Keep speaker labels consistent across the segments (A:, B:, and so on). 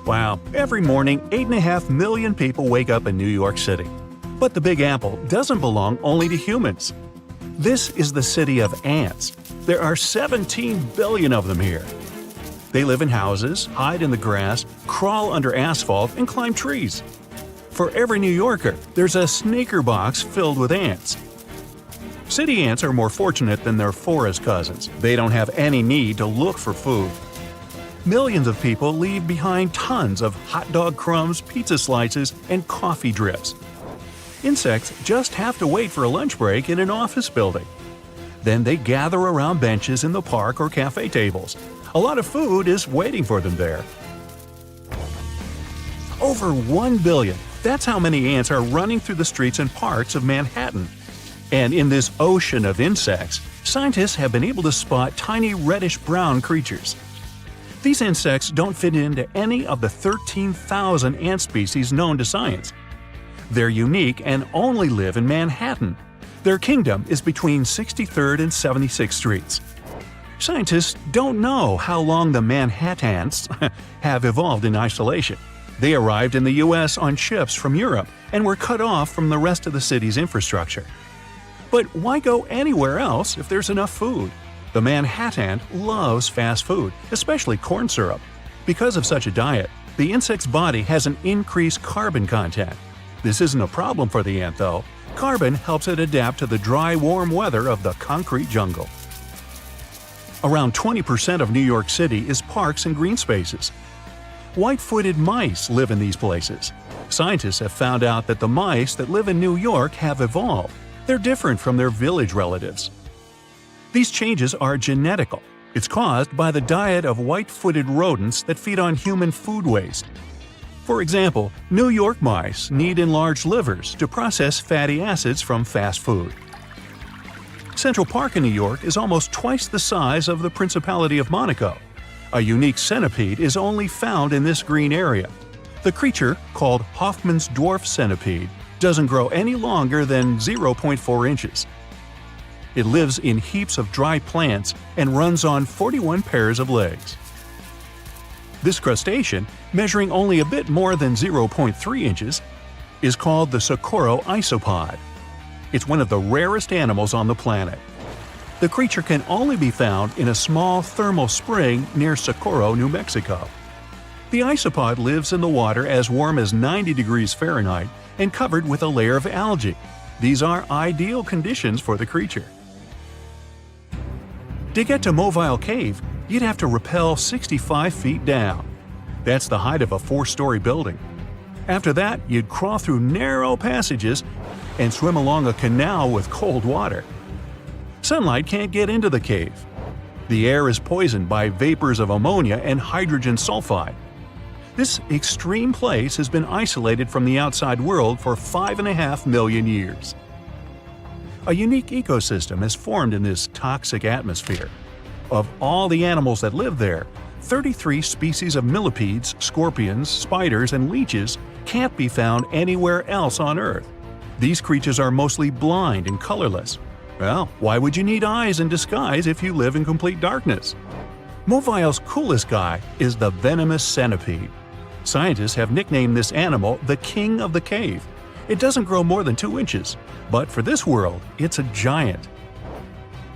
A: Wow, every morning 8.5 million people wake up in New York City. But the Big Apple doesn't belong only to humans. This is the city of ants. There are 17 billion of them here. They live in houses, hide in the grass, crawl under asphalt, and climb trees. For every New Yorker, there's a sneaker box filled with ants. City ants are more fortunate than their forest cousins. They don't have any need to look for food. Millions of people leave behind tons of hot dog crumbs, pizza slices, and coffee drips. Insects just have to wait for a lunch break in an office building. Then they gather around benches in the park or cafe tables. A lot of food is waiting for them there. Over 1 billion. That's how many ants are running through the streets and parks of Manhattan. And in this ocean of insects, scientists have been able to spot tiny reddish-brown creatures. These insects don't fit into any of the 13,000 ant species known to science. They're unique and only live in Manhattan. Their kingdom is between 63rd and 76th Streets. Scientists don't know how long the Manhattans have evolved in isolation. They arrived in the U.S. on ships from Europe and were cut off from the rest of the city's infrastructure. But why go anywhere else if there's enough food? The Manhattan loves fast food, especially corn syrup. Because of such a diet, the insect's body has an increased carbon content. This isn't a problem for the ant, though. Carbon helps it adapt to the dry, warm weather of the concrete jungle. Around 20% of New York City is parks and green spaces. White-footed mice live in these places. Scientists have found out that the mice that live in New York have evolved. They're different from their village relatives. These changes are genetical. It's caused by the diet of white-footed rodents that feed on human food waste. For example, New York mice need enlarged livers to process fatty acids from fast food. Central Park in New York is almost twice the size of the Principality of Monaco. A unique centipede is only found in this green area. The creature, called Hoffman's dwarf centipede, doesn't grow any longer than 0.4 inches. It lives in heaps of dry plants and runs on 41 pairs of legs. This crustacean, measuring only a bit more than 0.3 inches, is called the Socorro isopod. It's one of the rarest animals on the planet. The creature can only be found in a small thermal spring near Socorro, New Mexico. The isopod lives in the water as warm as 90 degrees Fahrenheit and covered with a layer of algae. These are ideal conditions for the creature. To get to Mobile Cave, you'd have to rappel 65 feet down. That's the height of a 4-story building. After that, you'd crawl through narrow passages and swim along a canal with cold water. Sunlight can't get into the cave. The air is poisoned by vapors of ammonia and hydrogen sulfide. This extreme place has been isolated from the outside world for 5.5 million years. A unique ecosystem has formed in this toxic atmosphere. Of all the animals that live there, 33 species of millipedes, scorpions, spiders, and leeches can't be found anywhere else on Earth. These creatures are mostly blind and colorless. Well, why would you need eyes in disguise if you live in complete darkness? Mobile's coolest guy is the venomous centipede. Scientists have nicknamed this animal the King of the Cave. It doesn't grow more than 2 inches, but for this world, it's a giant.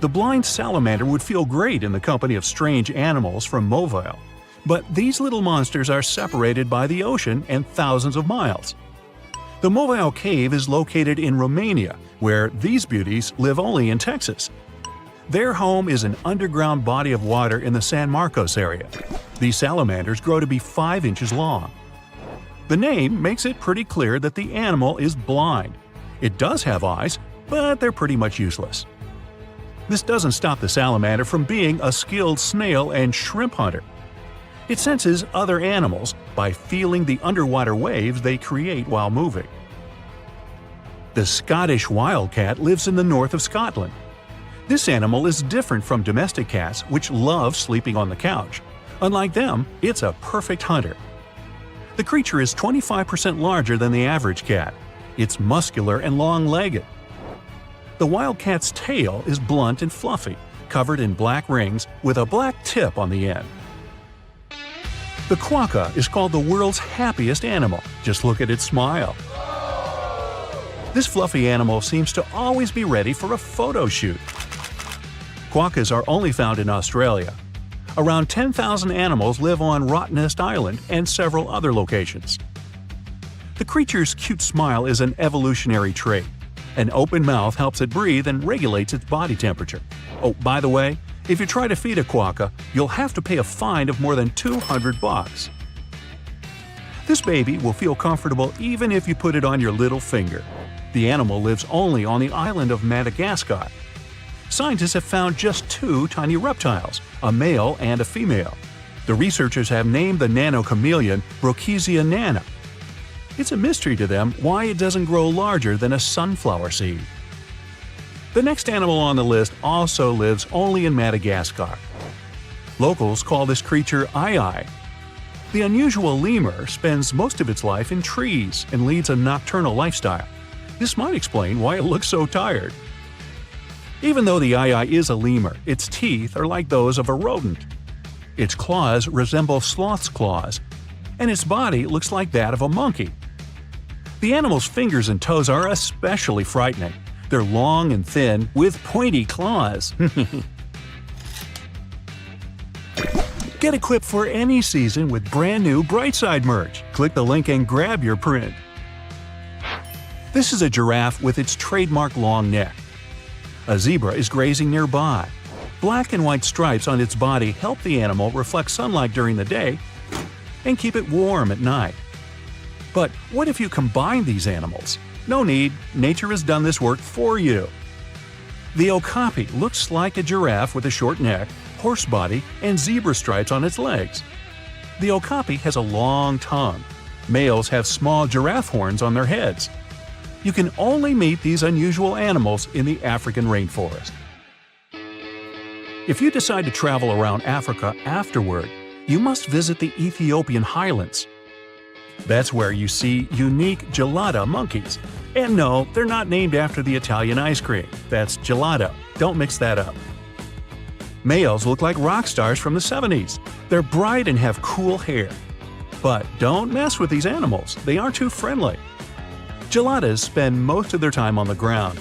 A: The blind salamander would feel great in the company of strange animals from Mobile, but these little monsters are separated by the ocean and thousands of miles. The Mobile Cave is located in Romania, where these beauties live only in Texas. Their home is an underground body of water in the San Marcos area. These salamanders grow to be 5 inches long. The name makes it pretty clear that the animal is blind. It does have eyes, but they're pretty much useless. This doesn't stop the salamander from being a skilled snail and shrimp hunter. It senses other animals by feeling the underwater waves they create while moving. The Scottish wildcat lives in the north of Scotland. This animal is different from domestic cats, which love sleeping on the couch. Unlike them, it's a perfect hunter. The creature is 25% larger than the average cat. It's muscular and long-legged. The wildcat's tail is blunt and fluffy, covered in black rings with a black tip on the end. The quokka is called the world's happiest animal. Just look at its smile. This fluffy animal seems to always be ready for a photo shoot. Quokkas are only found in Australia. Around 10,000 animals live on Rottnest Island and several other locations. The creature's cute smile is an evolutionary trait. An open mouth helps it breathe and regulates its body temperature. Oh, by the way, if you try to feed a quokka, you'll have to pay a fine of more than $200. This baby will feel comfortable even if you put it on your little finger. The animal lives only on the island of Madagascar. Scientists have found just 2 tiny reptiles, a male and a female. The researchers have named the nano-chameleon Brookesia nana. It's a mystery to them why it doesn't grow larger than a sunflower seed. The next animal on the list also lives only in Madagascar. Locals call this creature Ai. The unusual lemur spends most of its life in trees and leads a nocturnal lifestyle. This might explain why it looks so tired. Even though the Ai is a lemur, its teeth are like those of a rodent. Its claws resemble sloth's claws, and its body looks like that of a monkey. The animal's fingers and toes are especially frightening. They're long and thin, with pointy claws. Get equipped for any season with brand new Brightside merch. Click the link and grab your print. This is a giraffe with its trademark long neck. A zebra is grazing nearby. Black and white stripes on its body help the animal reflect sunlight during the day and keep it warm at night. But what if you combine these animals? No need, nature has done this work for you. The okapi looks like a giraffe with a short neck, horse body, and zebra stripes on its legs. The okapi has a long tongue. Males have small giraffe horns on their heads. You can only meet these unusual animals in the African rainforest. If you decide to travel around Africa afterward, you must visit the Ethiopian highlands. That's where you see unique gelada monkeys. And no, they're not named after the Italian ice cream. That's gelato. Don't mix that up. Males look like rock stars from the 70s. They're bright and have cool hair. But don't mess with these animals. They aren't too friendly. Geladas spend most of their time on the ground,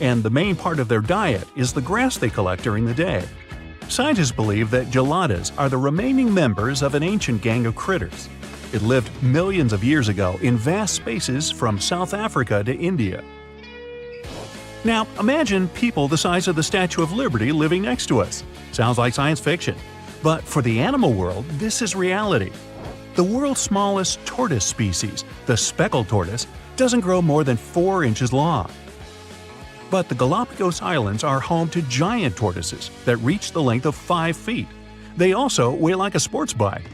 A: and the main part of their diet is the grass they collect during the day. Scientists believe that geladas are the remaining members of an ancient gang of critters. It lived millions of years ago in vast spaces from South Africa to India. Now, imagine people the size of the Statue of Liberty living next to us. Sounds like science fiction. But for the animal world, this is reality. The world's smallest tortoise species, the speckled tortoise, doesn't grow more than 4 inches long. But the Galapagos Islands are home to giant tortoises that reach the length of 5 feet. They also weigh like a sports bike.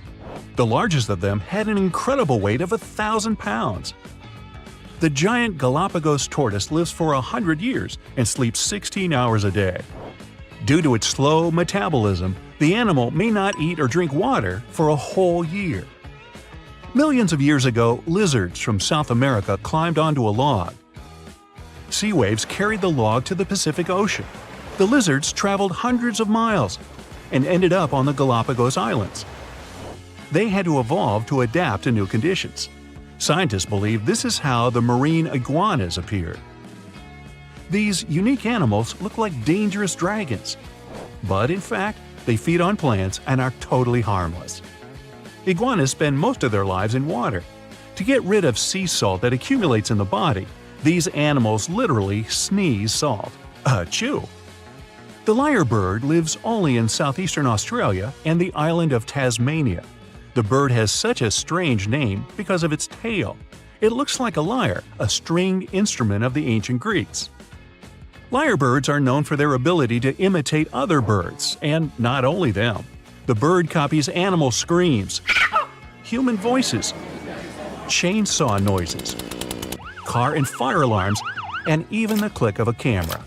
A: The largest of them had an incredible weight of 1,000 pounds. The giant Galapagos tortoise lives for 100 years and sleeps 16 hours a day. Due to its slow metabolism, the animal may not eat or drink water for a whole year. Millions of years ago, lizards from South America climbed onto a log. Sea waves carried the log to the Pacific Ocean. The lizards traveled hundreds of miles and ended up on the Galapagos Islands. They had to evolve to adapt to new conditions. Scientists believe this is how the marine iguanas appeared. These unique animals look like dangerous dragons, but in fact, they feed on plants and are totally harmless. Iguanas spend most of their lives in water. To get rid of sea salt that accumulates in the body, these animals literally sneeze salt. Achoo! The lyrebird lives only in southeastern Australia and the island of Tasmania. The bird has such a strange name because of its tail. It looks like a lyre, a stringed instrument of the ancient Greeks. Lyrebirds are known for their ability to imitate other birds, and not only them. The bird copies animal screams, human voices, chainsaw noises, car and fire alarms, and even the click of a camera.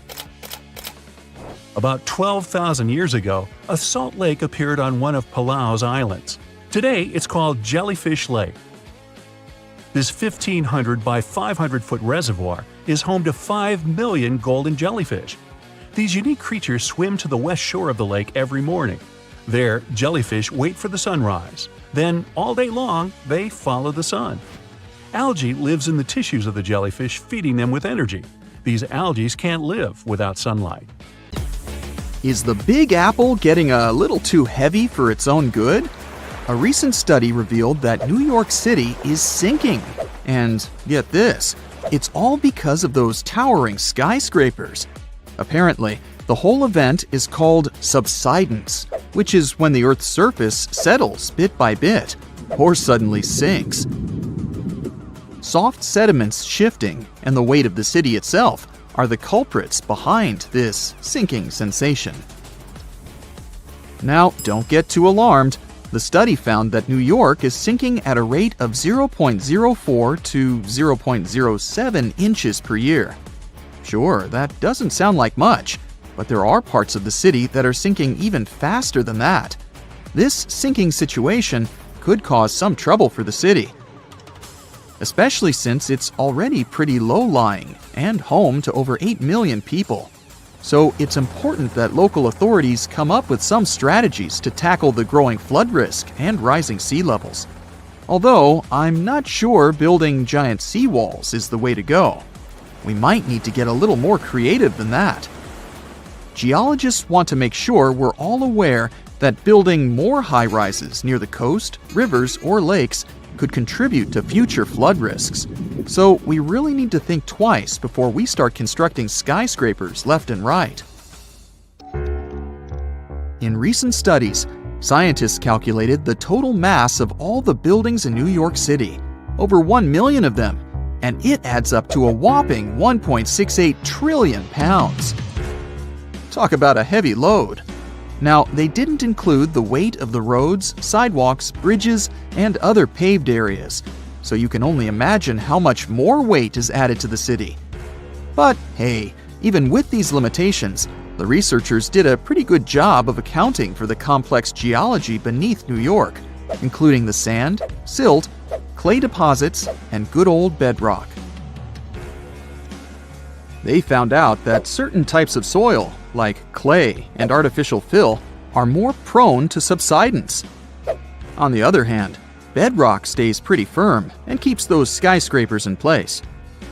A: About 12,000 years ago, a salt lake appeared on one of Palau's islands. Today, it's called Jellyfish Lake. This 1,500 by 500-foot reservoir is home to 5 million golden jellyfish. These unique creatures swim to the west shore of the lake every morning. There, jellyfish wait for the sunrise. Then, all day long, they follow the sun. Algae lives in the tissues of the jellyfish, feeding them with energy. These algae can't live without sunlight.
B: Is the Big Apple getting a little too heavy for its own good? A recent study revealed that New York City is sinking. And get this, it's all because of those towering skyscrapers. Apparently, the whole event is called subsidence, which is when the Earth's surface settles bit by bit, or suddenly sinks. Soft sediments shifting and the weight of the city itself are the culprits behind this sinking sensation. Now, don't get too alarmed. The study found that New York is sinking at a rate of 0.04 to 0.07 inches per year. Sure, that doesn't sound like much, but there are parts of the city that are sinking even faster than that. This sinking situation could cause some trouble for the city, especially since it's already pretty low-lying and home to over 8 million people. So it's important that local authorities come up with some strategies to tackle the growing flood risk and rising sea levels. Although, I'm not sure building giant seawalls is the way to go. We might need to get a little more creative than that. Geologists want to make sure we're all aware that building more high-rises near the coast, rivers, or lakes could contribute to future flood risks. So we really need to think twice before we start constructing skyscrapers left and right. In recent studies, scientists calculated the total mass of all the buildings in New York City, over 1 million of them, and it adds up to a whopping 1.68 trillion pounds. Talk about a heavy load. Now, they didn't include the weight of the roads, sidewalks, bridges, and other paved areas, so you can only imagine how much more weight is added to the city. But hey, even with these limitations, the researchers did a pretty good job of accounting for the complex geology beneath New York, including the sand, silt, clay deposits, and good old bedrock. They found out that certain types of soil, like clay and artificial fill, are more prone to subsidence. On the other hand, bedrock stays pretty firm and keeps those skyscrapers in place.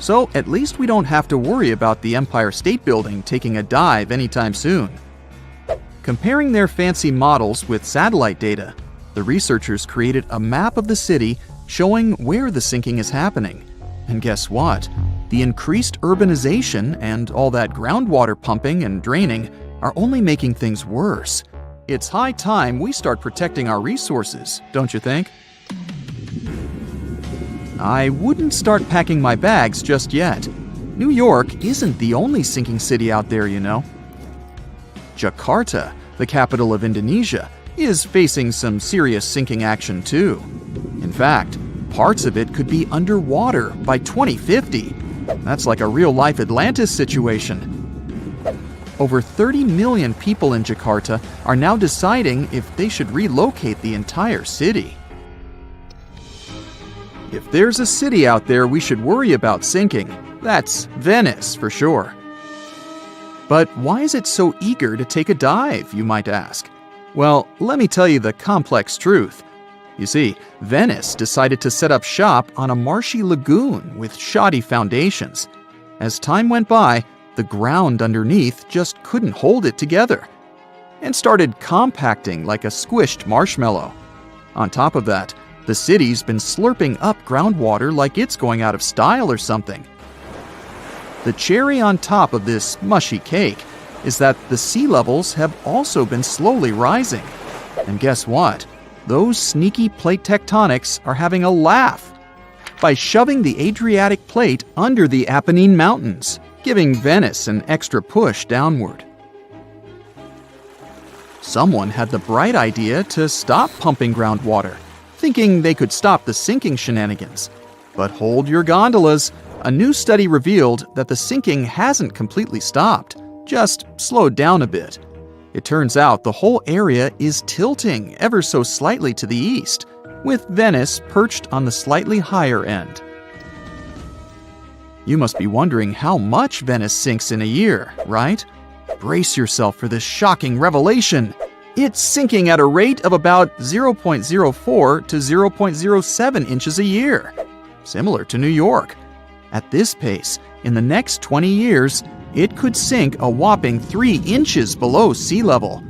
B: So at least we don't have to worry about the Empire State Building taking a dive anytime soon. Comparing their fancy models with satellite data, the researchers created a map of the city showing where the sinking is happening. And guess what? The increased urbanization and all that groundwater pumping and draining are only making things worse. It's high time we start protecting our resources, don't you think? I wouldn't start packing my bags just yet. New York isn't the only sinking city out there, you know. Jakarta, the capital of Indonesia, is facing some serious sinking action too. In fact, parts of it could be underwater by 2050. That's like a real-life Atlantis situation. Over 30 million people in Jakarta are now deciding if they should relocate the entire city. If there's a city out there we should worry about sinking, that's Venice for sure. But why is it so eager to take a dive, you might ask? Well, let me tell you the complex truth. You see, Venice decided to set up shop on a marshy lagoon with shoddy foundations. As time went by, the ground underneath just couldn't hold it together and started compacting like a squished marshmallow. On top of that, the city's been slurping up groundwater like it's going out of style or something. The cherry on top of this mushy cake is that the sea levels have also been slowly rising. And guess what? Those sneaky plate tectonics are having a laugh by shoving the Adriatic plate under the Apennine Mountains, giving Venice an extra push downward. Someone had the bright idea to stop pumping groundwater, thinking they could stop the sinking shenanigans. But hold your gondolas. A new study revealed that the sinking hasn't completely stopped, just slowed down a bit. It turns out the whole area is tilting ever so slightly to the east, with Venice perched on the slightly higher end. You must be wondering how much Venice sinks in a year, right? Brace yourself for this shocking revelation. It's sinking at a rate of about 0.04 to 0.07 inches a year, similar to New York. At this pace, in the next 20 years, it could sink a whopping 3 inches below sea level.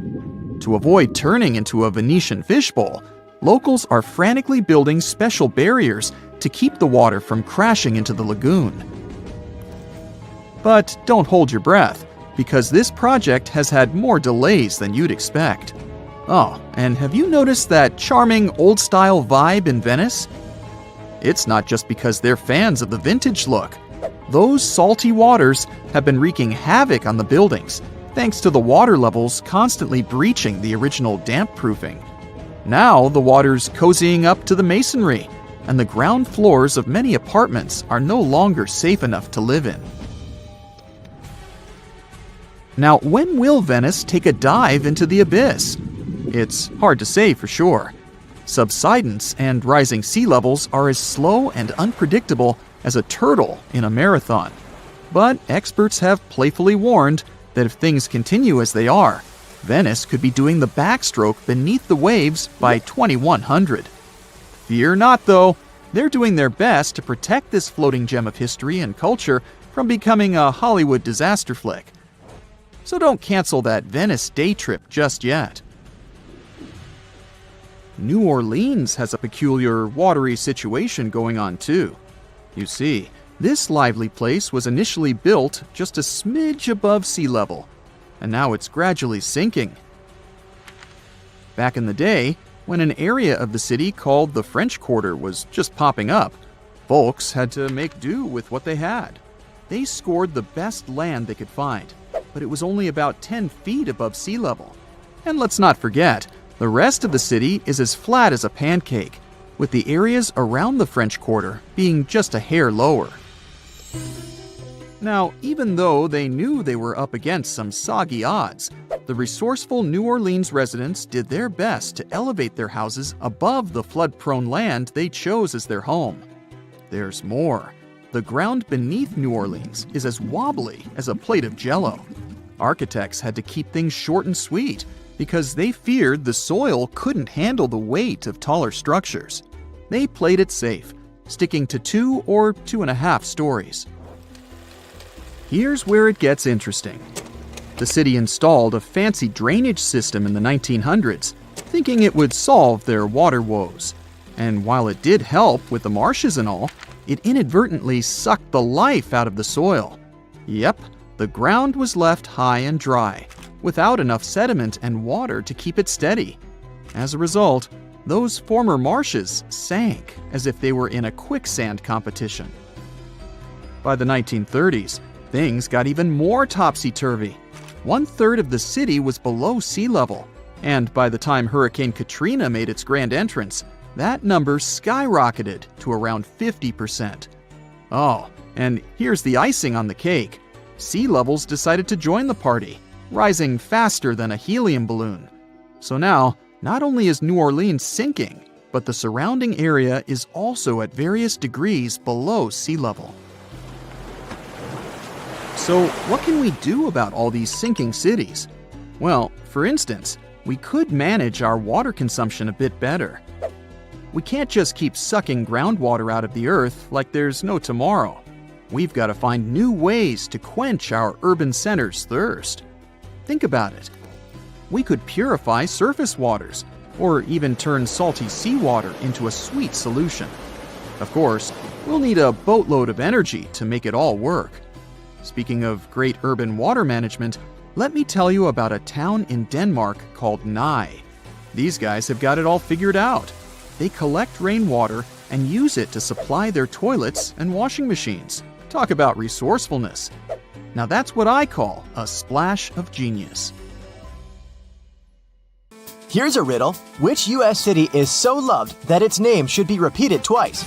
B: To avoid turning into a Venetian fishbowl, locals are frantically building special barriers to keep the water from crashing into the lagoon. But don't hold your breath, because this project has had more delays than you'd expect. Oh, and have you noticed that charming old-style vibe in Venice? It's not just because they're fans of the vintage look. Those salty waters have been wreaking havoc on the buildings, thanks to the water levels constantly breaching the original damp-proofing. Now the water's cozying up to the masonry, and the ground floors of many apartments are no longer safe enough to live in. Now, when will Venice take a dive into the abyss? It's hard to say for sure. Subsidence and rising sea levels are as slow and unpredictable as a turtle in a marathon. But experts have playfully warned that if things continue as they are, Venice could be doing the backstroke beneath the waves by 2100. Fear not, though. They're doing their best to protect this floating gem of history and culture from becoming a Hollywood disaster flick. So don't cancel that Venice day trip just yet. New Orleans has a peculiar watery situation going on too. You see, this lively place was initially built just a smidge above sea level, and now it's gradually sinking. Back in the day, when an area of the city called the French Quarter was just popping up, folks had to make do with what they had. They scored the best land they could find, but it was only about 10 feet above sea level. And let's not forget, the rest of the city is as flat as a pancake, with the areas around the French Quarter being just a hair lower. Now, even though they knew they were up against some soggy odds, the resourceful New Orleans residents did their best to elevate their houses above the flood-prone land they chose as their home. There's more. The ground beneath New Orleans is as wobbly as a plate of Jell-O. Architects had to keep things short and sweet because they feared the soil couldn't handle the weight of taller structures. They played it safe, sticking to 2 or 2.5 stories. Here's where it gets interesting. The city installed a fancy drainage system in the 1900s, thinking it would solve their water woes. And while it did help with the marshes and all, it inadvertently sucked the life out of the soil. Yep, the ground was left high and dry, without enough sediment and water to keep it steady. As a result, those former marshes sank as if they were in a quicksand competition. By the 1930s, things got even more topsy-turvy. 1/3 of the city was below sea level, and by the time Hurricane Katrina made its grand entrance, that number skyrocketed to around 50%. Oh, and here's the icing on the cake. Sea levels decided to join the party, rising faster than a helium balloon. So now, not only is New Orleans sinking, but the surrounding area is also at various degrees below sea level. So what can we do about all these sinking cities? Well, for instance, we could manage our water consumption a bit better. We can't just keep sucking groundwater out of the earth like there's no tomorrow. We've got to find new ways to quench our urban centers' thirst. Think about it. We could purify surface waters, or even turn salty seawater into a sweet solution. Of course, we'll need a boatload of energy to make it all work. Speaking of great urban water management, let me tell you about a town in Denmark called Nye. These guys have got it all figured out. They collect rainwater and use it to supply their toilets and washing machines. Talk about resourcefulness. Now that's what I call a splash of genius.
C: Here's a riddle. Which U.S. city is so loved that its name should be repeated twice?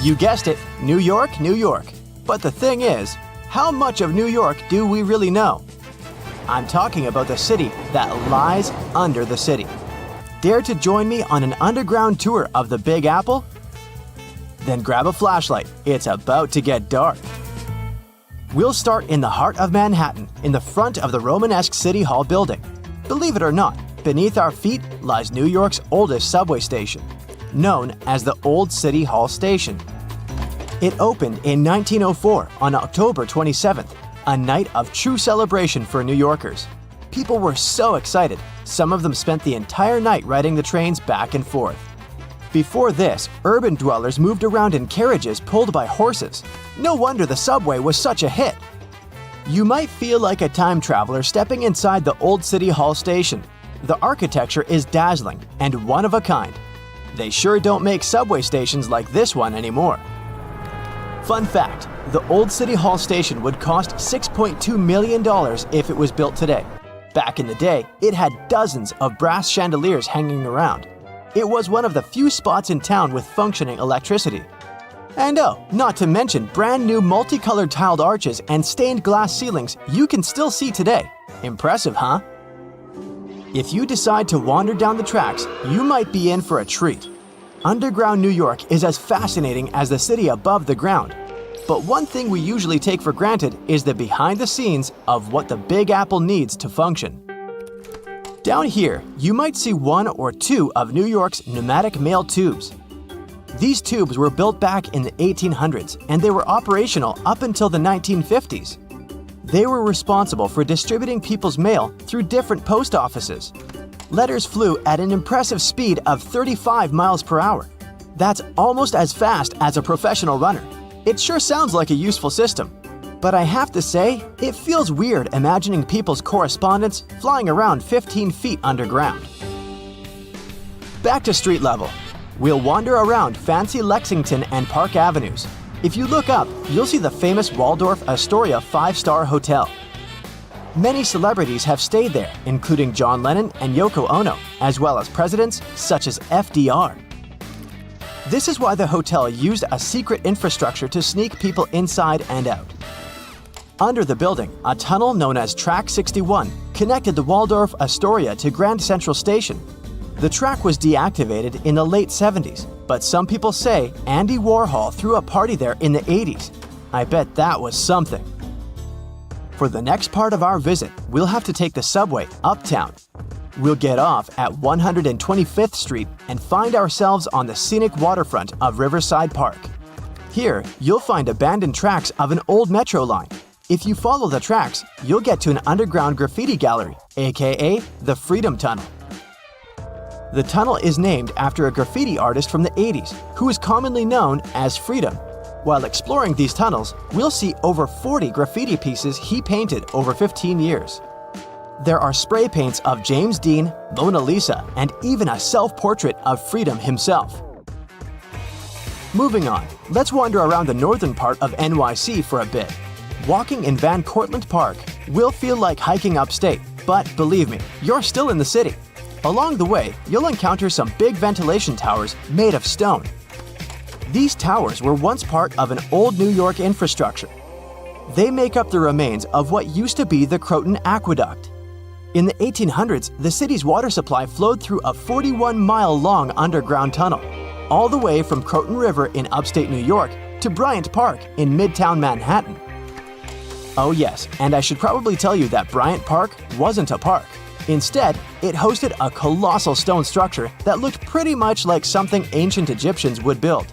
C: You guessed it, New York, New York. But the thing is, how much of New York do we really know? I'm talking about the city that lies under the city. Dare to join me on an underground tour of the Big Apple? Then grab a flashlight. It's about to get dark. We'll start in the heart of Manhattan, in the front of the Romanesque City Hall building. Believe it or not, Beneath our feet lies New York's oldest subway station, known as the Old City Hall Station. It opened in 1904 on October 27th, a night of true celebration for New Yorkers. People were so excited, some of them spent the entire night riding the trains back and forth. Before this, urban dwellers moved around in carriages pulled by horses. No wonder the subway was such a hit. You might feel like a time traveler stepping inside the Old City Hall Station. The architecture is dazzling and one of a kind. They sure don't make subway stations like this one anymore. Fun fact, the Old City Hall Station would cost $6.2 million if it was built today. Back in the day, it had dozens of brass chandeliers hanging around. It was one of the few spots in town with functioning electricity. And oh, not to mention brand new multicolored tiled arches and stained glass ceilings you can still see today. Impressive, huh? If you decide to wander down the tracks, you might be in for a treat. Underground New York is as fascinating as the city above the ground. But one thing we usually take for granted is the behind the scenes of what the Big Apple needs to function. Down here, you might see one or two of New York's pneumatic mail tubes. These tubes were built back in the 1800s and they were operational up until the 1950s. They were responsible for distributing people's mail through different post offices. Letters flew at an impressive speed of 35 miles per hour. That's almost as fast as a professional runner. It sure sounds like a useful system. But I have to say, it feels weird imagining people's correspondence flying around 15 feet underground. Back to street level. We'll wander around fancy Lexington and Park Avenues. If you look up, you'll see the famous Waldorf Astoria 5-star hotel. Many celebrities have stayed there, including John Lennon and Yoko Ono, as well as presidents such as FDR. This is why the hotel used a secret infrastructure to sneak people inside and out. Under the building, a tunnel known as Track 61 connected the Waldorf Astoria to Grand Central Station. The track was deactivated in the late 70s, but some people say Andy Warhol threw a party there in the 80s. I bet that was something. For the next part of our visit, we'll have to take the subway uptown. We'll get off at 125th Street and find ourselves on the scenic waterfront of Riverside Park. Here, you'll find abandoned tracks of an old metro line. If you follow the tracks, you'll get to an underground graffiti gallery, aka the Freedom Tunnel. The tunnel is named after a graffiti artist from the 80s who is commonly known as Freedom. While exploring these tunnels, we'll see over 40 graffiti pieces he painted over 15 years. There are spray paints of James Dean, Mona Lisa, and even a self-portrait of Freedom himself. Moving on, let's wander around the northern part of NYC for a bit. Walking in Van Cortlandt Park will feel like hiking upstate, but believe me, you're still in the city. Along the way, you'll encounter some big ventilation towers made of stone. These towers were once part of an old New York infrastructure. They make up the remains of what used to be the Croton Aqueduct. In the 1800s, the city's water supply flowed through a 41-mile-long underground tunnel, all the way from Croton River in upstate New York to Bryant Park in Midtown Manhattan. Oh yes, and I should probably tell you that Bryant Park wasn't a park. Instead, it hosted a colossal stone structure that looked pretty much like something ancient Egyptians would build.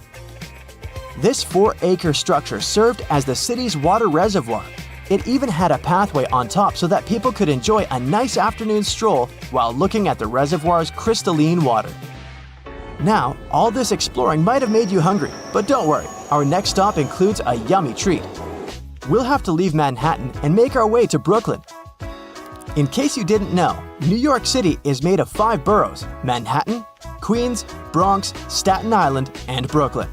C: This 4-acre structure served as the city's water reservoir. It even had a pathway on top so that people could enjoy a nice afternoon stroll while looking at the reservoir's crystalline water. Now, all this exploring might have made you hungry, but don't worry, our next stop includes a yummy treat. We'll have to leave Manhattan and make our way to Brooklyn. In case you didn't know, New York City is made of 5 boroughs: Manhattan, Queens, Bronx, Staten Island, and Brooklyn.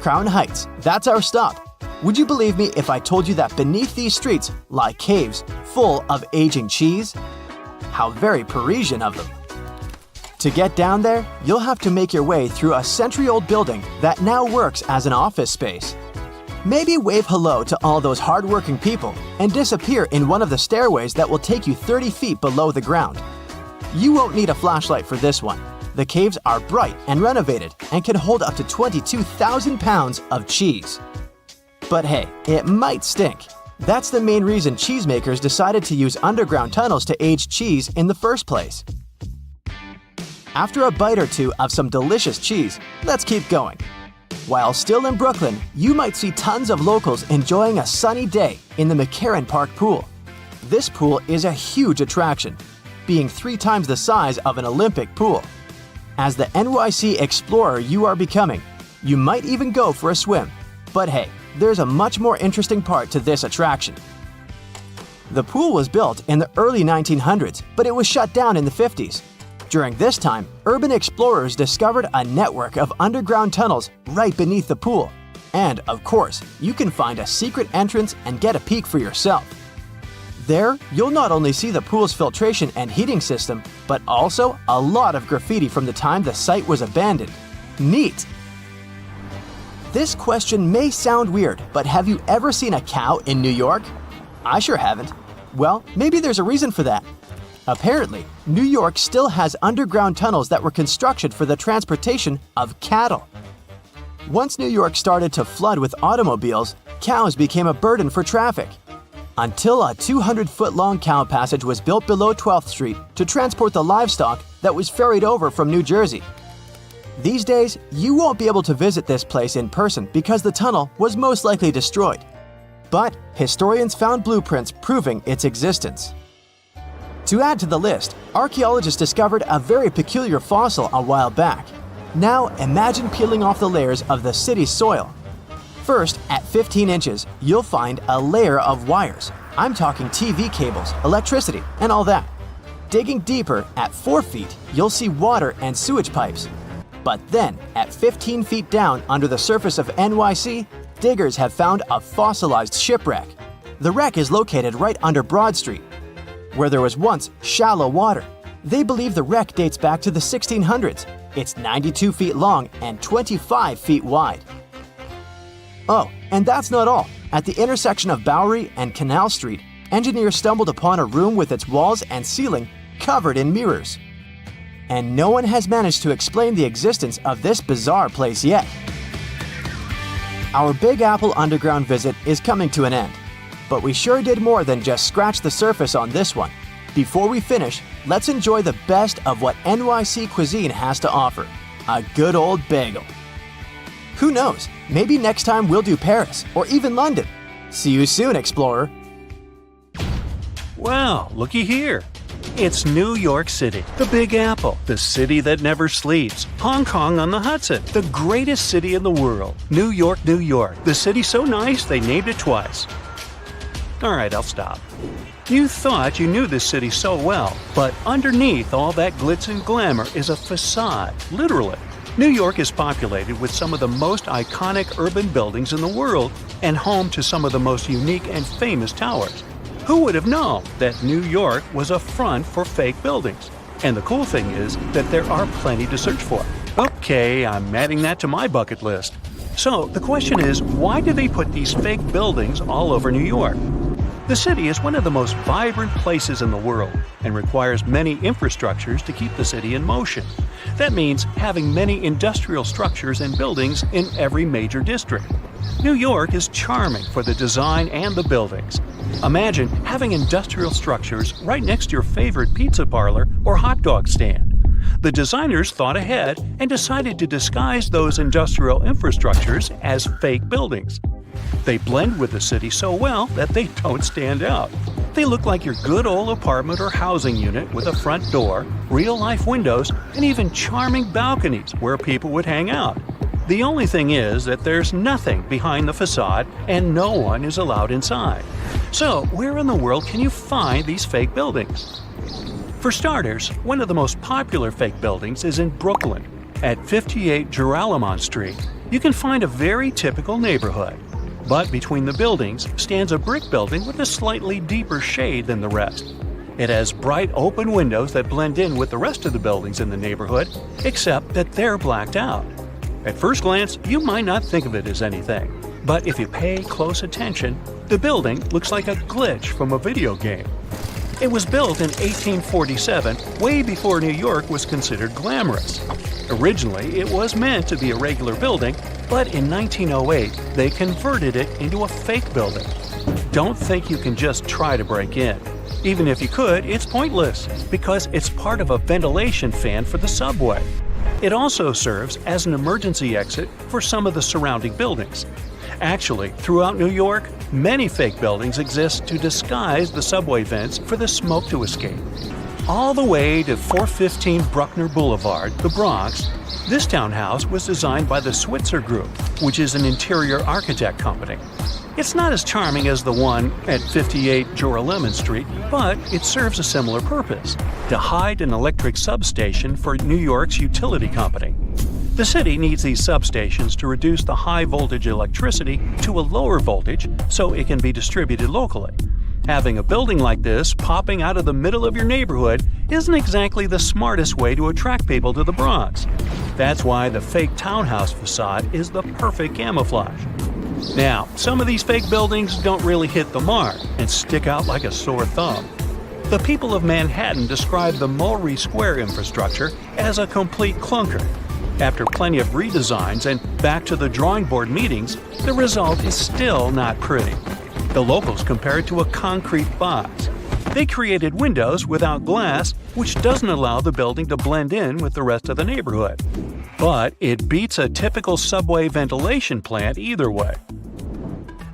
C: Crown Heights, that's our stop. Would you believe me if I told you that beneath these streets lie caves full of aging cheese? How very Parisian of them. To get down there, you'll have to make your way through a century-old building that now works as an office space. Maybe wave hello to all those hardworking people and disappear in one of the stairways that will take you 30 feet below the ground. You won't need a flashlight for this one. The caves are bright and renovated and can hold up to 22,000 pounds of cheese. But hey, it might stink. That's the main reason cheesemakers decided to use underground tunnels to age cheese in the first place. After a bite or two of some delicious cheese, let's keep going. While still in Brooklyn, you might see tons of locals enjoying a sunny day in the McCarran Park pool. This pool is a huge attraction, being 3 times the size of an Olympic pool. As the NYC explorer you are becoming, you might even go for a swim. But hey, there's a much more interesting part to this attraction. The pool was built in the early 1900s, but it was shut down in the 50s. During this time, urban explorers discovered a network of underground tunnels right beneath the pool. And, of course, you can find a secret entrance and get a peek for yourself. There, you'll not only see the pool's filtration and heating system, but also a lot of graffiti from the time the site was abandoned. Neat! This question may sound weird, but have you ever seen a cow in New York? I sure haven't. Well, maybe there's a reason for that. Apparently, New York still has underground tunnels that were constructed for the transportation of cattle. Once New York started to flood with automobiles, cows became a burden for traffic. Until a 200-foot-long cow passage was built below 12th Street to transport the livestock that was ferried over from New Jersey. These days, you won't be able to visit this place in person because the tunnel was most likely destroyed. But historians found blueprints proving its existence. To add to the list, archaeologists discovered a very peculiar fossil a while back. Now imagine peeling off the layers of the city's soil. First, at 15 inches, you'll find a layer of wires. I'm talking TV cables, electricity, and all that. Digging deeper, at 4 feet, you'll see water and sewage pipes. But then, at 15 feet down under the surface of NYC, diggers have found a fossilized shipwreck. The wreck is located right under Broad Street, where there was once shallow water. They believe the wreck dates back to the 1600s. It's 92 feet long and 25 feet wide. Oh, and that's not all. At the intersection of Bowery and Canal Street, engineers stumbled upon a room with its walls and ceiling covered in mirrors. And no one has managed to explain the existence of this bizarre place yet. Our Big Apple Underground visit is coming to an end. But we sure did more than just scratch the surface on this one. Before we finish, let's enjoy the best of what NYC cuisine has to offer, a good old bagel. Who knows, maybe next time we'll do Paris or even London. See you soon, explorer.
A: Wow, looky here. It's New York City, the Big Apple, the city that never sleeps. Hong Kong on the Hudson, the greatest city in the world. New York, New York, the city so nice they named it twice. Alright, I'll stop. You thought you knew this city so well, but underneath all that glitz and glamour is a facade, literally. New York is populated with some of the most iconic urban buildings in the world and home to some of the most unique and famous towers. Who would have known that New York was a front for fake buildings? And the cool thing is that there are plenty to search for. Okay, I'm adding that to my bucket list. So the question is, why do they put these fake buildings all over New York? The city is one of the most vibrant places in the world and requires many infrastructures to keep the city in motion. That means having many industrial structures and buildings in every major district. New York is charming for the design and the buildings. Imagine having industrial structures right next to your favorite pizza parlor or hot dog stand. The designers thought ahead and decided to disguise those industrial infrastructures as fake buildings. They blend with the city so well that they don't stand out. They look like your good old apartment or housing unit with a front door, real-life windows, and even charming balconies where people would hang out. The only thing is that there's nothing behind the facade and no one is allowed inside. So, where in the world can you find these fake buildings? For starters, one of the most popular fake buildings is in Brooklyn. At 58 Joralemon Street, you can find a very typical neighborhood. But between the buildings stands a brick building with a slightly deeper shade than the rest. It has bright open windows that blend in with the rest of the buildings in the neighborhood, except that they're blacked out. At first glance, you might not think of it as anything. But if you pay close attention, the building looks like a glitch from a video game. It was built in 1847, way before New York was considered glamorous. Originally, it was meant to be a regular building, but in 1908, they converted it into a fake building. Don't think you can just try to break in. Even if you could, it's pointless, because it's part of a ventilation fan for the subway. It also serves as an emergency exit for some of the surrounding buildings. Actually, throughout New York, many fake buildings exist to disguise the subway vents for the smoke to escape. All the way to 415 Bruckner Boulevard, the Bronx, this townhouse was designed by the Switzer Group, which is an interior architect company. It's not as charming as the one at 58 Joralemon Street, but it serves a similar purpose: to hide an electric substation for New York's utility company. The city needs these substations to reduce the high-voltage electricity to a lower voltage so it can be distributed locally. Having a building like this popping out of the middle of your neighborhood isn't exactly the smartest way to attract people to the Bronx. That's why the fake townhouse facade is the perfect camouflage. Now, some of these fake buildings don't really hit the mark and stick out like a sore thumb. The people of Manhattan describe the Mulberry Square infrastructure as a complete clunker. After plenty of redesigns and back to the drawing board meetings, the result is still not pretty. The locals compare it to a concrete box. They created windows without glass, which doesn't allow the building to blend in with the rest of the neighborhood. But it beats a typical subway ventilation plant either way.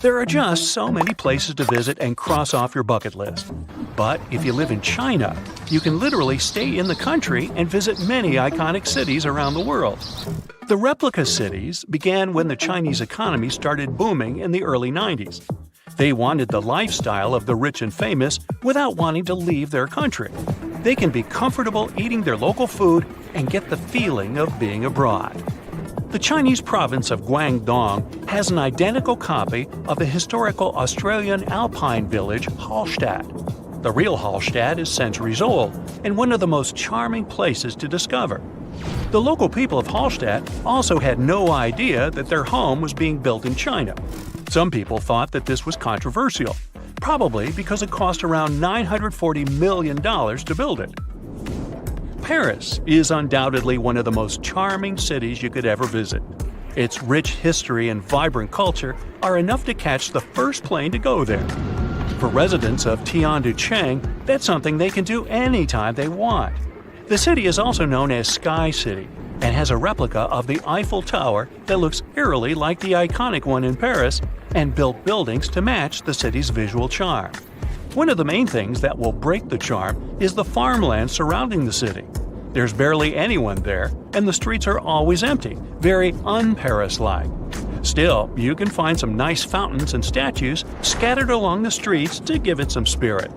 A: There are just so many places to visit and cross off your bucket list. But if you live in China, you can literally stay in the country and visit many iconic cities around the world. The replica cities began when the Chinese economy started booming in the early 90s. They wanted the lifestyle of the rich and famous without wanting to leave their country. They can be comfortable eating their local food and get the feeling of being abroad. The Chinese province of Guangdong has an identical copy of the historical Australian alpine village Hallstatt. The real Hallstatt is centuries old and one of the most charming places to discover. The local people of Hallstatt also had no idea that their home was being built in China. Some people thought that this was controversial, probably because it cost around $940 million to build it. Paris is undoubtedly one of the most charming cities you could ever visit. Its rich history and vibrant culture are enough to catch the first plane to go there. For residents of Tianducheng, that's something they can do anytime they want. The city is also known as Sky City and has a replica of the Eiffel Tower that looks eerily like the iconic one in Paris and built buildings to match the city's visual charm. One of the main things that will break the charm is the farmland surrounding the city. There's barely anyone there, and the streets are always empty, very un-Paris-like. Still, you can find some nice fountains and statues scattered along the streets to give it some spirit.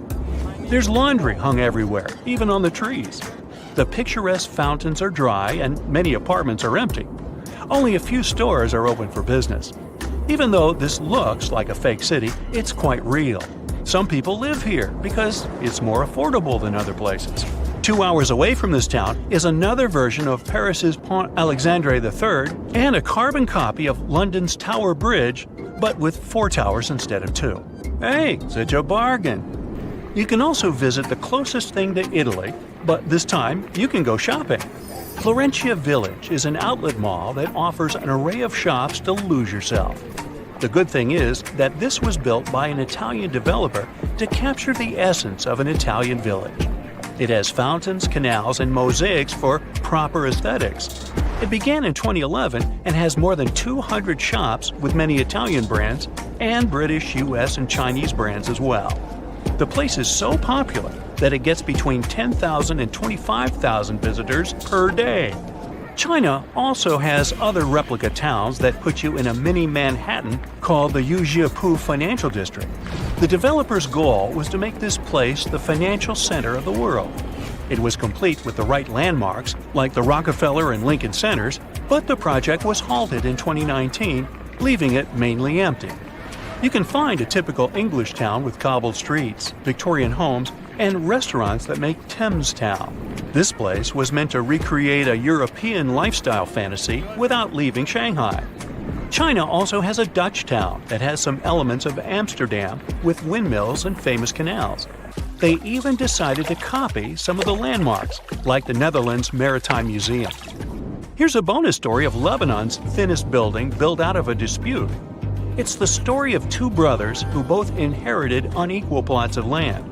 A: There's laundry hung everywhere, even on the trees. The picturesque fountains are dry and many apartments are empty. Only a few stores are open for business. Even though this looks like a fake city, it's quite real. Some people live here because it's more affordable than other places. 2 hours away from this town is another version of Paris's Pont Alexandre III and a carbon copy of London's Tower Bridge, but with 4 towers instead of 2. Hey, such a bargain! You can also visit the closest thing to Italy, but this time you can go shopping. Florentia Village is an outlet mall that offers an array of shops to lose yourself. The good thing is that this was built by an Italian developer to capture the essence of an Italian village. It has fountains, canals, and mosaics for proper aesthetics. It began in 2011 and has more than 200 shops with many Italian brands and British, US, and Chinese brands as well. The place is so popular that it gets between 10,000 and 25,000 visitors per day. China also has other replica towns that put you in a mini Manhattan called the Yujiapu Financial District. The developer's goal was to make this place the financial center of the world. It was complete with the right landmarks, like the Rockefeller and Lincoln Centers, but the project was halted in 2019, leaving it mainly empty. You can find a typical English town with cobbled streets, Victorian homes, and restaurants that make Thames Town. This place was meant to recreate a European lifestyle fantasy without leaving Shanghai. China also has a Dutch town that has some elements of Amsterdam with windmills and famous canals. They even decided to copy some of the landmarks, like the Netherlands Maritime Museum. Here's a bonus story of Lebanon's thinnest building built out of a dispute. It's the story of two brothers who both inherited unequal plots of land.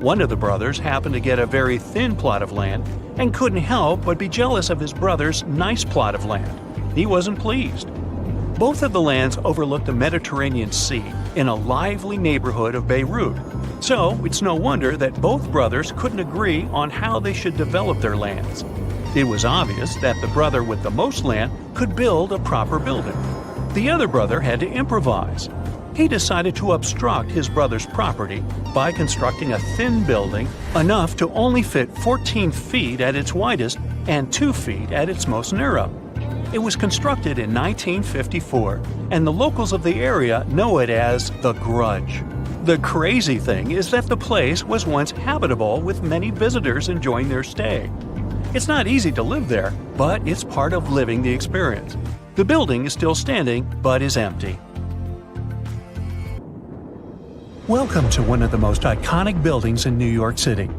A: One of the brothers happened to get a very thin plot of land and couldn't help but be jealous of his brother's nice plot of land. He wasn't pleased. Both of the lands overlooked the Mediterranean Sea in a lively neighborhood of Beirut. So it's no wonder that both brothers couldn't agree on how they should develop their lands. It was obvious that the brother with the most land could build a proper building. The other brother had to improvise. He decided to obstruct his brother's property by constructing a thin building enough to only fit 14 feet at its widest and 2 feet at its most narrow. It was constructed in 1954, and the locals of the area know it as the Grudge. The crazy thing is that the place was once habitable with many visitors enjoying their stay. It's not easy to live there, but it's part of living the experience. The building is still standing, but is empty. Welcome to one of the most iconic buildings in New York City.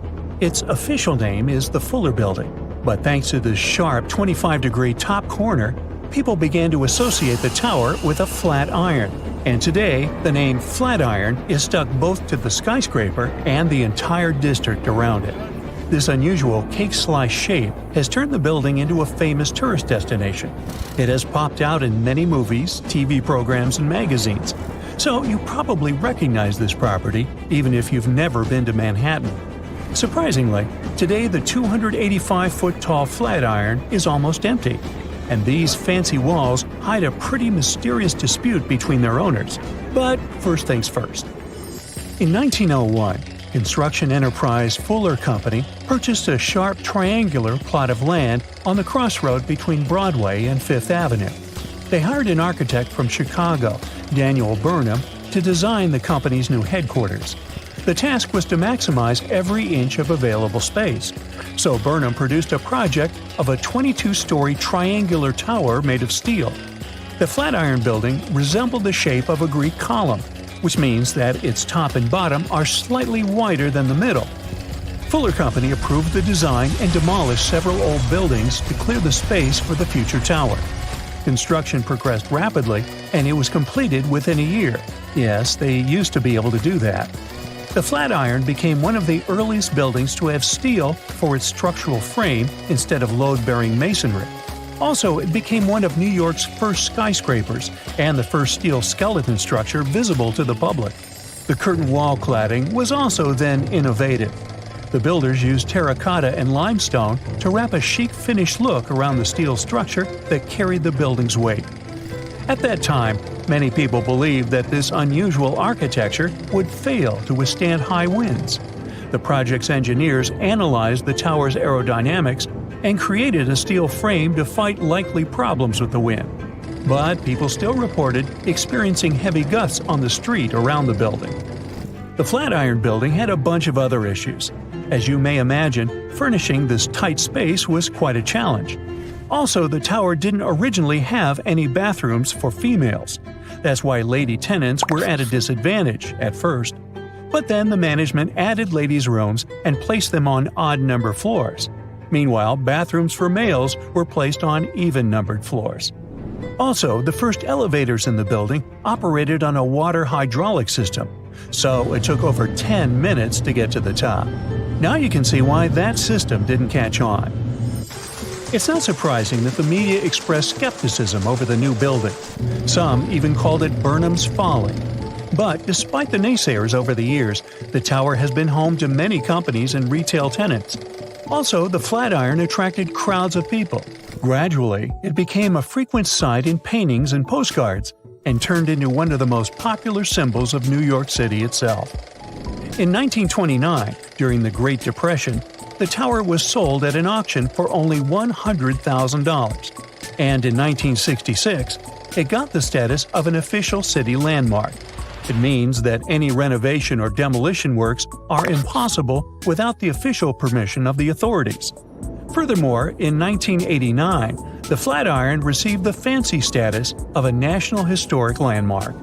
A: Its official name is the Fuller Building, but thanks to the sharp 25-degree top corner, people began to associate the tower with a flat iron. And today, the name Flatiron is stuck both to the skyscraper and the entire district around it. This unusual cake-slice shape has turned the building into a famous tourist destination. It has popped out in many movies, TV programs, and magazines. So you probably recognize this property, even if you've never been to Manhattan. Surprisingly, today the 285-foot-tall Flatiron is almost empty, and these fancy walls hide a pretty mysterious dispute between their owners. But first things first. In 1901, construction enterprise Fuller Company purchased a sharp triangular plot of land on the crossroad between Broadway and Fifth Avenue. They hired an architect from Chicago, Daniel Burnham, to design the company's new headquarters. The task was to maximize every inch of available space, so Burnham produced a project of a 22-story triangular tower made of steel. The Flatiron building resembled the shape of a Greek column, which means that its top and bottom are slightly wider than the middle. Fuller Company approved the design and demolished several old buildings to clear the space for the future tower. Construction progressed rapidly, and it was completed within a year. Yes, they used to be able to do that. The Flatiron became one of the earliest buildings to have steel for its structural frame instead of load-bearing masonry. Also, it became one of New York's first skyscrapers and the first steel skeleton structure visible to the public. The curtain wall cladding was also then innovative. The builders used terracotta and limestone to wrap a chic finish look around the steel structure that carried the building's weight. At that time, many people believed that this unusual architecture would fail to withstand high winds. The project's engineers analyzed the tower's aerodynamics and created a steel frame to fight likely problems with the wind. But people still reported experiencing heavy gusts on the street around the building. The Flatiron building had a bunch of other issues. As you may imagine, furnishing this tight space was quite a challenge. Also, the tower didn't originally have any bathrooms for females. That's why lady tenants were at a disadvantage at first. But then the management added ladies' rooms and placed them on odd-number floors. Meanwhile, bathrooms for males were placed on even-numbered floors. Also, the first elevators in the building operated on a water hydraulic system, so it took over 10 minutes to get to the top. Now you can see why that system didn't catch on. It's not surprising that the media expressed skepticism over the new building. Some even called it Burnham's folly. But despite the naysayers over the years, the tower has been home to many companies and retail tenants. Also, the Flatiron attracted crowds of people. Gradually, it became a frequent sight in paintings and postcards, and turned into one of the most popular symbols of New York City itself. In 1929, during the Great Depression, the tower was sold at an auction for only $100,000. And in 1966, it got the status of an official city landmark. It means that any renovation or demolition works are impossible without the official permission of the authorities. Furthermore, in 1989, the Flatiron received the fancy status of a National Historic Landmark.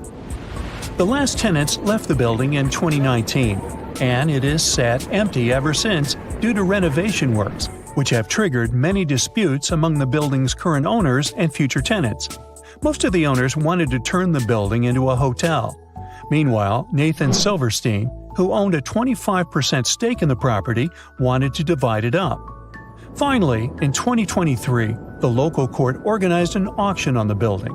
A: The last tenants left the building in 2019, and it is sat empty ever since due to renovation works, which have triggered many disputes among the building's current owners and future tenants. Most of the owners wanted to turn the building into a hotel. Meanwhile, Nathan Silverstein, who owned a 25% stake in the property, wanted to divide it up. Finally, in 2023, the local court organized an auction on the building.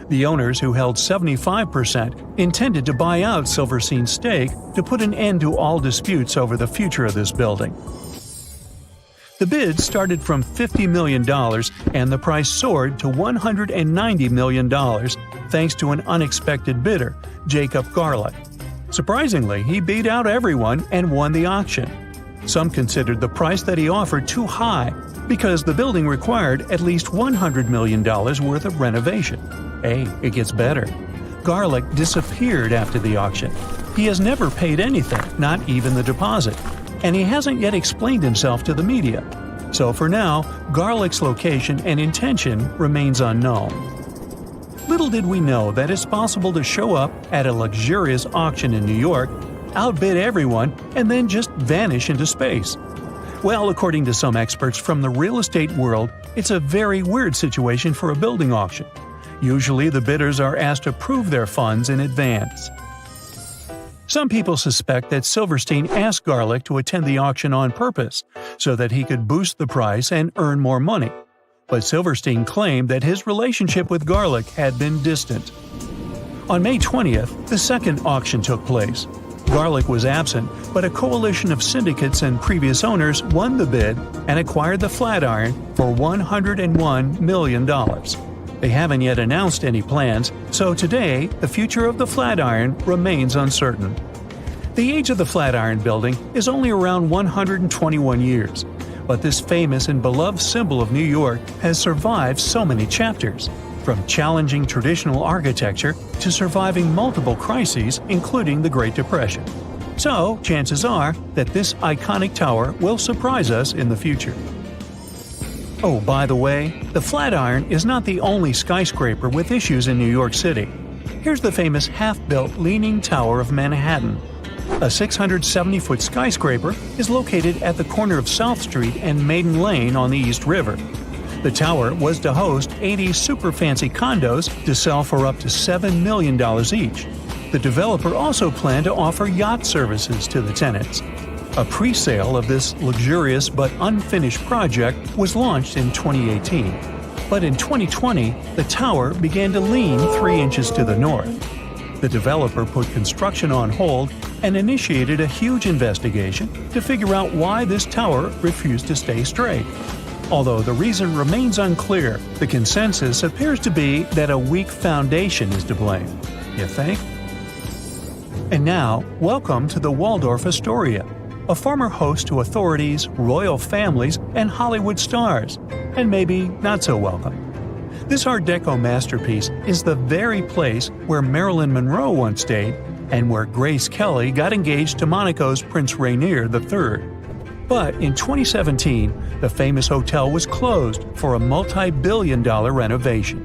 A: The owners, who held 75%, intended to buy out Silverstein's stake to put an end to all disputes over the future of this building. The bid started from $50 million and the price soared to $190 million thanks to an unexpected bidder, Jacob Garlick. Surprisingly, he beat out everyone and won the auction. Some considered the price that he offered too high because the building required at least $100 million worth of renovation. Hey, it gets better. Garlick disappeared after the auction. He has never paid anything, not even the deposit, and he hasn't yet explained himself to the media. So for now, Garlick's location and intention remains unknown. Little did we know that it's possible to show up at a luxurious auction in New York, outbid everyone, and then just vanish into space. Well, according to some experts from the real estate world, it's a very weird situation for a building auction. Usually the bidders are asked to prove their funds in advance. Some people suspect that Silverstein asked Garlick to attend the auction on purpose so that he could boost the price and earn more money. But Silverstein claimed that his relationship with Garlick had been distant. On May 20th, the second auction took place. Garlick was absent, but a coalition of syndicates and previous owners won the bid and acquired the Flatiron for $101 million. They haven't yet announced any plans, so today the future of the Flatiron remains uncertain. The age of the Flatiron building is only around 121 years, but this famous and beloved symbol of New York has survived so many chapters, from challenging traditional architecture to surviving multiple crises, including the Great Depression. So, chances are that this iconic tower will surprise us in the future. Oh, by the way, the Flatiron is not the only skyscraper with issues in New York City. Here's the famous half-built Leaning Tower of Manhattan. A 670-foot skyscraper is located at the corner of South Street and Maiden Lane on the East River. The tower was to host 80 super fancy condos to sell for up to $7 million each. The developer also planned to offer yacht services to the tenants. A pre-sale of this luxurious but unfinished project was launched in 2018. But in 2020, the tower began to lean 3 inches to the north. The developer put construction on hold and initiated a huge investigation to figure out why this tower refused to stay straight. Although the reason remains unclear, the consensus appears to be that a weak foundation is to blame. You think? And now, welcome to the Waldorf Astoria, a former host to authorities, royal families, and Hollywood stars, and maybe not so welcome. This Art Deco masterpiece is the very place where Marilyn Monroe once stayed and where Grace Kelly got engaged to Monaco's Prince Rainier III. But in 2017, the famous hotel was closed for a multi-billion-dollar renovation.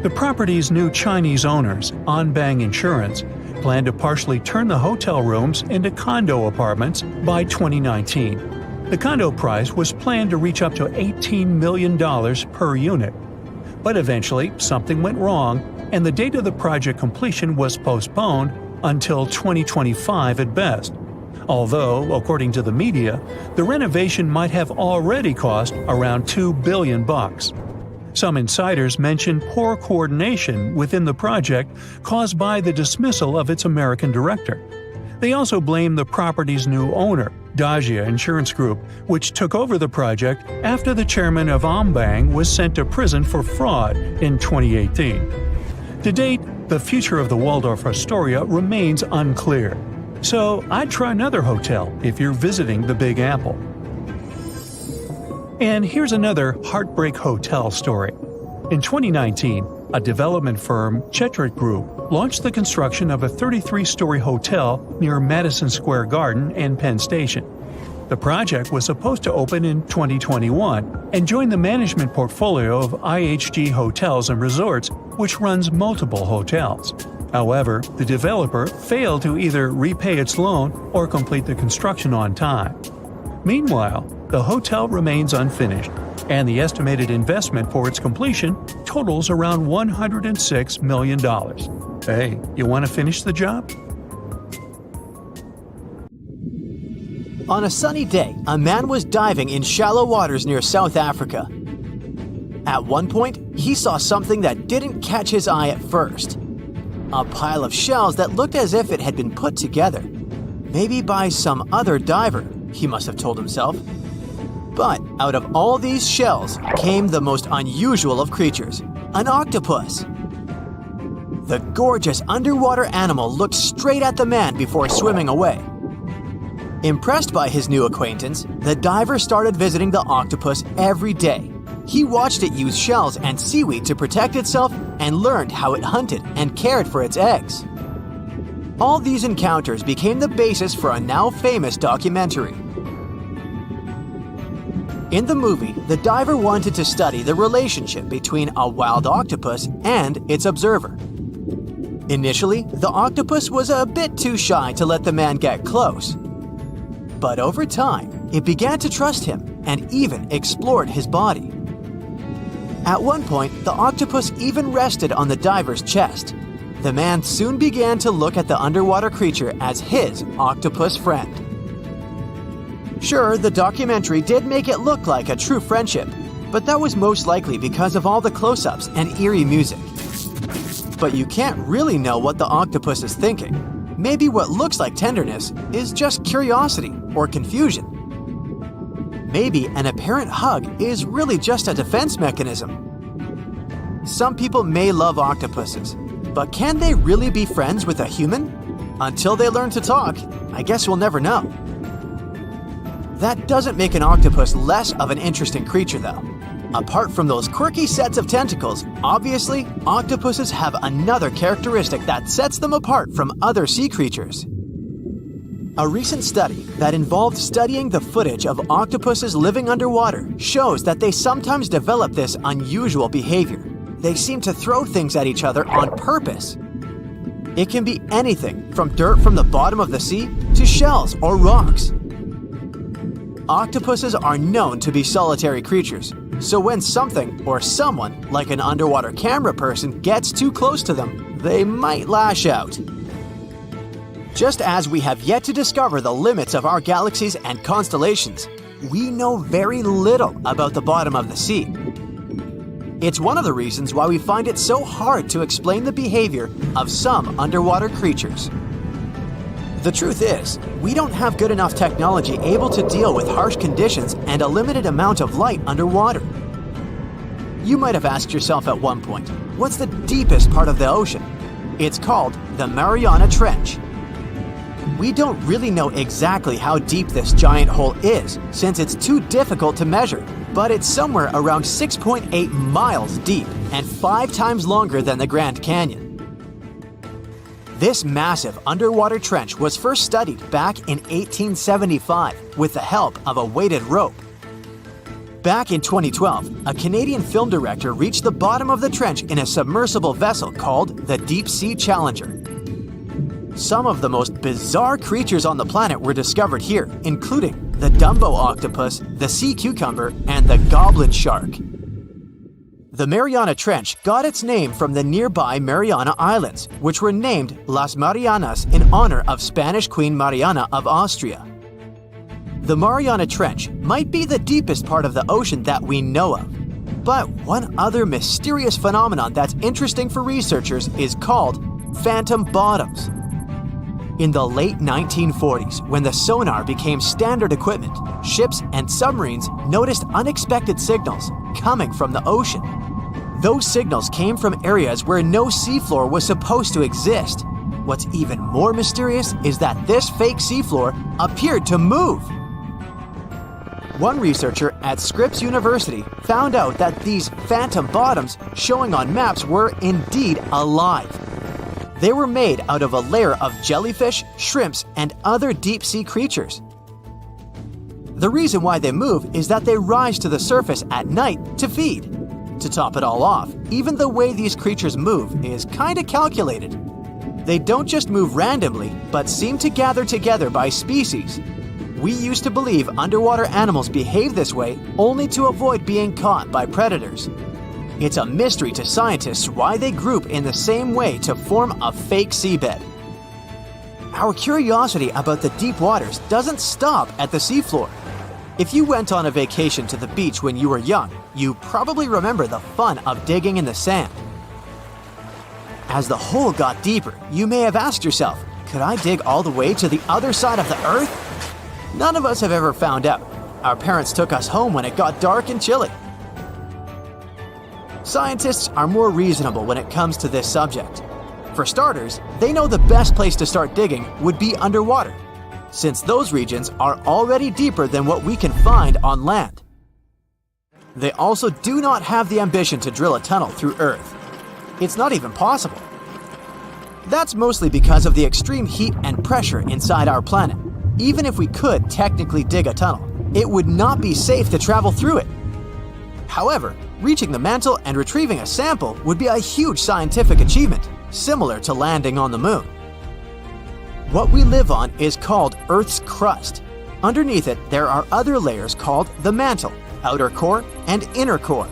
A: The property's new Chinese owners, Anbang Insurance, plan to partially turn the hotel rooms into condo apartments by 2019. The condo price was planned to reach up to $18 million per unit. But eventually, something went wrong, and the date of the project completion was postponed until 2025 at best. Although, according to the media, the renovation might have already cost around $2 billion. Some insiders mention poor coordination within the project caused by the dismissal of its American director. They also blame the property's new owner, Dagia Insurance Group, which took over the project after the chairman of Anbang was sent to prison for fraud in 2018. To date, the future of the Waldorf Astoria remains unclear. So I'd try another hotel if you're visiting the Big Apple. And here's another heartbreak hotel story. In 2019, a development firm, Chetrit Group, launched the construction of a 33-story hotel near Madison Square Garden and Penn Station. The project was supposed to open in 2021 and join the management portfolio of IHG Hotels and Resorts, which runs multiple hotels. However, the developer failed to either repay its loan or complete the construction on time. Meanwhile, the hotel remains unfinished, and the estimated investment for its completion totals around $106 million. Hey, you want to finish the job?
C: On a sunny day, a man was diving in shallow waters near South Africa. At one point, he saw something that didn't catch his eye at first. A pile of shells that looked as if it had been put together. Maybe by some other diver, he must have told himself. But out of all these shells came the most unusual of creatures, an octopus. The gorgeous underwater animal looked straight at the man before swimming away. Impressed by his new acquaintance, the diver started visiting the octopus every day. He watched it use shells and seaweed to protect itself and learned how it hunted and cared for its eggs. All these encounters became the basis for a now famous documentary. In the movie, the diver wanted to study the relationship between a wild octopus and its observer. Initially, the octopus was a bit too shy to let the man get close. But over time, it began to trust him and even explored his body. At one point, the octopus even rested on the diver's chest. The man soon began to look at the underwater creature as his octopus friend. Sure, the documentary did make it look like a true friendship, but that was most likely because of all the close-ups and eerie music. But you can't really know what the octopus is thinking. Maybe what looks like tenderness is just curiosity or confusion. Maybe an apparent hug is really just a defense mechanism. Some people may love octopuses, but can they really be friends with a human? Until they learn to talk, I guess we'll never know. That doesn't make an octopus less of an interesting creature, though. Apart from those quirky sets of tentacles, obviously, octopuses have another characteristic that sets them apart from other sea creatures. A recent study that involved studying the footage of octopuses living underwater shows that they sometimes develop this unusual behavior. They seem to throw things at each other on purpose. It can be anything from dirt from the bottom of the sea to shells or rocks. Octopuses are known to be solitary creatures, so when something or someone, like an underwater camera person, gets too close to them, they might lash out. Just as we have yet to discover the limits of our galaxies and constellations, we know very little about the bottom of the sea. It's one of the reasons why we find it so hard to explain the behavior of some underwater creatures. The truth is, we don't have good enough technology able to deal with harsh conditions and a limited amount of light underwater. You might have asked yourself at one point, what's the deepest part of the ocean? It's called the Mariana Trench. We don't really know exactly how deep this giant hole is, since it's too difficult to measure, but it's somewhere around 6.8 miles deep and 5 times longer than the Grand Canyon. This massive underwater trench was first studied back in 1875 with the help of a weighted rope. Back in 2012, a Canadian film director reached the bottom of the trench in a submersible vessel called the Deep Sea Challenger. Some of the most bizarre creatures on the planet were discovered here, including the Dumbo octopus, the sea cucumber, and the goblin shark. The Mariana Trench got its name from the nearby Mariana Islands, which were named Las Marianas in honor of Spanish Queen Mariana of Austria. The Mariana Trench might be the deepest part of the ocean that we know of. But one other mysterious phenomenon that's interesting for researchers is called phantom bottoms. In the late 1940s, when the sonar became standard equipment, ships and submarines noticed unexpected signals coming from the ocean. Those signals came from areas where no seafloor was supposed to exist. What's even more mysterious is that this fake seafloor appeared to move. One researcher at Scripps University found out that these phantom bottoms showing on maps were indeed alive. They were made out of a layer of jellyfish, shrimps, and other deep-sea creatures. The reason why they move is that they rise to the surface at night to feed. To top it all off, even the way these creatures move is kinda calculated. They don't just move randomly, but seem to gather together by species. We used to believe underwater animals behave this way only to avoid being caught by predators. It's a mystery to scientists why they group in the same way to form a fake seabed. Our curiosity about the deep waters doesn't stop at the seafloor. If you went on a vacation to the beach when you were young, you probably remember the fun of digging in the sand. As the hole got deeper, you may have asked yourself, could I dig all the way to the other side of the earth? None of us have ever found out. Our parents took us home when it got dark and chilly. Scientists are more reasonable when it comes to this subject. For starters, they know the best place to start digging would be underwater, since those regions are already deeper than what we can find on land. They also do not have the ambition to drill a tunnel through Earth. It's not even possible. That's mostly because of the extreme heat and pressure inside our planet. Even if we could technically dig a tunnel, it would not be safe to travel through it. However, reaching the mantle and retrieving a sample would be a huge scientific achievement, similar to landing on the moon. What we live on is called Earth's crust. Underneath it, there are other layers called the mantle, outer core, and inner core.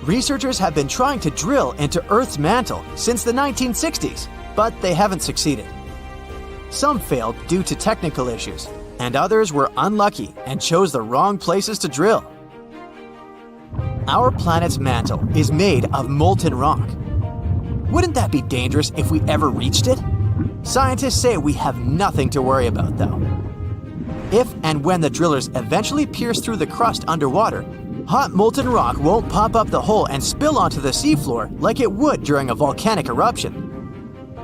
C: Researchers have been trying to drill into Earth's mantle since the 1960s, but they haven't succeeded. Some failed due to technical issues, and others were unlucky and chose the wrong places to drill. Our planet's mantle is made of molten rock. Wouldn't that be dangerous if we ever reached it? Scientists say we have nothing to worry about, though. If and when the drillers eventually pierce through the crust underwater, hot molten rock won't pop up the hole and spill onto the seafloor like it would during a volcanic eruption.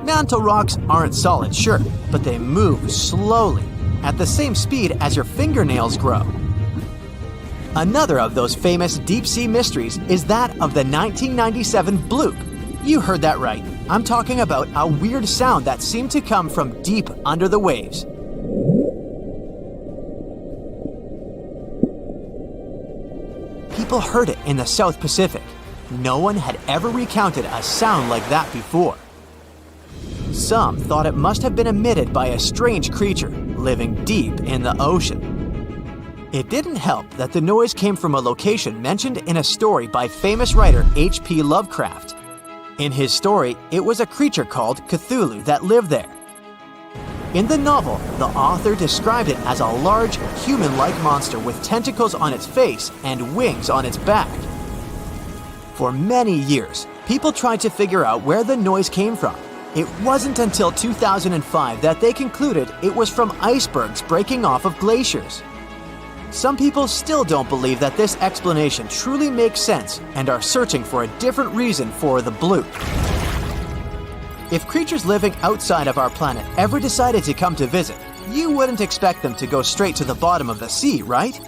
C: Mantle rocks aren't solid, sure, but they move slowly, at the same speed as your fingernails grow. Another of those famous deep-sea mysteries is that of the 1997 bloop. You heard that right. I'm talking about a weird sound that seemed to come from deep under the waves. People heard it in the South Pacific. No one had ever recounted a sound like that before. Some thought it must have been emitted by a strange creature living deep in the ocean. It didn't help that the noise came from a location mentioned in a story by famous writer H.P. Lovecraft. In his story, it was a creature called Cthulhu that lived there. In the novel, the author described it as a large, human-like monster with tentacles on its face and wings on its back. For many years, people tried to figure out where the noise came from. It wasn't until 2005 that they concluded it was from icebergs breaking off of glaciers. Some people still don't believe that this explanation truly makes sense and are searching for a different reason for the bloop. If creatures living outside of our planet ever decided to come to visit, you wouldn't expect them to go straight to the bottom of the sea, right?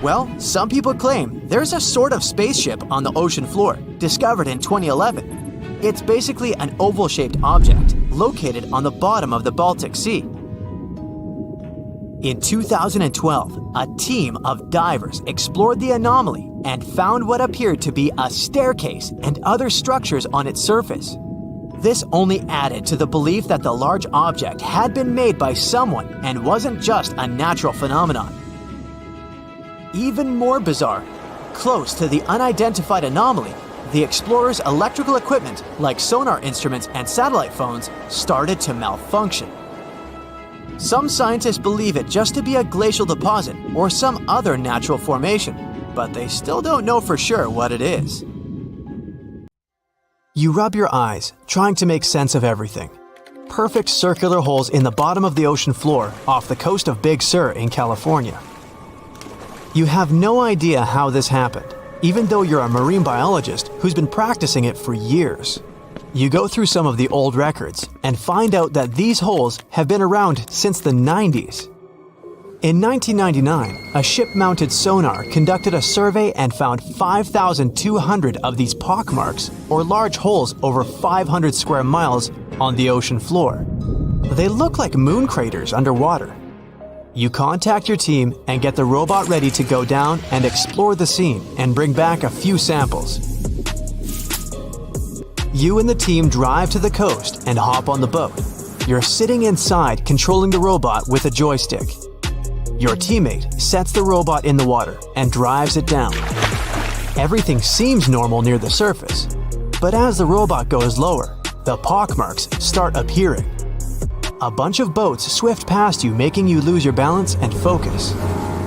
C: Well, some people claim there's a sort of spaceship on the ocean floor, discovered in 2011. It's basically an oval-shaped object located on the bottom of the Baltic Sea. In 2012, a team of divers explored the anomaly and found what appeared to be a staircase and other structures on its surface. This only added to the belief that the large object had been made by someone and wasn't just a natural phenomenon. Even more bizarre, close to the unidentified anomaly, the explorers' electrical equipment, like sonar instruments and satellite phones, started to malfunction. Some scientists believe it just to be a glacial deposit or some other natural formation, but they still don't know for sure what it is. You rub your eyes, trying to make sense of everything. Perfect circular holes in the bottom of the ocean floor off the coast of Big Sur in California. You have no idea how this happened, even though you're a marine biologist who's been practicing it for years. You go through some of the old records and find out that these holes have been around since the 90s. In 1999, a ship-mounted sonar conducted a survey and found 5,200 of these pockmarks, or large holes over 500 square miles, on the ocean floor. They look like moon craters underwater. You contact your team and get the robot ready to go down and explore the scene and bring back a few samples. You and the team drive to the coast and hop on the boat. You're sitting inside controlling the robot with a joystick. Your teammate sets the robot in the water and drives it down. Everything seems normal near the surface, but as the robot goes lower, the pockmarks start appearing. A bunch of boats swift past you, making you lose your balance and focus.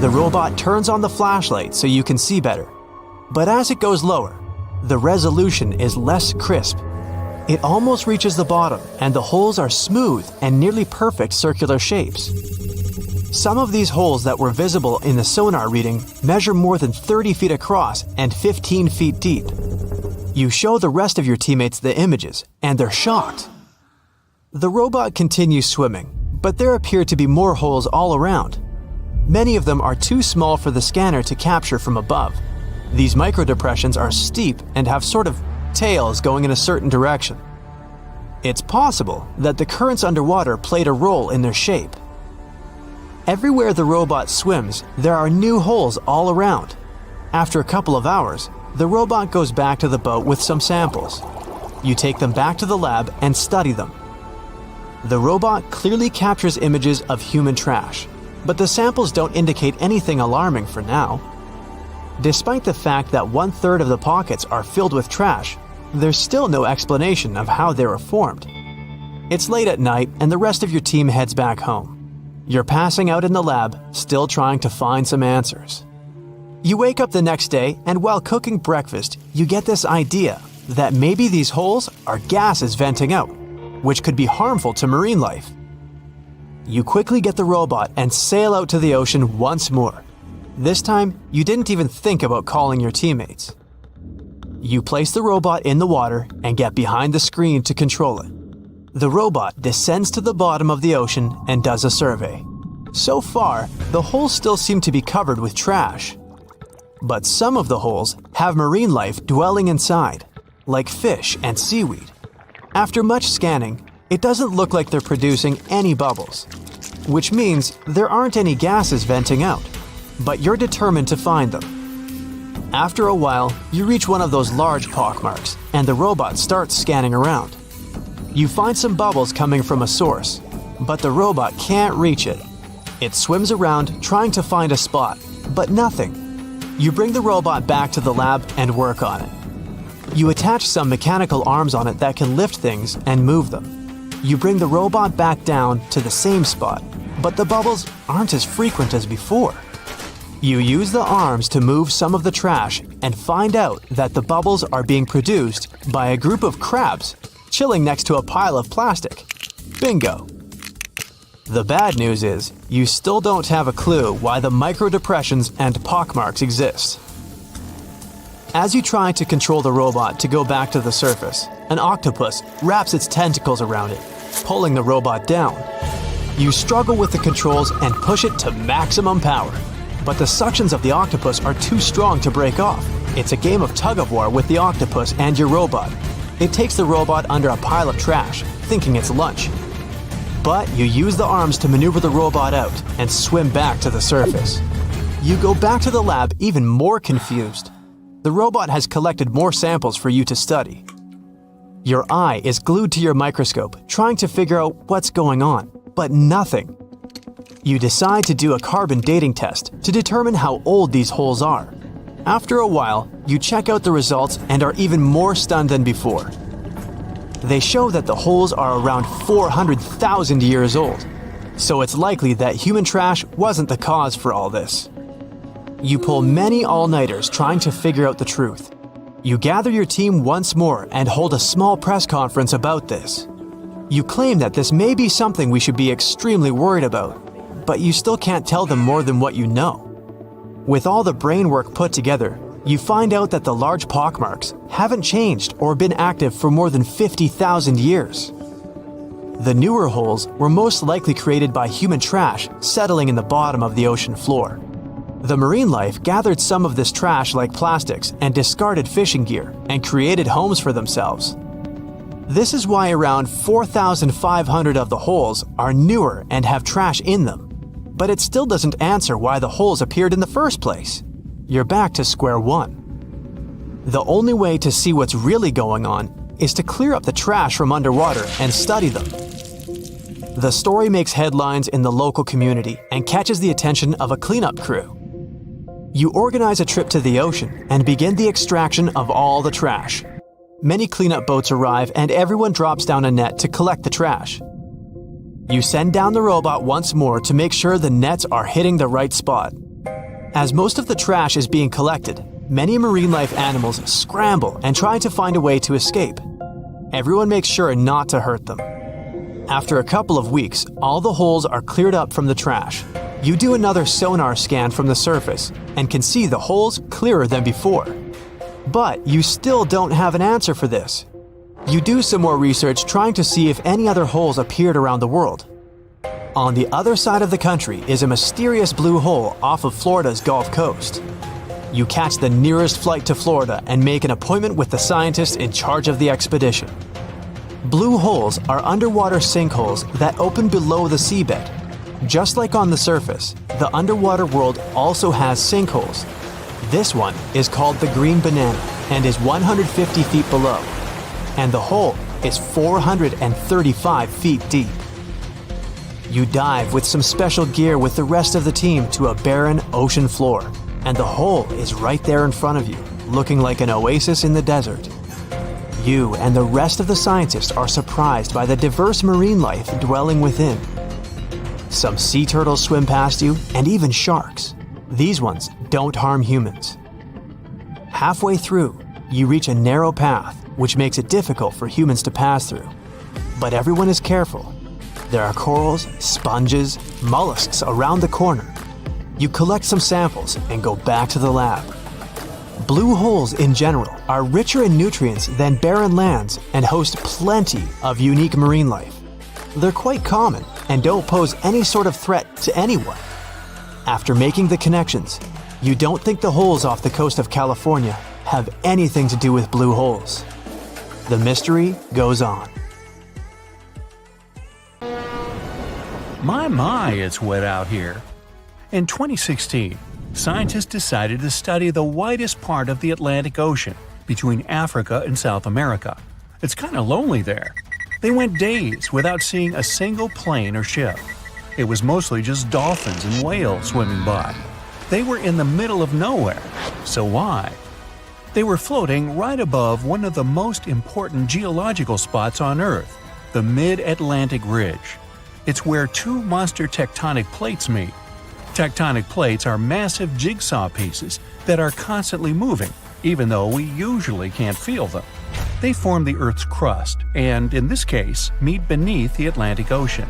C: The robot turns on the flashlight so you can see better. But as it goes lower, the resolution is less crisp. It almost reaches the bottom, and the holes are smooth and nearly perfect circular shapes. Some of these holes that were visible in the sonar reading measure more than 30 feet across and 15 feet deep. You show the rest of your teammates the images, and they're shocked. The robot continues swimming, but there appear to be more holes all around. Many of them are too small for the scanner to capture from above. These microdepressions are steep and have sort of tails going in a certain direction. It's possible that the currents underwater played a role in their shape. Everywhere the robot swims, there are new holes all around. After a couple of hours, the robot goes back to the boat with some samples. You take them back to the lab and study them. The robot clearly captures images of human trash, but the samples don't indicate anything alarming for now. Despite the fact that 1/3 of the pockets are filled with trash, there's still no explanation of how they were formed. It's late at night and the rest of your team heads back home. You're passing out in the lab, still trying to find some answers. You wake up the next day, and while cooking breakfast, you get this idea that maybe these holes are gases venting out, which could be harmful to marine life. You quickly get the robot and sail out to the ocean once more. This time, you didn't even think about calling your teammates. You place the robot in the water and get behind the screen to control it. The robot descends to the bottom of the ocean and does a survey. So far, the holes still seem to be covered with trash. But some of the holes have marine life dwelling inside, like fish and seaweed. After much scanning, it doesn't look like they're producing any bubbles, which means there aren't any gases venting out, but you're determined to find them. After a while, you reach one of those large pockmarks, and the robot starts scanning around. You find some bubbles coming from a source, but the robot can't reach it. It swims around trying to find a spot, but nothing. You bring the robot back to the lab and work on it. You attach some mechanical arms on it that can lift things and move them. You bring the robot back down to the same spot, but the bubbles aren't as frequent as before. You use the arms to move some of the trash and find out that the bubbles are being produced by a group of crabs chilling next to a pile of plastic. Bingo! The bad news is, you still don't have a clue why the microdepressions and pockmarks exist. As you try to control the robot to go back to the surface, an octopus wraps its tentacles around it, pulling the robot down. You struggle with the controls and push it to maximum power, but the suctions of the octopus are too strong to break off. It's a game of tug-of-war with the octopus and your robot. It takes the robot under a pile of trash, thinking it's lunch. But you use the arms to maneuver the robot out and swim back to the surface. You go back to the lab even more confused. The robot has collected more samples for you to study. Your eye is glued to your microscope, trying to figure out what's going on, but nothing. You decide to do a carbon dating test to determine how old these holes are. After a while, you check out the results and are even more stunned than before. They show that the holes are around 400,000 years old, so it's likely that human trash wasn't the cause for all this. You pull many all-nighters trying to figure out the truth. You gather your team once more and hold a small press conference about this. You claim that this may be something we should be extremely worried about, but you still can't tell them more than what you know. With all the brain work put together, you find out that the large pockmarks haven't changed or been active for more than 50,000 years. The newer holes were most likely created by human trash settling in the bottom of the ocean floor. The marine life gathered some of this trash like plastics and discarded fishing gear and created homes for themselves. This is why around 4,500 of the holes are newer and have trash in them. But it still doesn't answer why the holes appeared in the first place. You're back to square one. The only way to see what's really going on is to clear up the trash from underwater and study them. The story makes headlines in the local community and catches the attention of a cleanup crew. You organize a trip to the ocean and begin the extraction of all the trash. Many cleanup boats arrive and everyone drops down a net to collect the trash. You send down the robot once more to make sure the nets are hitting the right spot. As most of the trash is being collected, many marine life animals scramble and try to find a way to escape. Everyone makes sure not to hurt them. After a couple of weeks, all the holes are cleared up from the trash. You do another sonar scan from the surface and can see the holes clearer than before. But you still don't have an answer for this. You do some more research trying to see if any other holes appeared around the world. On the other side of the country is a mysterious blue hole off of Florida's Gulf Coast. You catch the nearest flight to Florida and make an appointment with the scientist in charge of the expedition. Blue holes are underwater sinkholes that open below the seabed. Just like on the surface, the underwater world also has sinkholes. This one is called the Green Banana and is 150 feet below, and the hole is 435 feet deep. You dive with some special gear with the rest of the team to a barren ocean floor, and the hole is right there in front of you, looking like an oasis in the desert. You and the rest of the scientists are surprised by the diverse marine life dwelling within. Some sea turtles swim past you, and even sharks. These ones don't harm humans. Halfway through, you reach a narrow path, which makes it difficult for humans to pass through. But everyone is careful. There are corals, sponges, mollusks around the corner. You collect some samples and go back to the lab. Blue holes in general are richer in nutrients than barren lands and host plenty of unique marine life. They're quite common and don't pose any sort of threat to anyone. After making the connections, you don't think the holes off the coast of California have anything to do with blue holes. The mystery goes on.
A: My, it's wet out here. In 2016, scientists decided to study the widest part of the Atlantic Ocean between Africa and South America. It's kind of lonely there. They went days without seeing a single plane or ship. It was mostly just dolphins and whales swimming by. They were in the middle of nowhere. So why? They were floating right above one of the most important geological spots on Earth, the Mid-Atlantic Ridge. It's where two monster tectonic plates meet. Tectonic plates are massive jigsaw pieces that are constantly moving, even though we usually can't feel them. They form the Earth's crust and, in this case, meet beneath the Atlantic Ocean.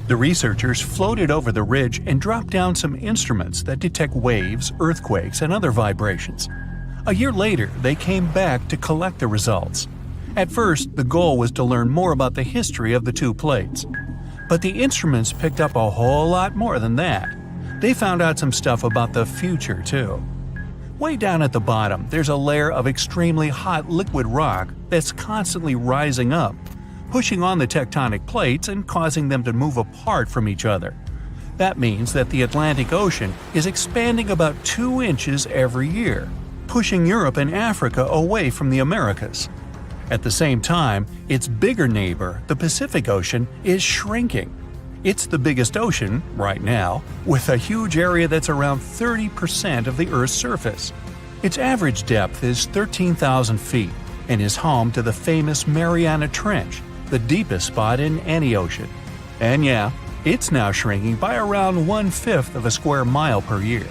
A: The researchers floated over the ridge and dropped down some instruments that detect waves, earthquakes, and other vibrations. A year later, they came back to collect the results. At first, the goal was to learn more about the history of the two plates. But the instruments picked up a whole lot more than that. They found out some stuff about the future, too. Way down at the bottom, there's a layer of extremely hot liquid rock that's constantly rising up, pushing on the tectonic plates and causing them to move apart from each other. That means that the Atlantic Ocean is expanding about 2 inches every year, pushing Europe and Africa away from the Americas. At the same time, its bigger neighbor, the Pacific Ocean, is shrinking. It's the biggest ocean, right now, with a huge area that's around 30% of the Earth's surface. Its average depth is 13,000 feet and is home to the famous Mariana Trench, the deepest spot in any ocean. And yeah, it's now shrinking by around 1/5 of a square mile per year.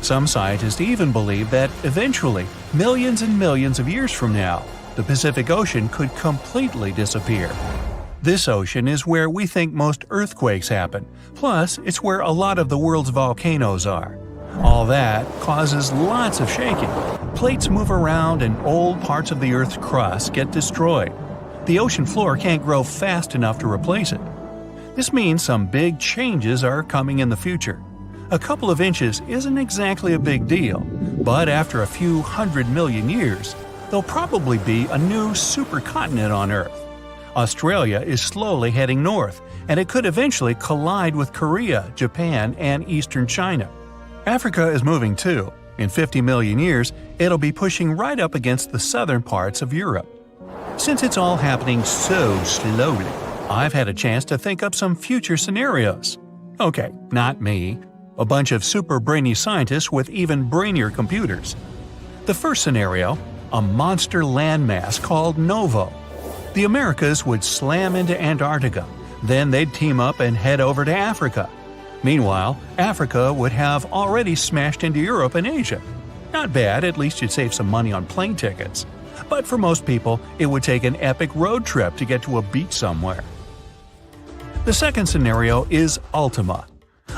A: Some scientists even believe that eventually, millions and millions of years from now, the Pacific Ocean could completely disappear. This ocean is where we think most earthquakes happen, plus it's where a lot of the world's volcanoes are. All that causes lots of shaking. Plates move around and old parts of the Earth's crust get destroyed. The ocean floor can't grow fast enough to replace it. This means some big changes are coming in the future. A couple of inches isn't exactly a big deal, but after a few 100 million years, there'll probably be a new supercontinent on Earth. Australia is slowly heading north, and it could eventually collide with Korea, Japan, and eastern China. Africa is moving too. In 50 million years, it'll be pushing right up against the southern parts of Europe. Since it's all happening so slowly, I've had a chance to think up some future scenarios. Okay, not me. A bunch of super brainy scientists with even brainier computers. The first scenario, a monster landmass called Novo. The Americas would slam into Antarctica, then they'd team up and head over to Africa. Meanwhile, Africa would have already smashed into Europe and Asia. Not bad, at least you'd save some money on plane tickets. But for most people, it would take an epic road trip to get to a beach somewhere. The second scenario is Ultima.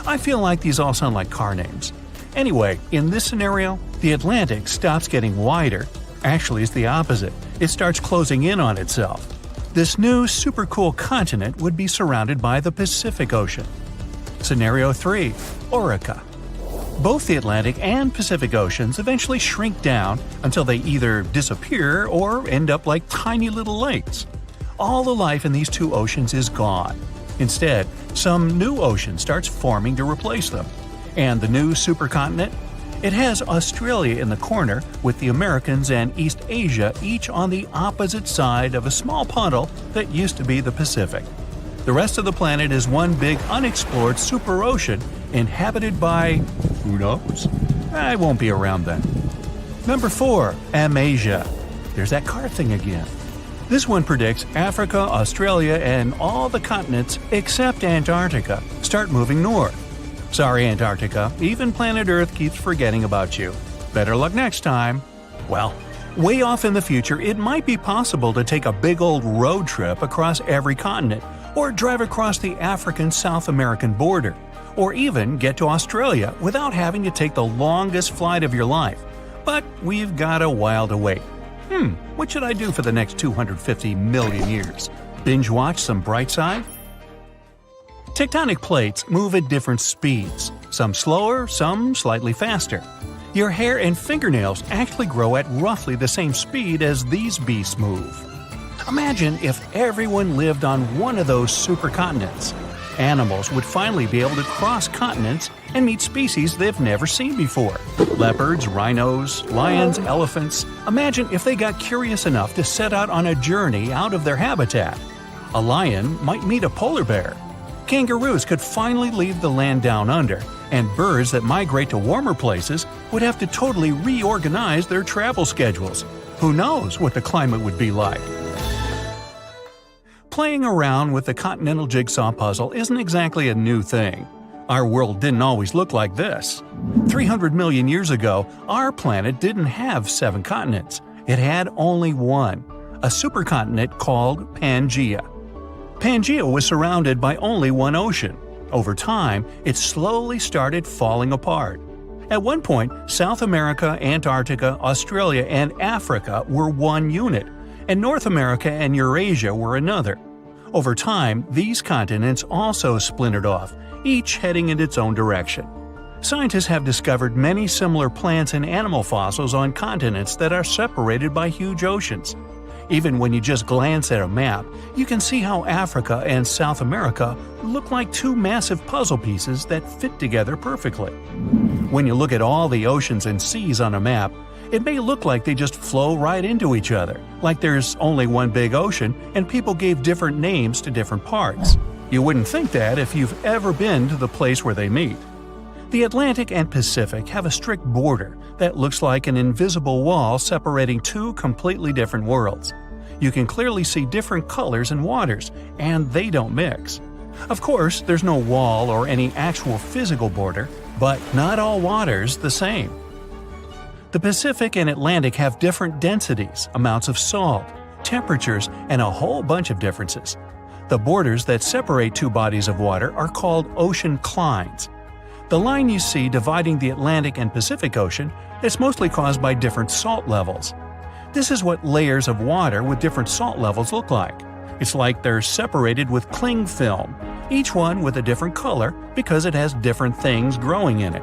A: I feel like these all sound like car names. Anyway, in this scenario, the Atlantic stops getting wider. Actually, it's the opposite. It starts closing in on itself. This new super cool continent would be surrounded by the Pacific Ocean. Scenario 3. Orica. Both the Atlantic and Pacific Oceans eventually shrink down until they either disappear or end up like tiny little lakes. All the life in these two oceans is gone. Instead, some new ocean starts forming to replace them. And the new supercontinent? It has Australia in the corner, with the Americans and East Asia each on the opposite side of a small puddle that used to be the Pacific. The rest of the planet is one big unexplored super ocean inhabited by… who knows? I won't be around then. Number 4. Amasia. There's that car thing again. This one predicts Africa, Australia, and all the continents except Antarctica start moving north. Sorry, Antarctica, even planet Earth keeps forgetting about you. Better luck next time. Well, way off in the future, it might be possible to take a big old road trip across every continent, or drive across the African-South American border, or even get to Australia without having to take the longest flight of your life. But we've got a while to wait. What should I do for the next 250 million years? Binge watch some Brightside? Tectonic plates move at different speeds, some slower, some slightly faster. Your hair and fingernails actually grow at roughly the same speed as these beasts move. Imagine if everyone lived on one of those supercontinents. Animals would finally be able to cross continents and meet species they've never seen before. Leopards, rhinos, lions, elephants. Imagine if they got curious enough to set out on a journey out of their habitat. A lion might meet a polar bear. Kangaroos could finally leave the land down under, and birds that migrate to warmer places would have to totally reorganize their travel schedules. Who knows what the climate would be like? Playing around with the continental jigsaw puzzle isn't exactly a new thing. Our world didn't always look like this. 300 million years ago, our planet didn't have 7 continents. It had only one, a supercontinent called Pangaea. Pangaea was surrounded by only one ocean. Over time, it slowly started falling apart. At one point, South America, Antarctica, Australia, and Africa were one unit, and North America and Eurasia were another. Over time, these continents also splintered off, each heading in its own direction. Scientists have discovered many similar plants and animal fossils on continents that are separated by huge oceans. Even when you just glance at a map, you can see how Africa and South America look like two massive puzzle pieces that fit together perfectly. When you look at all the oceans and seas on a map, it may look like they just flow right into each other, like there's only one big ocean and people gave different names to different parts. You wouldn't think that if you've ever been to the place where they meet. The Atlantic and Pacific have a strict border that looks like an invisible wall separating two completely different worlds. You can clearly see different colors and waters, and they don't mix. Of course, there's no wall or any actual physical border, but not all water's the same. The Pacific and Atlantic have different densities, amounts of salt, temperatures, and a whole bunch of differences. The borders that separate two bodies of water are called ocean clines. The line you see dividing the Atlantic and Pacific Ocean is mostly caused by different salt levels. This is what layers of water with different salt levels look like. It's like they're separated with cling film, each one with a different color because it has different things growing in it.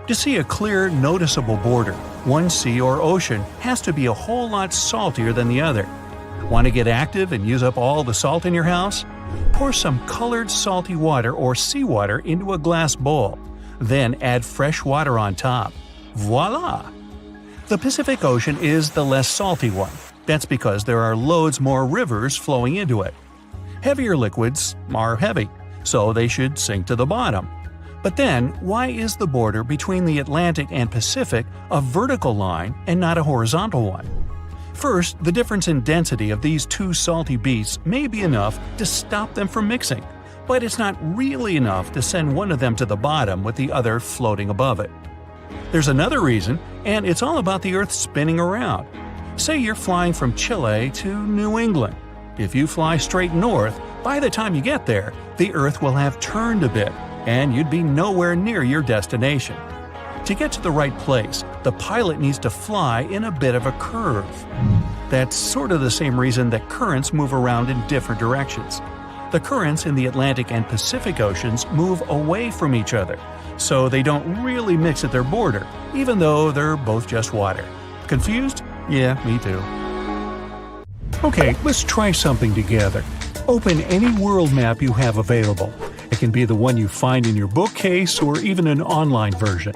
A: To see a clear, noticeable border, one sea or ocean has to be a whole lot saltier than the other. Want to get active and use up all the salt in your house? Pour some colored salty water or seawater into a glass bowl. Then add fresh water on top. Voila! The Pacific Ocean is the less salty one. That's because there are loads more rivers flowing into it. Heavier liquids are heavy, so they should sink to the bottom. But then, why is the border between the Atlantic and Pacific a vertical line and not a horizontal one? First, the difference in density of these two salty beasts may be enough to stop them from mixing, but it's not really enough to send one of them to the bottom with the other floating above it. There's another reason, and it's all about the Earth spinning around. Say you're flying from Chile to New England. If you fly straight north, by the time you get there, the Earth will have turned a bit, and you'd be nowhere near your destination. To get to the right place, the pilot needs to fly in a bit of a curve. That's sort of the same reason that currents move around in different directions. The currents in the Atlantic and Pacific Oceans move away from each other, so they don't really mix at their border, even though they're both just water. Confused? Yeah, me too. Okay, let's try something together. Open any world map you have available. It can be the one you find in your bookcase or even an online version.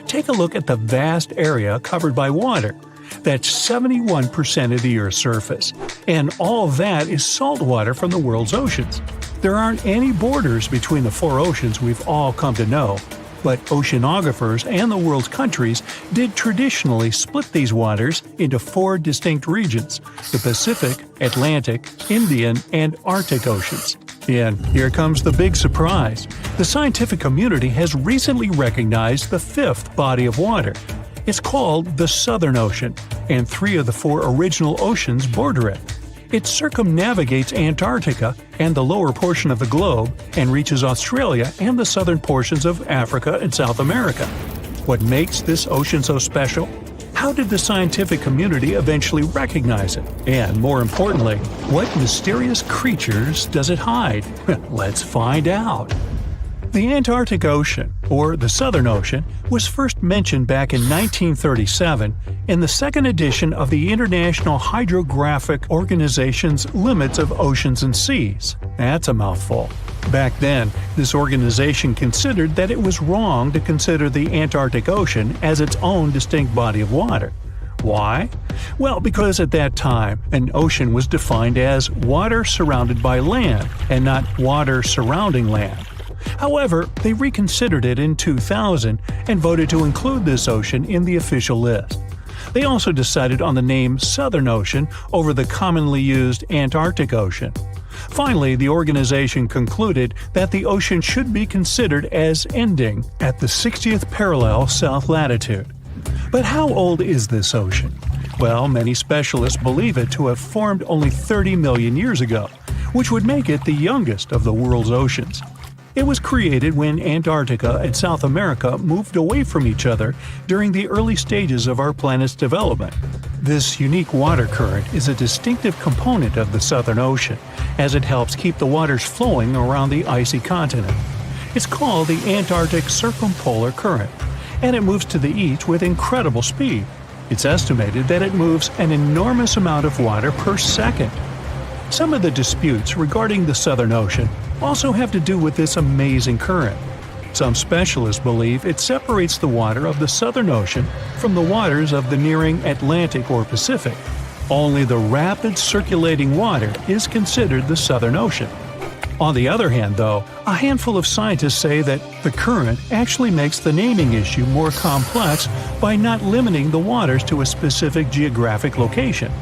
A: Take a look at the vast area covered by water. That's 71% of the Earth's surface. And all that is salt water from the world's oceans. There aren't any borders between the four oceans we've all come to know, but oceanographers and the world's countries did traditionally split these waters into four distinct regions: the Pacific, Atlantic, Indian, and Arctic Oceans. And here comes the big surprise. The scientific community has recently recognized the fifth body of water. It's called the Southern Ocean, and three of the four original oceans border it. It circumnavigates Antarctica and the lower portion of the globe and reaches Australia and the southern portions of Africa and South America. What makes this ocean so special? How did the scientific community eventually recognize it? And more importantly, what mysterious creatures does it hide? Let's find out. The Antarctic Ocean, or the Southern Ocean, was first mentioned back in 1937 in the second edition of the International Hydrographic Organization's Limits of Oceans and Seas. That's a mouthful. Back then, this organization considered that it was wrong to consider the Antarctic Ocean as its own distinct body of water. Why? Well, because at that time, an ocean was defined as water surrounded by land and not water surrounding land. However, they reconsidered it in 2000 and voted to include this ocean in the official list. They also decided on the name Southern Ocean over the commonly used Antarctic Ocean. Finally, the organization concluded that the ocean should be considered as ending at the 60th parallel south latitude. But how old is this ocean? Well, many specialists believe it to have formed only 30 million years ago, which would make it the youngest of the world's oceans. It was created when Antarctica and South America moved away from each other during the early stages of our planet's development. This unique water current is a distinctive component of the Southern Ocean, as it helps keep the waters flowing around the icy continent. It's called the Antarctic Circumpolar Current, and it moves to the east with incredible speed. It's estimated that it moves an enormous amount of water per second. Some of the disputes regarding the Southern Ocean also have to do with this amazing current. Some specialists believe it separates the water of the Southern Ocean from the waters of the nearing Atlantic or Pacific. Only the rapid circulating water is considered the Southern Ocean. On the other hand, though, a handful of scientists say that the current actually makes the naming issue more complex by not limiting the waters to a specific geographic location.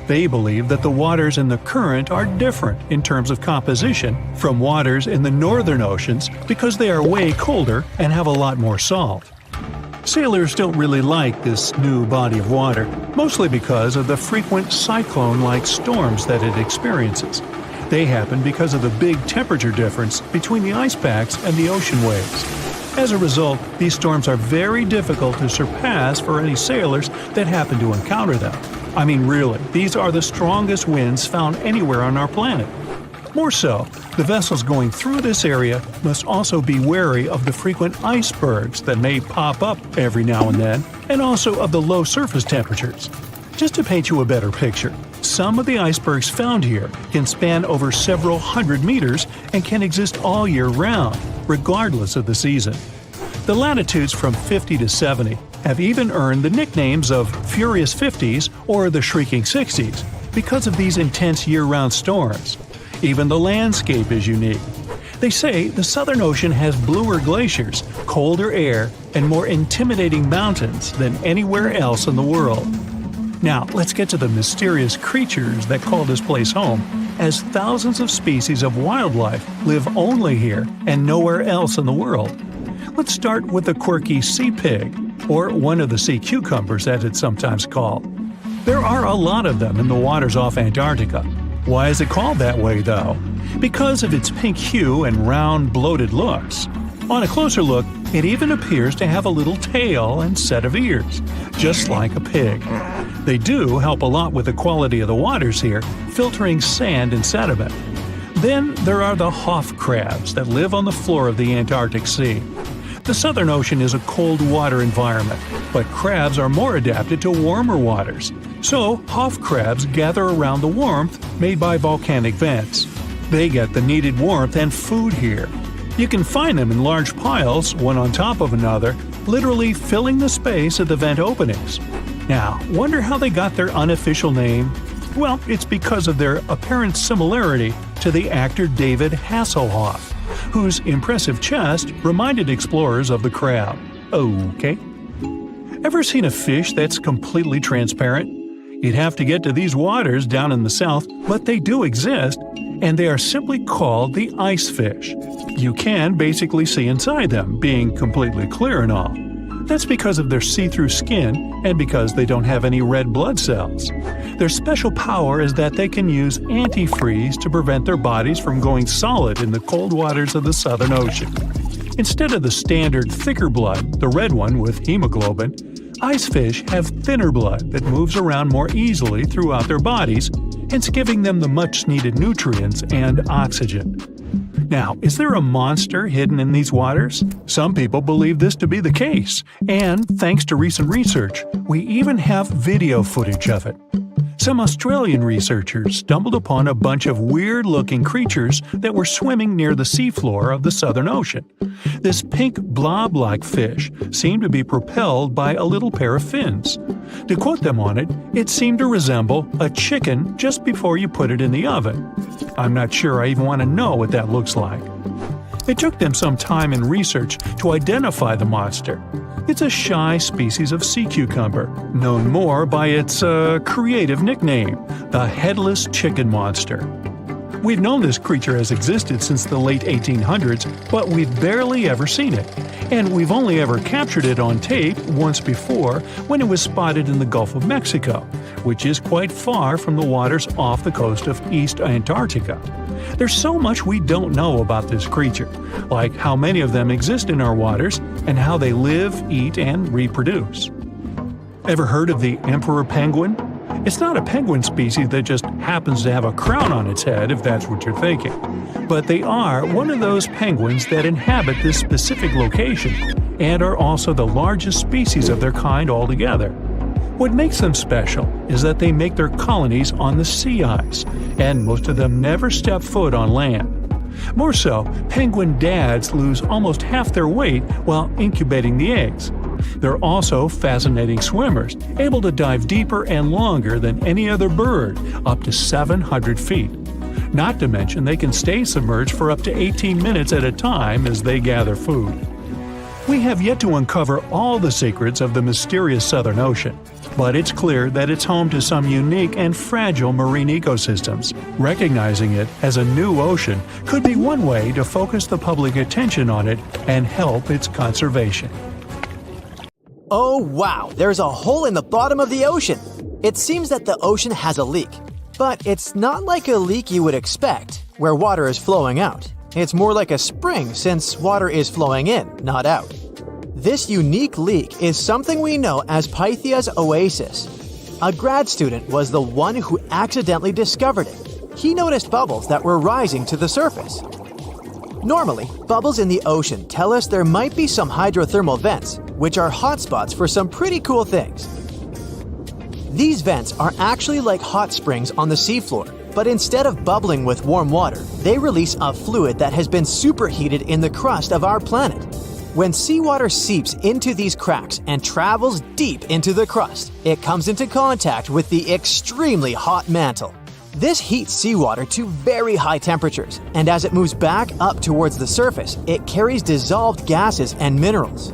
A: They believe that the waters in the current are different in terms of composition from waters in the northern oceans because they are way colder and have a lot more salt. Sailors don't really like this new body of water, mostly because of the frequent cyclone-like storms that it experiences. They happen because of the big temperature difference between the ice packs and the ocean waves. As a result, these storms are very difficult to surpass for any sailors that happen to encounter them. I mean, really, these are the strongest winds found anywhere on our planet. More so, the vessels going through this area must also be wary of the frequent icebergs that may pop up every now and then, and also of the low surface temperatures. Just to paint you a better picture, some of the icebergs found here can span over several hundred meters and can exist all year round, regardless of the season. The latitudes from 50 to 70 have even earned the nicknames of Furious 50s or the Shrieking 60s because of these intense year-round storms. Even the landscape is unique. They say the Southern Ocean has bluer glaciers, colder air, and more intimidating mountains than anywhere else in the world. Now, let's get to the mysterious creatures that call this place home, as thousands of species of wildlife live only here and nowhere else in the world. Let's start with the quirky sea pig, or one of the sea cucumbers as it's sometimes called. There are a lot of them in the waters off Antarctica. Why is it called that way, though? Because of its pink hue and round, bloated looks. On a closer look, it even appears to have a little tail and set of ears, just like a pig. They do help a lot with the quality of the waters here, filtering sand and sediment. Then there are the Hoff crabs that live on the floor of the Antarctic Sea. The Southern Ocean is a cold water environment, but crabs are more adapted to warmer waters. So, Hoff crabs gather around the warmth made by volcanic vents. They get the needed warmth and food here. You can find them in large piles, one on top of another, literally filling the space at the vent openings. Now, wonder how they got their unofficial name? Well, it's because of their apparent similarity to the actor David Hasselhoff, whose impressive chest reminded explorers of the crab. Okay. Ever seen a fish that's completely transparent? You'd have to get to these waters down in the south, but they do exist, and they are simply called the ice fish. You can basically see inside them, being completely clear and all. That's because of their see-through skin and because they don't have any red blood cells. Their special power is that they can use antifreeze to prevent their bodies from going solid in the cold waters of the Southern Ocean. Instead of the standard thicker blood, the red one with hemoglobin, ice fish have thinner blood that moves around more easily throughout their bodies, hence giving them the much-needed nutrients and oxygen. Now, is there a monster hidden in these waters? Some people believe this to be the case, and thanks to recent research, we even have video footage of it. Some Australian researchers stumbled upon a bunch of weird-looking creatures that were swimming near the seafloor of the Southern Ocean. This pink blob-like fish seemed to be propelled by a little pair of fins. To quote them on it, it seemed to resemble a chicken just before you put it in the oven. I'm not sure I even want to know what that looks like. It took them some time and research to identify the monster. It's a shy species of sea cucumber, known more by its creative nickname, the headless chicken monster. We've known this creature has existed since the late 1800s, but we've barely ever seen it. And we've only ever captured it on tape once before when it was spotted in the Gulf of Mexico, which is quite far from the waters off the coast of East Antarctica. There's so much we don't know about this creature, like how many of them exist in our waters and how they live, eat, and reproduce. Ever heard of the emperor penguin? It's not a penguin species that just happens to have a crown on its head, if that's what you're thinking. But they are one of those penguins that inhabit this specific location and are also the largest species of their kind altogether. What makes them special is that they make their colonies on the sea ice, and most of them never step foot on land. More so, penguin dads lose almost half their weight while incubating the eggs. They're also fascinating swimmers, able to dive deeper and longer than any other bird, up to 700 feet. Not to mention they can stay submerged for up to 18 minutes at a time as they gather food. We have yet to uncover all the secrets of the mysterious Southern Ocean, but it's clear that it's home to some unique and fragile marine ecosystems. Recognizing it as a new ocean could be one way to focus the public attention on it and help its conservation.
C: Oh wow, there's a hole in the bottom of the ocean! It seems that the ocean has a leak. But it's not like a leak you would expect, where water is flowing out. It's more like a spring since water is flowing in, not out. This unique leak is something we know as Pythia's oasis. A grad student was the one who accidentally discovered it. He noticed bubbles that were rising to the surface. Normally, bubbles in the ocean tell us there might be some hydrothermal vents, which are hotspots for some pretty cool things. These vents are actually like hot springs on the seafloor, but instead of bubbling with warm water, they release a fluid that has been superheated in the crust of our planet. When seawater seeps into these cracks and travels deep into the crust, it comes into contact with the extremely hot mantle. This heats seawater to very high temperatures, and as it moves back up towards the surface, it carries dissolved gases and minerals.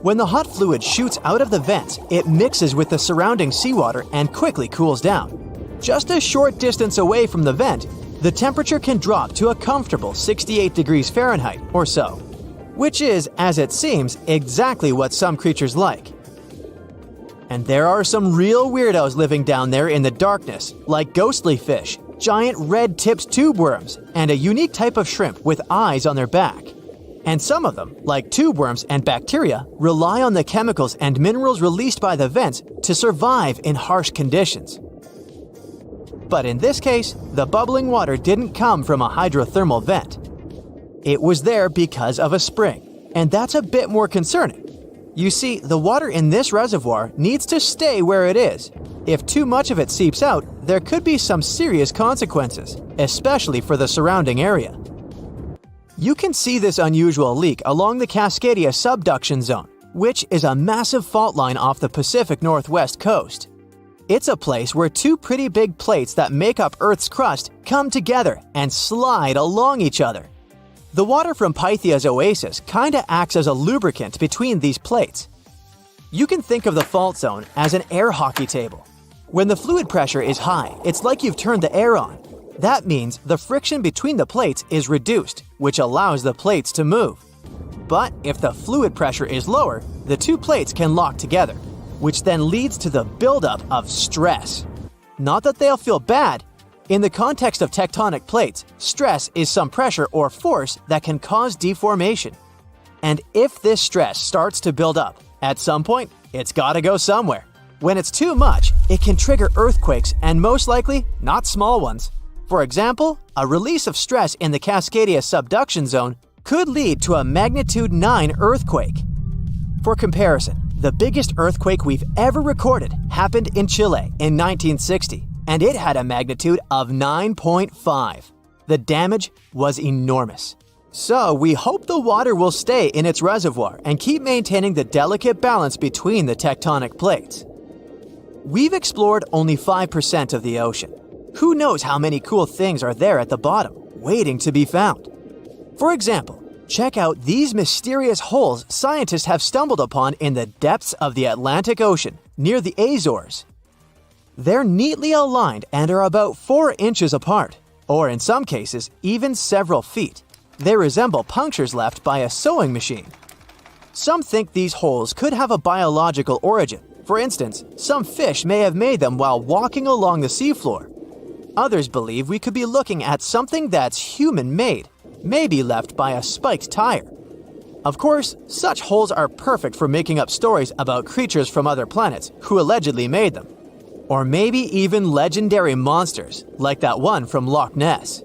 C: When the hot fluid shoots out of the vents, it mixes with the surrounding seawater and quickly cools down. Just a short distance away from the vent, the temperature can drop to a comfortable 68 degrees Fahrenheit or so, which is, as it seems, exactly what some creatures like. And there are some real weirdos living down there in the darkness, like ghostly fish, giant red-tipped tube worms, and a unique type of shrimp with eyes on their back. And some of them, like tube worms and bacteria, rely on the chemicals and minerals released by the vents to survive in harsh conditions. But in this case, the bubbling water didn't come from a hydrothermal vent. It was there because of a spring, and that's a bit more concerning. You see, the water in this reservoir needs to stay where it is. If too much of it seeps out, there could be some serious consequences, especially for the surrounding area. You can see this unusual leak along the Cascadia subduction zone, which is a massive fault line off the Pacific Northwest coast. It's a place where two pretty big plates that make up Earth's crust come together and slide along each other. The water from Pythia's oasis kinda acts as a lubricant between these plates. You can think of the fault zone as an air hockey table. When the fluid pressure is high, it's like you've turned the air on. That means the friction between the plates is reduced, which allows the plates to move. But if the fluid pressure is lower, the two plates can lock together, which then leads to the buildup of stress. Not that they'll feel bad. In the context of tectonic plates, stress is some pressure or force that can cause deformation. And if this stress starts to build up, at some point, it's gotta go somewhere. When it's too much, it can trigger earthquakes, and most likely, not small ones. For example, a release of stress in the Cascadia subduction zone could lead to a magnitude 9 earthquake. For comparison, the biggest earthquake we've ever recorded happened in Chile in 1960, and it had a magnitude of 9.5. The damage was enormous. So we hope the water will stay in its reservoir and keep maintaining the delicate balance between the tectonic plates. We've explored only 5% of the ocean. Who knows how many cool things are there at the bottom, waiting to be found? For example, check out these mysterious holes scientists have stumbled upon in the depths of the Atlantic Ocean, near the Azores. They're neatly aligned and are about 4 inches apart, or in some cases, even several feet. They resemble punctures left by a sewing machine. Some think these holes could have a biological origin. For instance, some fish may have made them while walking along the seafloor. Others believe we could be looking at something that's human-made, maybe left by a spiked tire. Of course, such holes are perfect for making up stories about creatures from other planets who allegedly made them. Or maybe even legendary monsters, like that one from Loch Ness.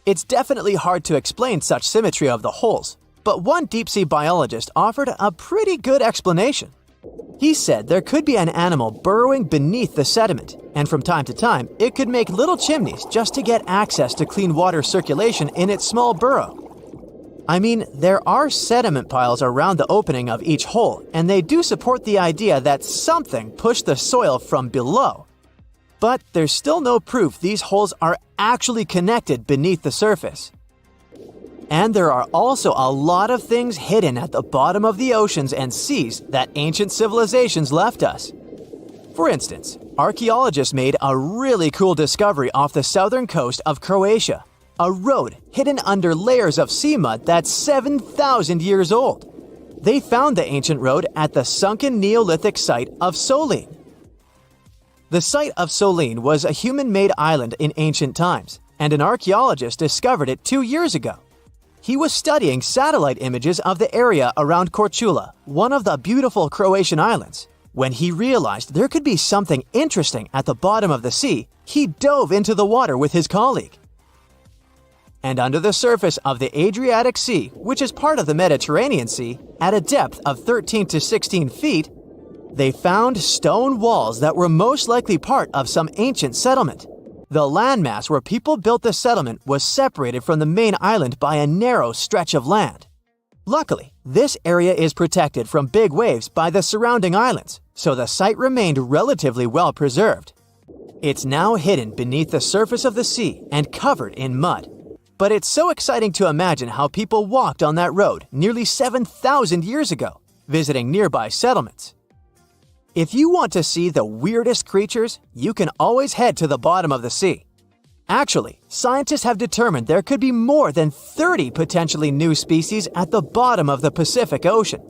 C: It's definitely hard to explain such symmetry of the holes, but one deep-sea biologist offered a pretty good explanation. He said there could be an animal burrowing beneath the sediment, and from time to time, it could make little chimneys just to get access to clean water circulation in its small burrow. I mean, there are sediment piles around the opening of each hole, and they do support the idea that something pushed the soil from below. But there's still no proof these holes are actually connected beneath the surface. And there are also a lot of things hidden at the bottom of the oceans and seas that ancient civilizations left us. For instance, archaeologists made a really cool discovery off the southern coast of Croatia, a road hidden under layers of sea mud that's 7,000 years old. They found the ancient road at the sunken Neolithic site of Solin. The site of Solin was a human-made island in ancient times, and an archaeologist discovered it 2 years ago. He was studying satellite images of the area around Korčula, one of the beautiful Croatian islands. When he realized there could be something interesting at the bottom of the sea, he dove into the water with his colleague. And under the surface of the Adriatic Sea, which is part of the Mediterranean Sea, at a depth of 13 to 16 feet, they found stone walls that were most likely part of some ancient settlement. The landmass where people built the settlement was separated from the main island by a narrow stretch of land. Luckily, this area is protected from big waves by the surrounding islands, so the site remained relatively well preserved. It's now hidden beneath the surface of the sea and covered in mud. But it's so exciting to imagine how people walked on that road nearly 7,000 years ago, visiting nearby settlements. If you want to see the weirdest creatures, you can always head to the bottom of the sea. Actually, scientists have determined there could be more than 30 potentially new species at the bottom of the Pacific Ocean.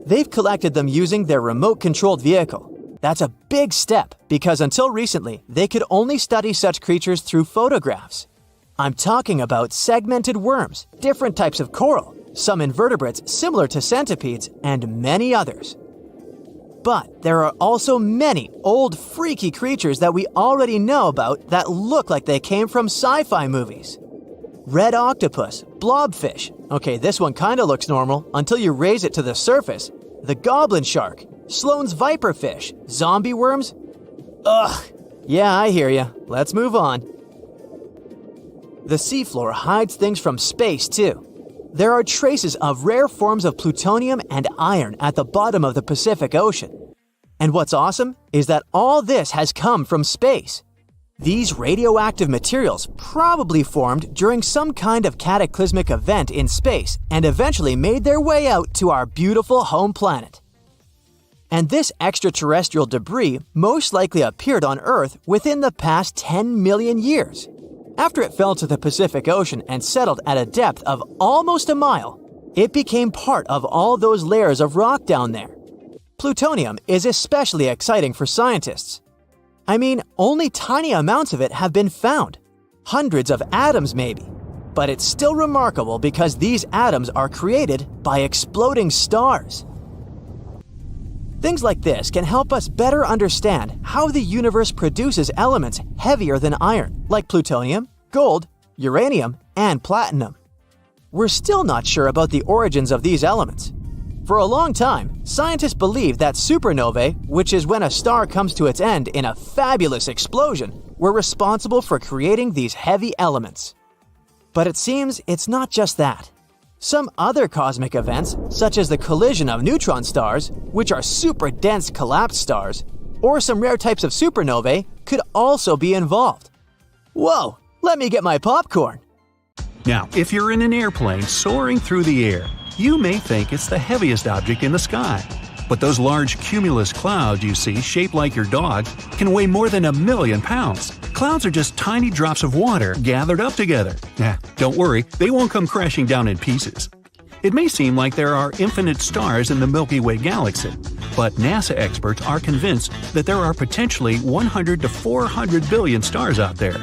C: They've collected them using their remote-controlled vehicle. That's a big step because until recently, they could only study such creatures through photographs. I'm talking about segmented worms, different types of coral, some invertebrates similar to centipedes, and many others. But there are also many old freaky creatures that we already know about that look like they came from sci-fi movies. Red octopus, blobfish. Okay, this one kinda looks normal until you raise it to the surface. The goblin shark, Sloane's viperfish, zombie worms. Ugh. Yeah, I hear ya. Let's move on. The seafloor hides things from space too. There are traces of rare forms of plutonium and iron at the bottom of the Pacific Ocean. And what's awesome is that all this has come from space. These radioactive materials probably formed during some kind of cataclysmic event in space and eventually made their way out to our beautiful home planet. And this extraterrestrial debris most likely appeared on Earth within the past 10 million years. After it fell to the Pacific Ocean and settled at a depth of almost a mile, it became part of all those layers of rock down there. Plutonium is especially exciting for scientists. I mean, only tiny amounts of it have been found, hundreds of atoms maybe. But it's still remarkable because these atoms are created by exploding stars. Things like this can help us better understand how the universe produces elements heavier than iron, like plutonium, gold, uranium, and platinum. We're still not sure about the origins of these elements. For a long time, scientists believed that supernovae, which is when a star comes to its end in a fabulous explosion, were responsible for creating these heavy elements. But it seems it's not just that. Some other cosmic events, such as the collision of neutron stars, which are super dense collapsed stars, or some rare types of supernovae, could also be involved. Whoa, let me get my popcorn.
A: Now, if you're in an airplane soaring through the air, you may think it's the heaviest object in the sky. But those large cumulus clouds you see shaped like your dog can weigh more than 1,000,000 pounds. Clouds are just tiny drops of water gathered up together. Don't worry, they won't come crashing down in pieces. It may seem like there are infinite stars in the Milky Way galaxy, but NASA experts are convinced that there are potentially 100 to 400 billion stars out there.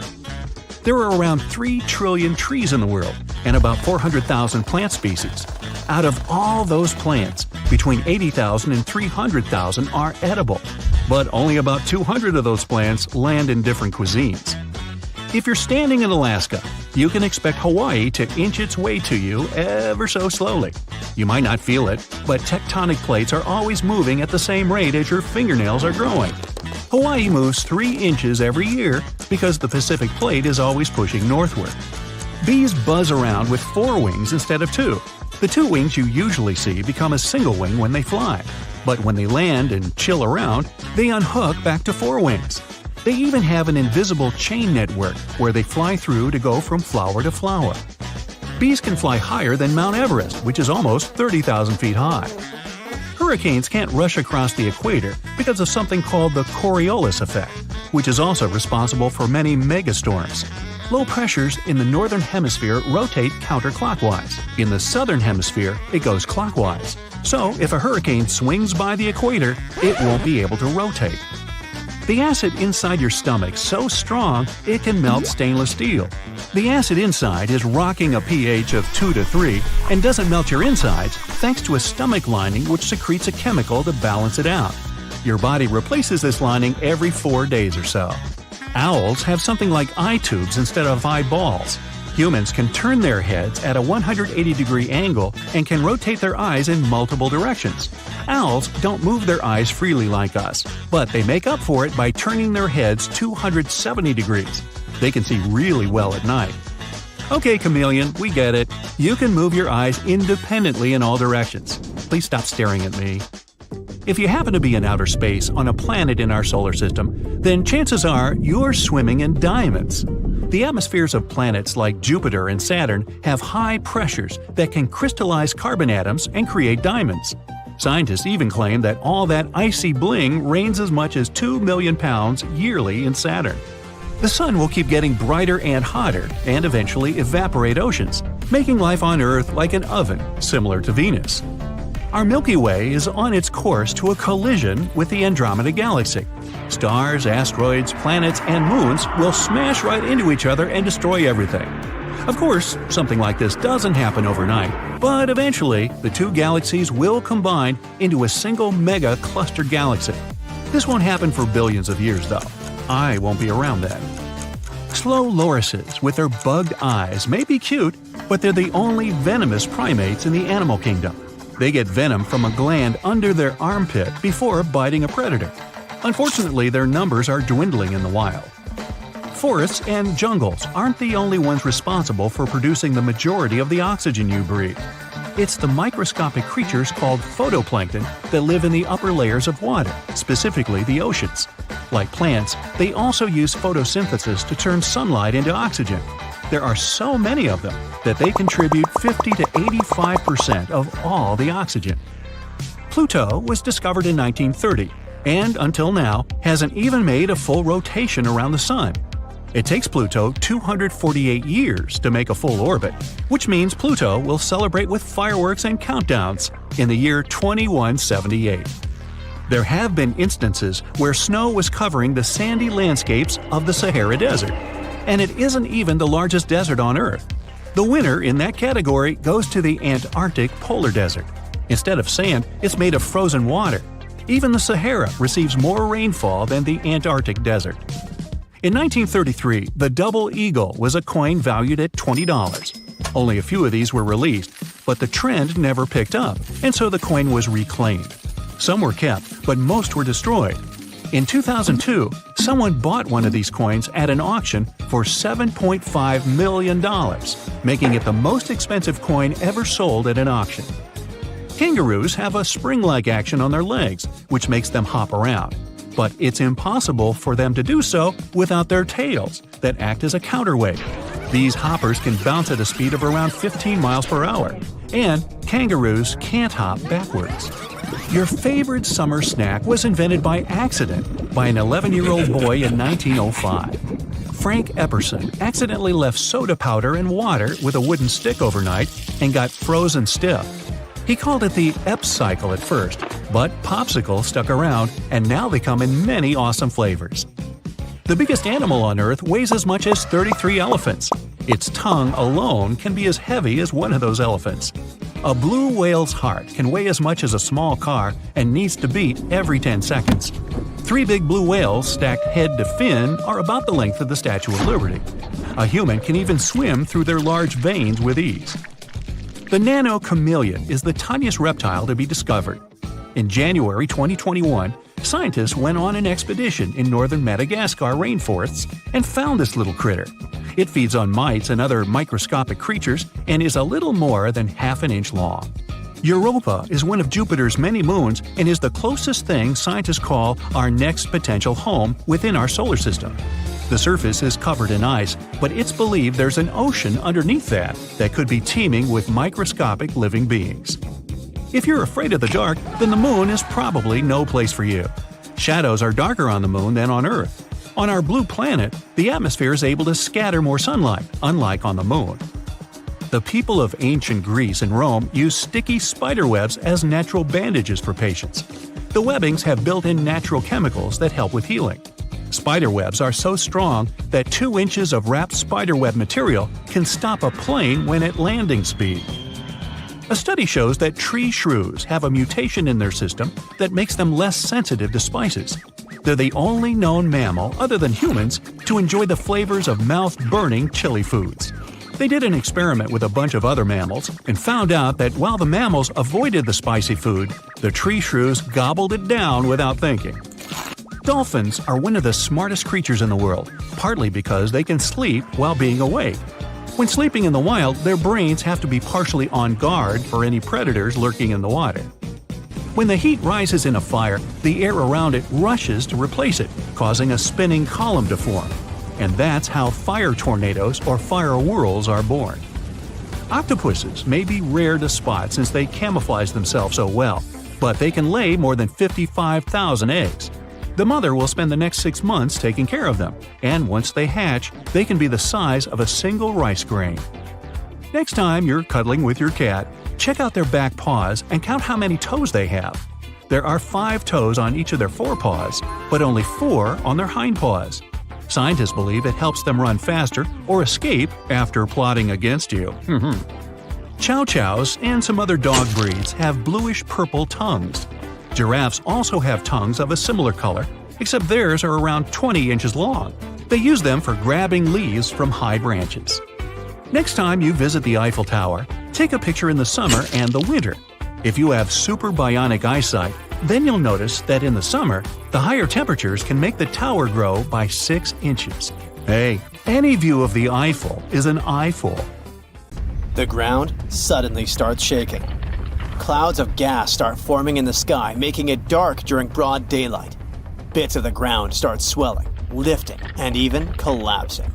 A: There are around 3 trillion trees in the world and about 400,000 plant species. Out of all those plants, between 80,000 and 300,000 are edible, but only about 200 of those plants land in different cuisines. If you're standing in Alaska, you can expect Hawaii to inch its way to you ever so slowly. You might not feel it, but tectonic plates are always moving at the same rate as your fingernails are growing. Hawaii moves 3 inches every year because the Pacific Plate is always pushing northward. Bees buzz around with 4 wings instead of 2. The 2 wings you usually see become a single wing when they fly, but when they land and chill around, they unhook back to 4 wings. They even have an invisible chain network where they fly through to go from flower to flower. Bees can fly higher than Mount Everest, which is almost 30,000 feet high. Hurricanes can't rush across the equator because of something called the Coriolis effect, which is also responsible for many megastorms. Low pressures in the northern hemisphere rotate counterclockwise. In the southern hemisphere, it goes clockwise. So, if a hurricane swings by the equator, it won't be able to rotate. The acid inside your stomach's so strong, it can melt stainless steel. The acid inside is rocking a pH of 2 to 3 and doesn't melt your insides thanks to a stomach lining which secretes a chemical to balance it out. Your body replaces this lining every 4 days or so. Owls have something like eye tubes instead of eyeballs. Humans can turn their heads at a 180-degree angle and can rotate their eyes in multiple directions. Owls don't move their eyes freely like us, but they make up for it by turning their heads 270 degrees. They can see really well at night. Okay, chameleon, we get it. You can move your eyes independently in all directions. Please stop staring at me. If you happen to be in outer space on a planet in our solar system, then chances are you're swimming in diamonds. The atmospheres of planets like Jupiter and Saturn have high pressures that can crystallize carbon atoms and create diamonds. Scientists even claim that all that icy bling rains as much as 2 million pounds yearly in Saturn. The sun will keep getting brighter and hotter and eventually evaporate oceans, making life on Earth like an oven, similar to Venus. Our Milky Way is on its course to a collision with the Andromeda Galaxy. Stars, asteroids, planets, and moons will smash right into each other and destroy everything. Of course, something like this doesn't happen overnight, but eventually the two galaxies will combine into a single mega cluster galaxy. This won't happen for billions of years, though. I won't be around then. Slow lorises with their bugged eyes may be cute, but they're the only venomous primates in the animal kingdom. They get venom from a gland under their armpit before biting a predator. Unfortunately, their numbers are dwindling in the wild. Forests and jungles aren't the only ones responsible for producing the majority of the oxygen you breathe. It's the microscopic creatures called photoplankton that live in the upper layers of water, specifically the oceans. Like plants, they also use photosynthesis to turn sunlight into oxygen. There are so many of them that they contribute 50 to 85% of all the oxygen. Pluto was discovered in 1930 and, until now, hasn't even made a full rotation around the Sun. It takes Pluto 248 years to make a full orbit, which means Pluto will celebrate with fireworks and countdowns in the year 2178. There have been instances where snow was covering the sandy landscapes of the Sahara Desert, and it isn't even the largest desert on Earth. The winner in that category goes to the Antarctic polar desert. Instead of sand, it's made of frozen water. Even the Sahara receives more rainfall than the Antarctic desert. In 1933, the double eagle was a coin valued at $20. Only a few of these were released, but the trend never picked up, and so the coin was reclaimed. Some were kept, but most were destroyed. In 2002, someone bought one of these coins at an auction for $7.5 million, making it the most expensive coin ever sold at an auction. Kangaroos have a spring-like action on their legs, which makes them hop around. But it's impossible for them to do so without their tails, that act as a counterweight. These hoppers can bounce at a speed of around 15 miles per hour, and kangaroos can't hop backwards. Your favorite summer snack was invented by accident by an 11-year-old boy in 1905. Frank Epperson accidentally left soda powder and water with a wooden stick overnight and got frozen stiff. He called it the Ep cycle at first, but popsicle stuck around, and now they come in many awesome flavors. The biggest animal on Earth weighs as much as 33 elephants. Its tongue alone can be as heavy as one of those elephants. A blue whale's heart can weigh as much as a small car and needs to beat every 10 seconds. 3 big blue whales stacked head to fin are about the length of the Statue of Liberty. A human can even swim through their large veins with ease. The nano chameleon is the tiniest reptile to be discovered. In January 2021, scientists went on an expedition in northern Madagascar rainforests and found this little critter. It feeds on mites and other microscopic creatures and is a little more than half an inch long. Europa is one of Jupiter's many moons and is the closest thing scientists call our next potential home within our solar system. The surface is covered in ice, but it's believed there's an ocean underneath that could be teeming with microscopic living beings. If you're afraid of the dark, then the moon is probably no place for you. Shadows are darker on the moon than on Earth. On our blue planet, the atmosphere is able to scatter more sunlight, unlike on the moon. The people of ancient Greece and Rome used sticky spider webs as natural bandages for patients. The webbings have built-in natural chemicals that help with healing. Spider webs are so strong that 2 inches of wrapped spiderweb material can stop a plane when at landing speed. A study shows that tree shrews have a mutation in their system that makes them less sensitive to spices. They're the only known mammal, other than humans, to enjoy the flavors of mouth-burning chili foods. They did an experiment with a bunch of other mammals and found out that while the mammals avoided the spicy food, the tree shrews gobbled it down without thinking. Dolphins are one of the smartest creatures in the world, partly because they can sleep while being awake. When sleeping in the wild, their brains have to be partially on guard for any predators lurking in the water. When the heat rises in a fire, the air around it rushes to replace it, causing a spinning column to form. And that's how fire tornadoes or fire whirls are born. Octopuses may be rare to spot since they camouflage themselves so well, but they can lay more than 55,000 eggs. The mother will spend the next 6 months taking care of them, and once they hatch, they can be the size of a single rice grain. Next time you're cuddling with your cat, check out their back paws and count how many toes they have. There are 5 toes on each of their forepaws, but only 4 on their hindpaws. Scientists believe it helps them run faster or escape after plotting against you. Chow chows and some other dog breeds have bluish-purple tongues. Giraffes also have tongues of a similar color, except theirs are around 20 inches long. They use them for grabbing leaves from high branches. Next time you visit the Eiffel Tower, take a picture in the summer and the winter. If you have super bionic eyesight, then you'll notice that in the summer, the higher temperatures can make the tower grow by 6 inches. Hey, any view of the Eiffel is an eyeful.
C: The ground suddenly starts shaking. Clouds of gas start forming in the sky, making it dark during broad daylight. Bits of the ground start swelling, lifting, and even collapsing.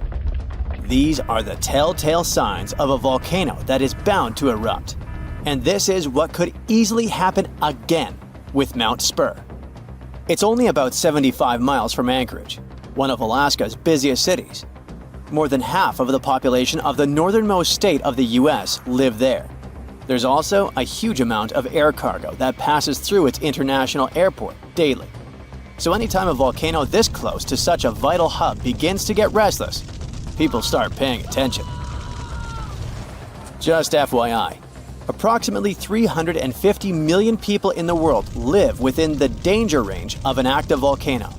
C: These are the telltale signs of a volcano that is bound to erupt. And this is what could easily happen again with Mount Spur. It's only about 75 miles from Anchorage, one of Alaska's busiest cities. More than half of the population of the northernmost state of the US live there. There's also a huge amount of air cargo that passes through its international airport daily. So anytime a volcano this close to such a vital hub begins to get restless, people start paying attention. Just FYI, approximately 350 million people in the world live within the danger range of an active volcano.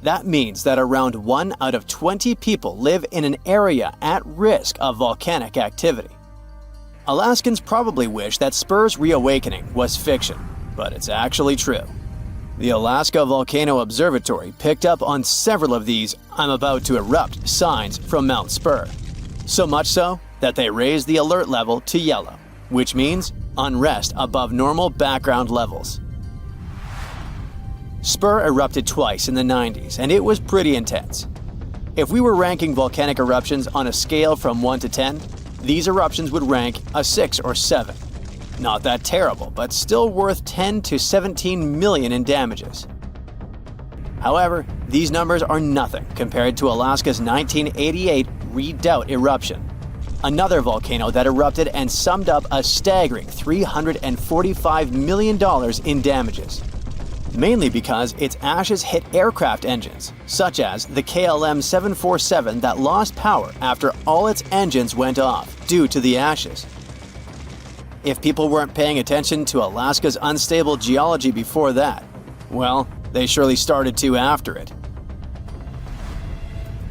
C: That means that around 1 out of 20 people live in an area at risk of volcanic activity. Alaskans probably wish that Spur's reawakening was fiction, but it's actually true. The Alaska Volcano Observatory picked up on several of these "I'm about to erupt" signs from Mount Spur. So much so that they raised the alert level to yellow, which means unrest above normal background levels. Spur erupted twice in the 90s, and it was pretty intense. If we were ranking volcanic eruptions on a scale from 1 to 10, these eruptions would rank a 6 or 7. Not that terrible, but still worth 10 to 17 million in damages. However, these numbers are nothing compared to Alaska's 1988 Redoubt eruption, another volcano that erupted and summed up a staggering $345 million in damages. Mainly because its ashes hit aircraft engines, such as the KLM 747 that lost power after all its engines went off due to the ashes. If people weren't paying attention to Alaska's unstable geology before that, well, they surely started to after it.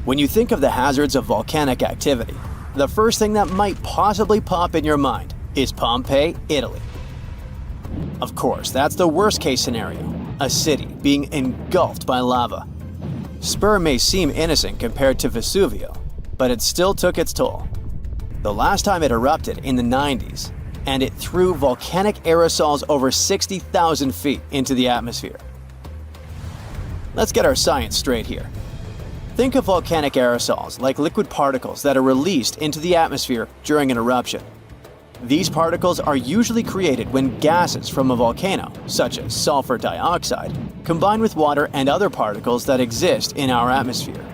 C: When you think of the hazards of volcanic activity, the first thing that might possibly pop in your mind is Pompeii, Italy. Of course, that's the worst-case scenario, a city being engulfed by lava. Spur may seem innocent compared to Vesuvio, but it still took its toll. The last time it erupted in the 90s, and it threw volcanic aerosols over 60,000 feet into the atmosphere. Let's get our science straight here. Think of volcanic aerosols like liquid particles that are released into the atmosphere during an eruption. These particles are usually created when gases from a volcano, such as sulfur dioxide, combine with water and other particles that exist in our atmosphere.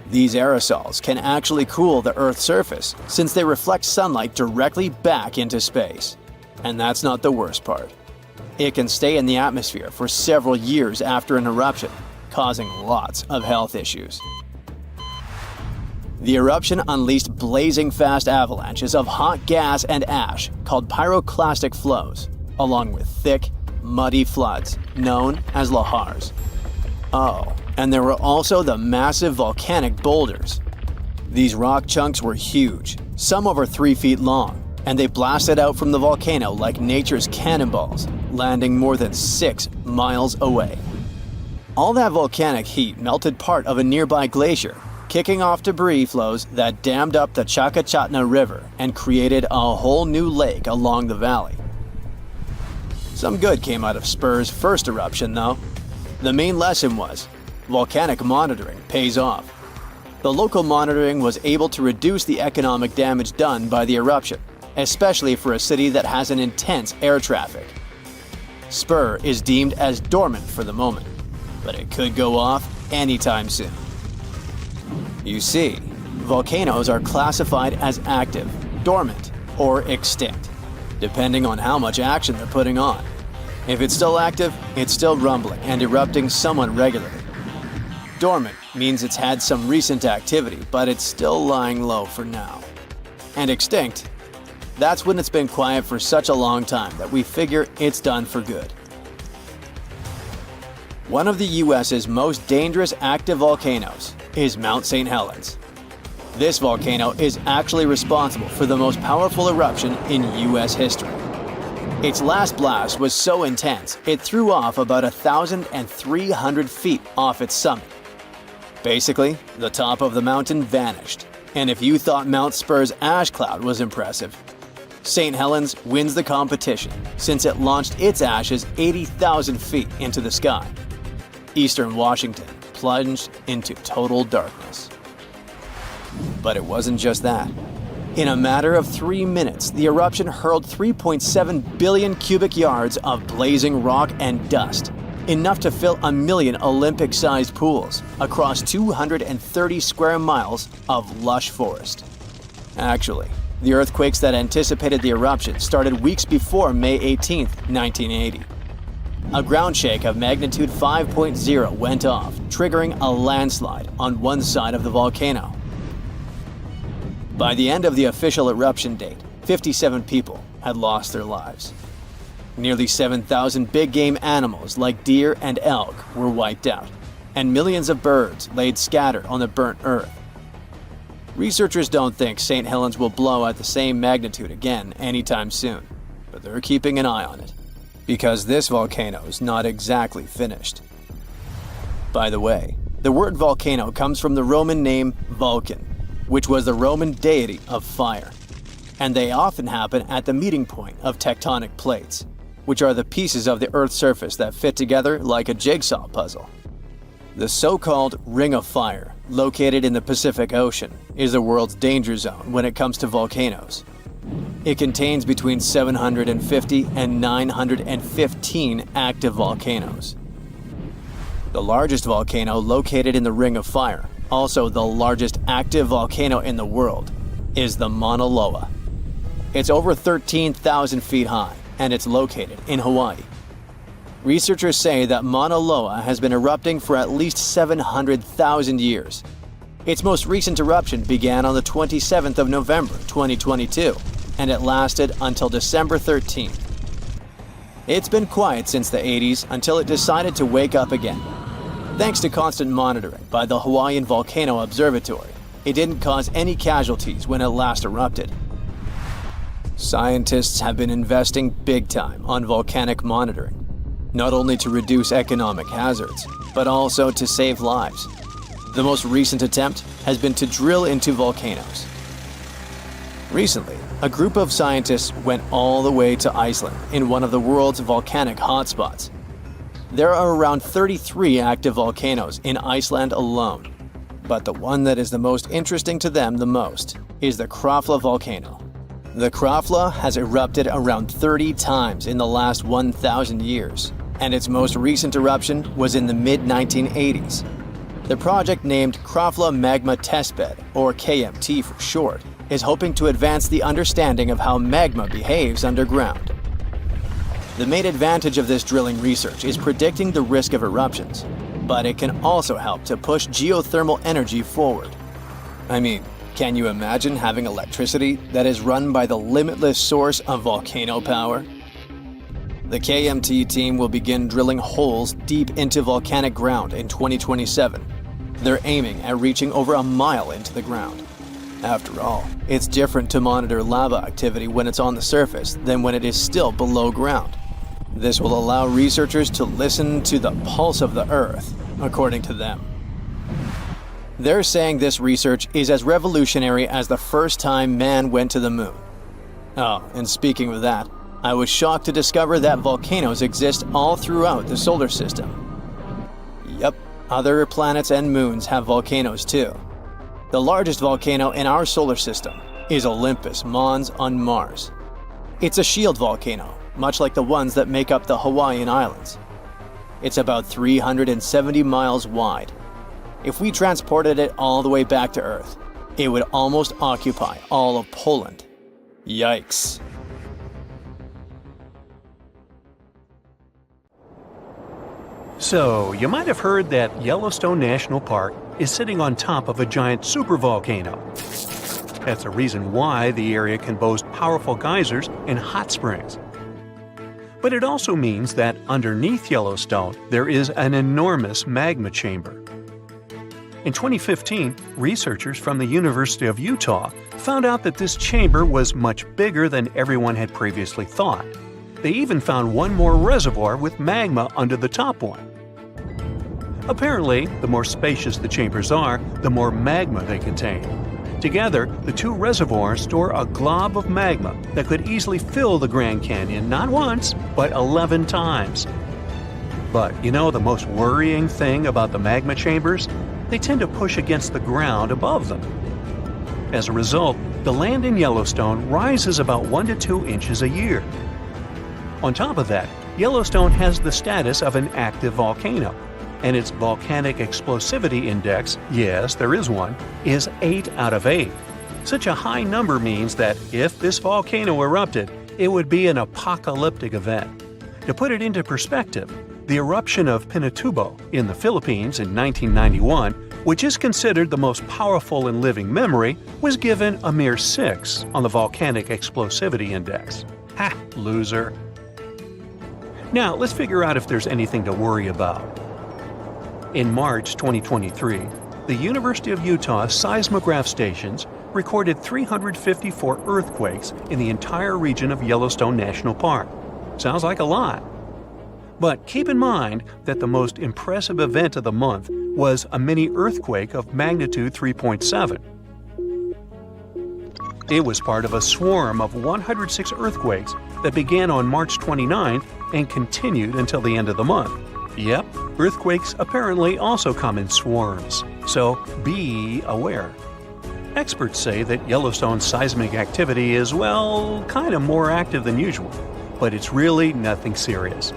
C: These aerosols can actually cool the Earth's surface since they reflect sunlight directly back into space. And that's not the worst part. It can stay in the atmosphere for several years after an eruption, causing lots of health issues. The eruption unleashed blazing fast avalanches of hot gas and ash called pyroclastic flows, along with thick, muddy floods known as lahars. Oh, and there were also the massive volcanic boulders. These rock chunks were huge, some over 3 feet long, and they blasted out from the volcano like nature's cannonballs, landing more than 6 miles away. All that volcanic heat melted part of a nearby glacier, kicking off debris flows that dammed up the Chakachatna River and created a whole new lake along the valley. Some good came out of Spur's first eruption, though. The main lesson was, volcanic monitoring pays off. The local monitoring was able to reduce the economic damage done by the eruption, especially for a city that has an intense air traffic. Spur is deemed as dormant for the moment, but it could go off anytime soon. You see, volcanoes are classified as active, dormant, or extinct, depending on how much action they're putting on. If it's still active, it's still rumbling and erupting somewhat regularly. Dormant means it's had some recent activity, but it's still lying low for now. And extinct, that's when it's been quiet for such a long time that we figure it's done for good. One of the US's most dangerous active volcanoes is Mount St. Helens. This volcano is actually responsible for the most powerful eruption in US history. Its last blast was so intense, it threw off about 1,300 feet off its summit. Basically, the top of the mountain vanished, and if you thought Mount Spur's ash cloud was impressive, St. Helens wins the competition since it launched its ashes 80,000 feet into the sky. Eastern Washington plunged into total darkness. But it wasn't just that. In a matter of 3 minutes, the eruption hurled 3.7 billion cubic yards of blazing rock and dust, enough to fill 1 million Olympic-sized pools across 230 square miles of lush forest. Actually, the earthquakes that anticipated the eruption started weeks before May 18, 1980. A ground shake of magnitude 5.0 went off, triggering a landslide on one side of the volcano. By the end of the official eruption date, 57 people had lost their lives. Nearly 7,000 big game animals like deer and elk were wiped out, and millions of birds laid scattered on the burnt earth. Researchers don't think St. Helens will blow at the same magnitude again anytime soon, but they're keeping an eye on it, because this volcano is not exactly finished. By the way, the word volcano comes from the Roman name Vulcan, which was the Roman deity of fire, and they often happen at the meeting point of tectonic plates, which are the pieces of the Earth's surface that fit together like a jigsaw puzzle. The so-called Ring of Fire, located in the Pacific Ocean, is the world's danger zone when it comes to volcanoes. It contains between 750 and 915 active volcanoes. The largest volcano located in the Ring of Fire, also the largest active volcano in the world, is the Mauna Loa. It's over 13,000 feet high, and it's located in Hawaii. Researchers say that Mauna Loa has been erupting for at least 700,000 years. Its most recent eruption began on the 27th of November 2022, and it lasted until December 13th. It's been quiet since the 80s until it decided to wake up again. Thanks to constant monitoring by the Hawaiian Volcano Observatory, it didn't cause any casualties when it last erupted. Scientists have been investing big time on volcanic monitoring, not only to reduce economic hazards, but also to save lives. The most recent attempt has been to drill into volcanoes. Recently, a group of scientists went all the way to Iceland in one of the world's volcanic hotspots. There are around 33 active volcanoes in Iceland alone, but the one that is the most interesting to them the most is the Krafla volcano. The Krafla has erupted around 30 times in the last 1,000 years, and its most recent eruption was in the mid-1980s. The project, named Krafla Magma Testbed, or KMT for short, is hoping to advance the understanding of how magma behaves underground. The main advantage of this drilling research is predicting the risk of eruptions, but it can also help to push geothermal energy forward. I mean, can you imagine having electricity that is run by the limitless source of volcano power? The KMT team will begin drilling holes deep into volcanic ground in 2027. They're aiming at reaching over a mile into the ground. After all, it's different to monitor lava activity when it's on the surface than when it is still below ground. This will allow researchers to listen to the pulse of the Earth, according to them. They're saying this research is as revolutionary as the first time man went to the moon. Oh, and speaking of that, I was shocked to discover that volcanoes exist all throughout the solar system. Yep, other planets and moons have volcanoes too. The largest volcano in our solar system is Olympus Mons on Mars. It's a shield volcano, much like the ones that make up the Hawaiian Islands. It's about 370 miles wide. If we transported it all the way back to Earth, it would almost occupy all of Poland. Yikes.
A: So, you might have heard that Yellowstone National Park is sitting on top of a giant supervolcano. That's the reason why the area can boast powerful geysers and hot springs. But it also means that underneath Yellowstone, there is an enormous magma chamber. In 2015, researchers from the University of Utah found out that this chamber was much bigger than everyone had previously thought. They even found one more reservoir with magma under the top one. Apparently, the more spacious the chambers are, the more magma they contain. Together, the two reservoirs store a glob of magma that could easily fill the Grand Canyon not once, but 11 times. But you know the most worrying thing about the magma chambers? They tend to push against the ground above them. As a result, the land in Yellowstone rises about 1 to 2 inches a year. On top of that, Yellowstone has the status of an active volcano, and its volcanic explosivity index, yes, there is one, is 8 out of 8. Such a high number means that if this volcano erupted, it would be an apocalyptic event. To put it into perspective, the eruption of Pinatubo in the Philippines in 1991, which is considered the most powerful in living memory, was given a mere 6 on the volcanic explosivity index. Ha, loser. Now, let's figure out if there's anything to worry about. In March 2023, the University of Utah seismograph stations recorded 354 earthquakes in the entire region of Yellowstone National Park. Sounds like a lot. But keep in mind that the most impressive event of the month was a mini earthquake of magnitude 3.7. It was part of a swarm of 106 earthquakes that began on March 29th and continued until the end of the month. Yep, earthquakes apparently also come in swarms, so be aware. Experts say that Yellowstone's seismic activity is, well, kind of more active than usual, but it's really nothing serious.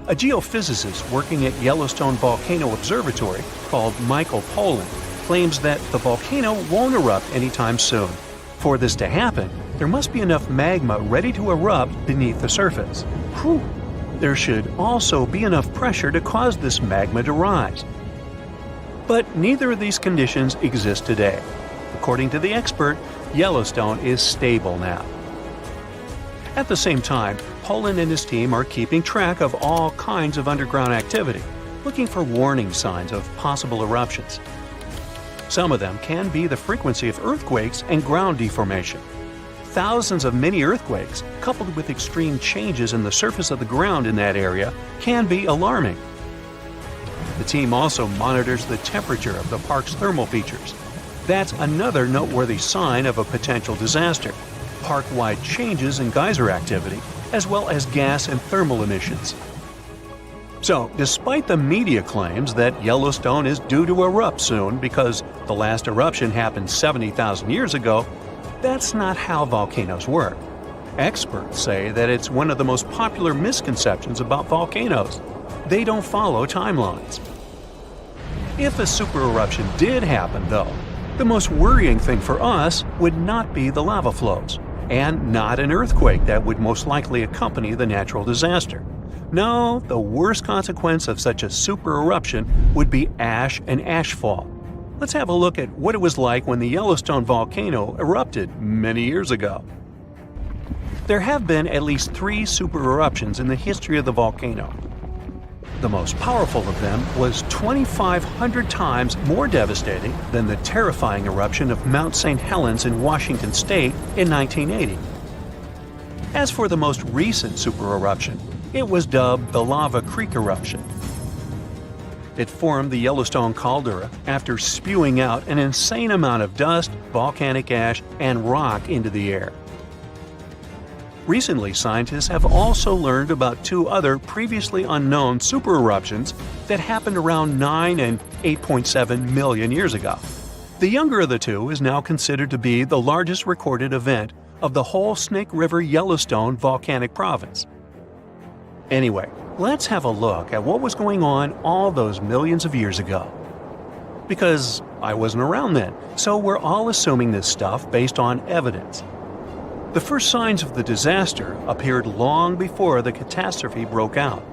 A: A geophysicist working at Yellowstone Volcano Observatory called Michael Pollan claims that the volcano won't erupt anytime soon. For this to happen, there must be enough magma ready to erupt beneath the surface. Whew. There should also be enough pressure to cause this magma to rise. But neither of these conditions exist today. According to the expert, Yellowstone is stable now. At the same time, Pollan and his team are keeping track of all kinds of underground activity, looking for warning signs of possible eruptions. Some of them can be the frequency of earthquakes and ground deformation. Thousands of mini earthquakes, coupled with extreme changes in the surface of the ground in that area, can be alarming. The team also monitors the temperature of the park's thermal features. That's another noteworthy sign of a potential disaster: park-wide changes in geyser activity, as well as gas and thermal emissions. So, despite the media claims that Yellowstone is due to erupt soon because the last eruption happened 70,000 years ago, that's not how volcanoes work. Experts say that it's one of the most popular misconceptions about volcanoes. They don't follow timelines. If a supereruption did happen, though, the most worrying thing for us would not be the lava flows, and not an earthquake that would most likely accompany the natural disaster. No, the worst consequence of such a supereruption would be ash and ashfall. Let's have a look at what it was like when the Yellowstone volcano erupted many years ago. There have been at least 3 supereruptions in the history of the volcano. The most powerful of them was 2,500 times more devastating than the terrifying eruption of Mount St. Helens in Washington state in 1980. As for the most recent supereruption, it was dubbed the Lava Creek eruption. It formed the Yellowstone caldera after spewing out an insane amount of dust, volcanic ash, and rock into the air. Recently, scientists have also learned about two other previously unknown supereruptions that happened around 9 and 8.7 million years ago. The younger of the two is now considered to be the largest recorded event of the whole Snake River Yellowstone volcanic province. Anyway, let's have a look at what was going on all those millions of years ago. Because I wasn't around then, so we're all assuming this stuff based on evidence. The first signs of the disaster appeared long before the catastrophe broke out.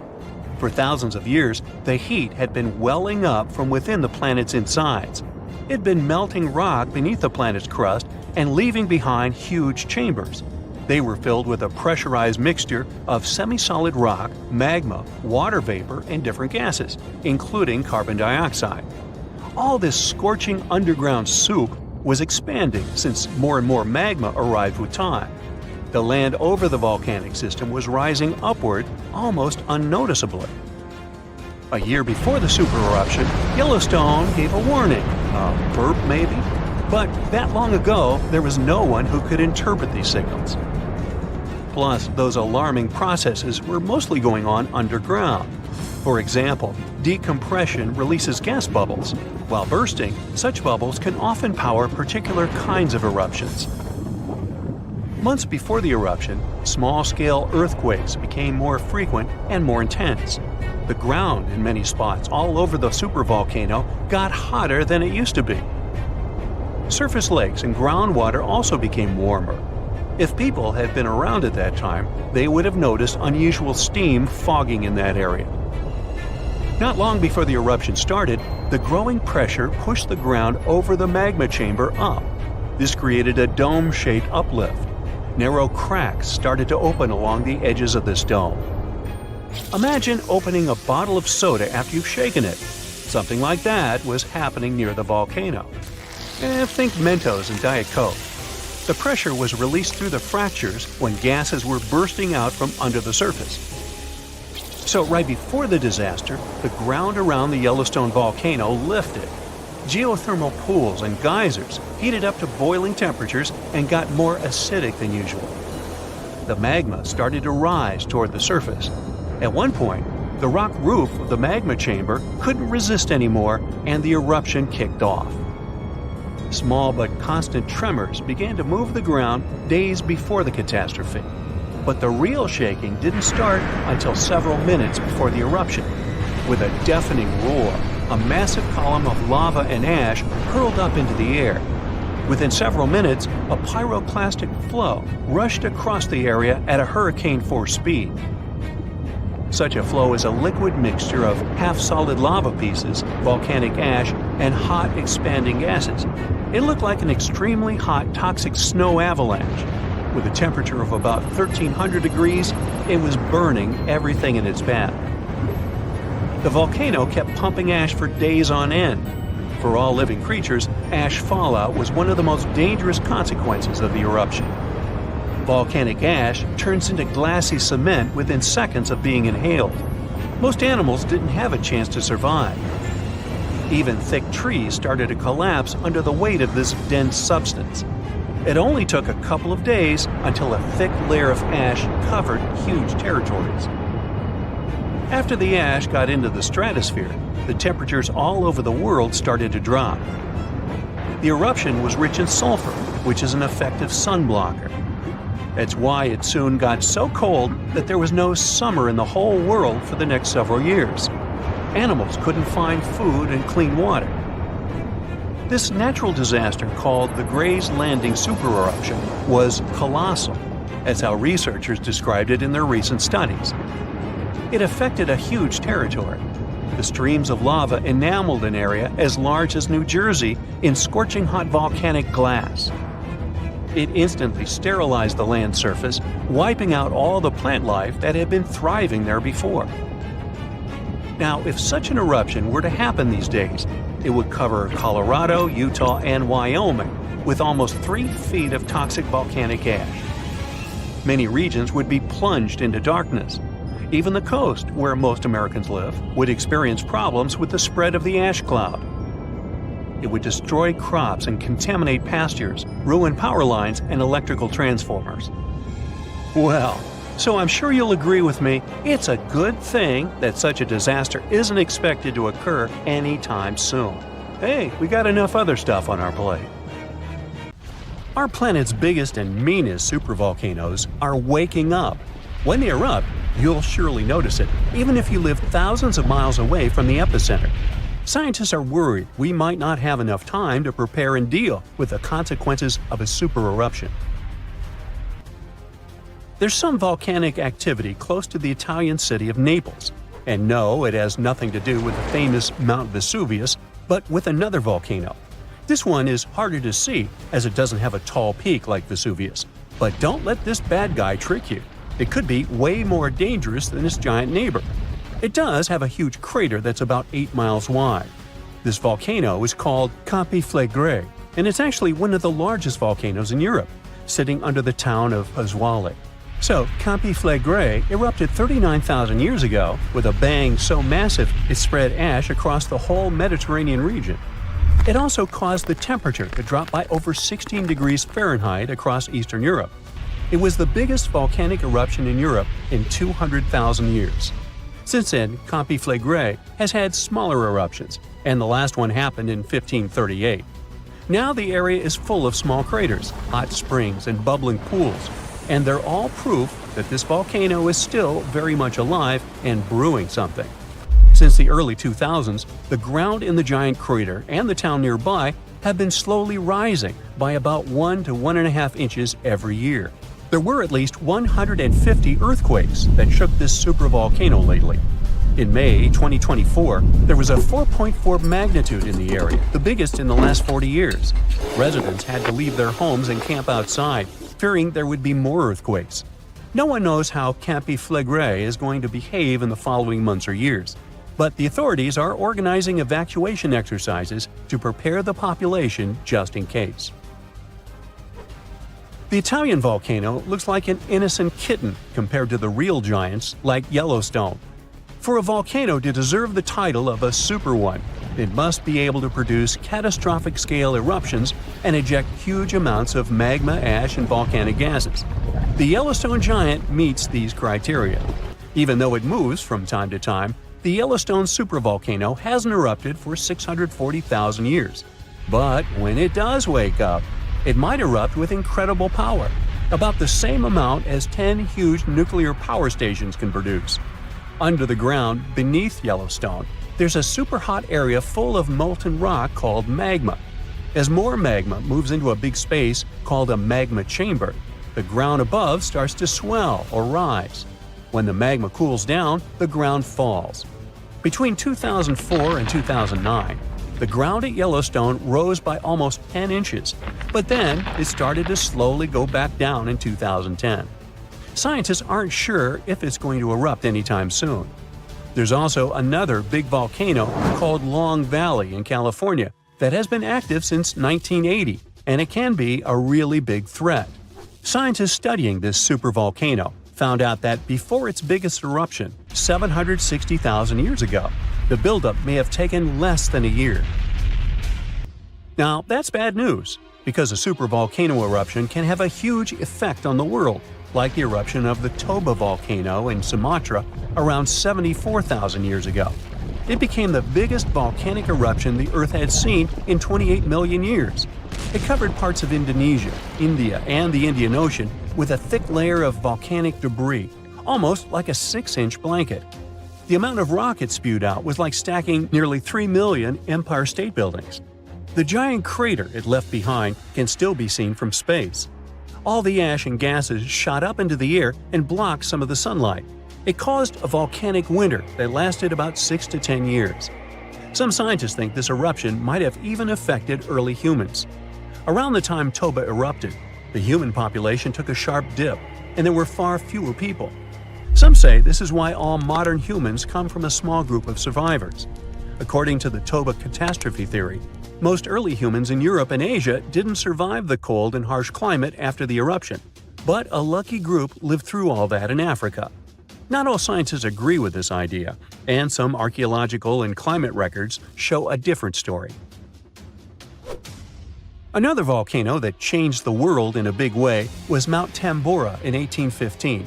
A: For thousands of years, the heat had been welling up from within the planet's insides. It had been melting rock beneath the planet's crust and leaving behind huge chambers. They were filled with a pressurized mixture of semi-solid rock, magma, water vapor, and different gases, including carbon dioxide. All this scorching underground soup was expanding since more and more magma arrived with time. The land over the volcanic system was rising upward almost unnoticeably. A year before the supereruption, Yellowstone gave a warning, a burp maybe, but that long ago there was no one who could interpret these signals. Plus, those alarming processes were mostly going on underground. For example, decompression releases gas bubbles. While bursting, such bubbles can often power particular kinds of eruptions. Months before the eruption, small-scale earthquakes became more frequent and more intense. The ground in many spots all over the supervolcano got hotter than it used to be. Surface lakes and groundwater also became warmer. If people had been around at that time, they would have noticed unusual steam fogging in that area. Not long before the eruption started, the growing pressure pushed the ground over the magma chamber up. This created a dome-shaped uplift. Narrow cracks started to open along the edges of this dome. Imagine opening a bottle of soda after you've shaken it. Something like that was happening near the volcano. Think Mentos and Diet Coke. The pressure was released through the fractures when gases were bursting out from under the surface. So right before the disaster, the ground around the Yellowstone volcano lifted. Geothermal pools and geysers heated up to boiling temperatures and got more acidic than usual. The magma started to rise toward the surface. At one point, the rock roof of the magma chamber couldn't resist anymore and the eruption kicked off. Small but constant tremors began to move the ground days before the catastrophe. But the real shaking didn't start until several minutes before the eruption. With a deafening roar, a massive column of lava and ash hurled up into the air. Within several minutes, a pyroclastic flow rushed across the area at a hurricane-force speed. Such a flow is a liquid mixture of half-solid lava pieces, volcanic ash, and hot, expanding gases. It looked like an extremely hot, toxic snow avalanche. With a temperature of about 1,300 degrees, it was burning everything in its path. The volcano kept pumping ash for days on end. For all living creatures, ash fallout was one of the most dangerous consequences of the eruption. Volcanic ash turns into glassy cement within seconds of being inhaled. Most animals didn't have a chance to survive. Even thick trees started to collapse under the weight of this dense substance. It only took a couple of days until a thick layer of ash covered huge territories. After the ash got into the stratosphere, the temperatures all over the world started to drop. The eruption was rich in sulfur, which is an effective sunblocker. That's why it soon got so cold that there was no summer in the whole world for the next several years. Animals couldn't find food and clean water. This natural disaster, called the Gray's Landing supereruption, was colossal. That's how researchers described it in their recent studies. It affected a huge territory. The streams of lava enameled an area as large as New Jersey in scorching hot volcanic glass. It instantly sterilized the land surface, wiping out all the plant life that had been thriving there before. Now, if such an eruption were to happen these days, it would cover Colorado, Utah, and Wyoming with almost 3 feet of toxic volcanic ash. Many regions would be plunged into darkness. Even the coast, where most Americans live, would experience problems with the spread of the ash cloud. It would destroy crops and contaminate pastures, ruin power lines and electrical transformers. Well, so I'm sure you'll agree with me, it's a good thing that such a disaster isn't expected to occur anytime soon. Hey, we got enough other stuff on our plate. Our planet's biggest and meanest supervolcanoes are waking up. When they erupt, you'll surely notice it, even if you live thousands of miles away from the epicenter. Scientists are worried we might not have enough time to prepare and deal with the consequences of a supereruption. There's some volcanic activity close to the Italian city of Naples. And no, it has nothing to do with the famous Mount Vesuvius, but with another volcano. This one is harder to see as it doesn't have a tall peak like Vesuvius. But don't let this bad guy trick you. It could be way more dangerous than its giant neighbor. It does have a huge crater that's about 8 miles wide. This volcano is called Campi Flegrei, and it's actually one of the largest volcanoes in Europe, sitting under the town of Pasquale. So, Campi Flegrei erupted 39,000 years ago with a bang so massive it spread ash across the whole Mediterranean region. It also caused the temperature to drop by over 16 degrees Fahrenheit across Eastern Europe. It was the biggest volcanic eruption in Europe in 200,000 years. Since then, Campi Flegrei has had smaller eruptions, and the last one happened in 1538. Now the area is full of small craters, hot springs, and bubbling pools, and they're all proof that this volcano is still very much alive and brewing something. Since the early 2000s, the ground in the giant crater and the town nearby have been slowly rising by about 1 to 1.5 inches every year. There were at least 150 earthquakes that shook this supervolcano lately. In May 2024, there was a 4.4 magnitude in the area, the biggest in the last 40 years. Residents had to leave their homes and camp outside, fearing there would be more earthquakes. No one knows how Campi Flegrei is going to behave in the following months or years, but the authorities are organizing evacuation exercises to prepare the population just in case. The Italian volcano looks like an innocent kitten compared to the real giants like Yellowstone. For a volcano to deserve the title of a super one, it must be able to produce catastrophic-scale eruptions and eject huge amounts of magma, ash, and volcanic gases. The Yellowstone giant meets these criteria. Even though it moves from time to time, the Yellowstone supervolcano hasn't erupted for 640,000 years. But when it does wake up, it might erupt with incredible power, about the same amount as 10 huge nuclear power stations can produce. Under the ground, beneath Yellowstone, there's a super hot area full of molten rock called magma. As more magma moves into a big space called a magma chamber, the ground above starts to swell or rise. When the magma cools down, the ground falls. Between 2004 and 2009, the ground at Yellowstone rose by almost 10 inches, but then it started to slowly go back down in 2010. Scientists aren't sure if it's going to erupt anytime soon. There's also another big volcano called Long Valley in California that has been active since 1980, and it can be a really big threat. Scientists studying this supervolcano found out that before its biggest eruption, 760,000 years ago, the buildup may have taken less than a year. Now, that's bad news, because a supervolcano eruption can have a huge effect on the world, like the eruption of the Toba volcano in Sumatra around 74,000 years ago. It became the biggest volcanic eruption the Earth had seen in 28 million years. It covered parts of Indonesia, India, and the Indian Ocean with a thick layer of volcanic debris, almost like a 6-inch blanket. The amount of rock it spewed out was like stacking nearly 3 million Empire State Buildings. The giant crater it left behind can still be seen from space. All the ash and gases shot up into the air and blocked some of the sunlight. It caused a volcanic winter that lasted about 6 to 10 years. Some scientists think this eruption might have even affected early humans. Around the time Toba erupted, the human population took a sharp dip, and there were far fewer people. Some say this is why all modern humans come from a small group of survivors. According to the Toba catastrophe theory, most early humans in Europe and Asia didn't survive the cold and harsh climate after the eruption, but a lucky group lived through all that in Africa. Not all scientists agree with this idea, and some archaeological and climate records show a different story. Another volcano that changed the world in a big way was Mount Tambora in 1815.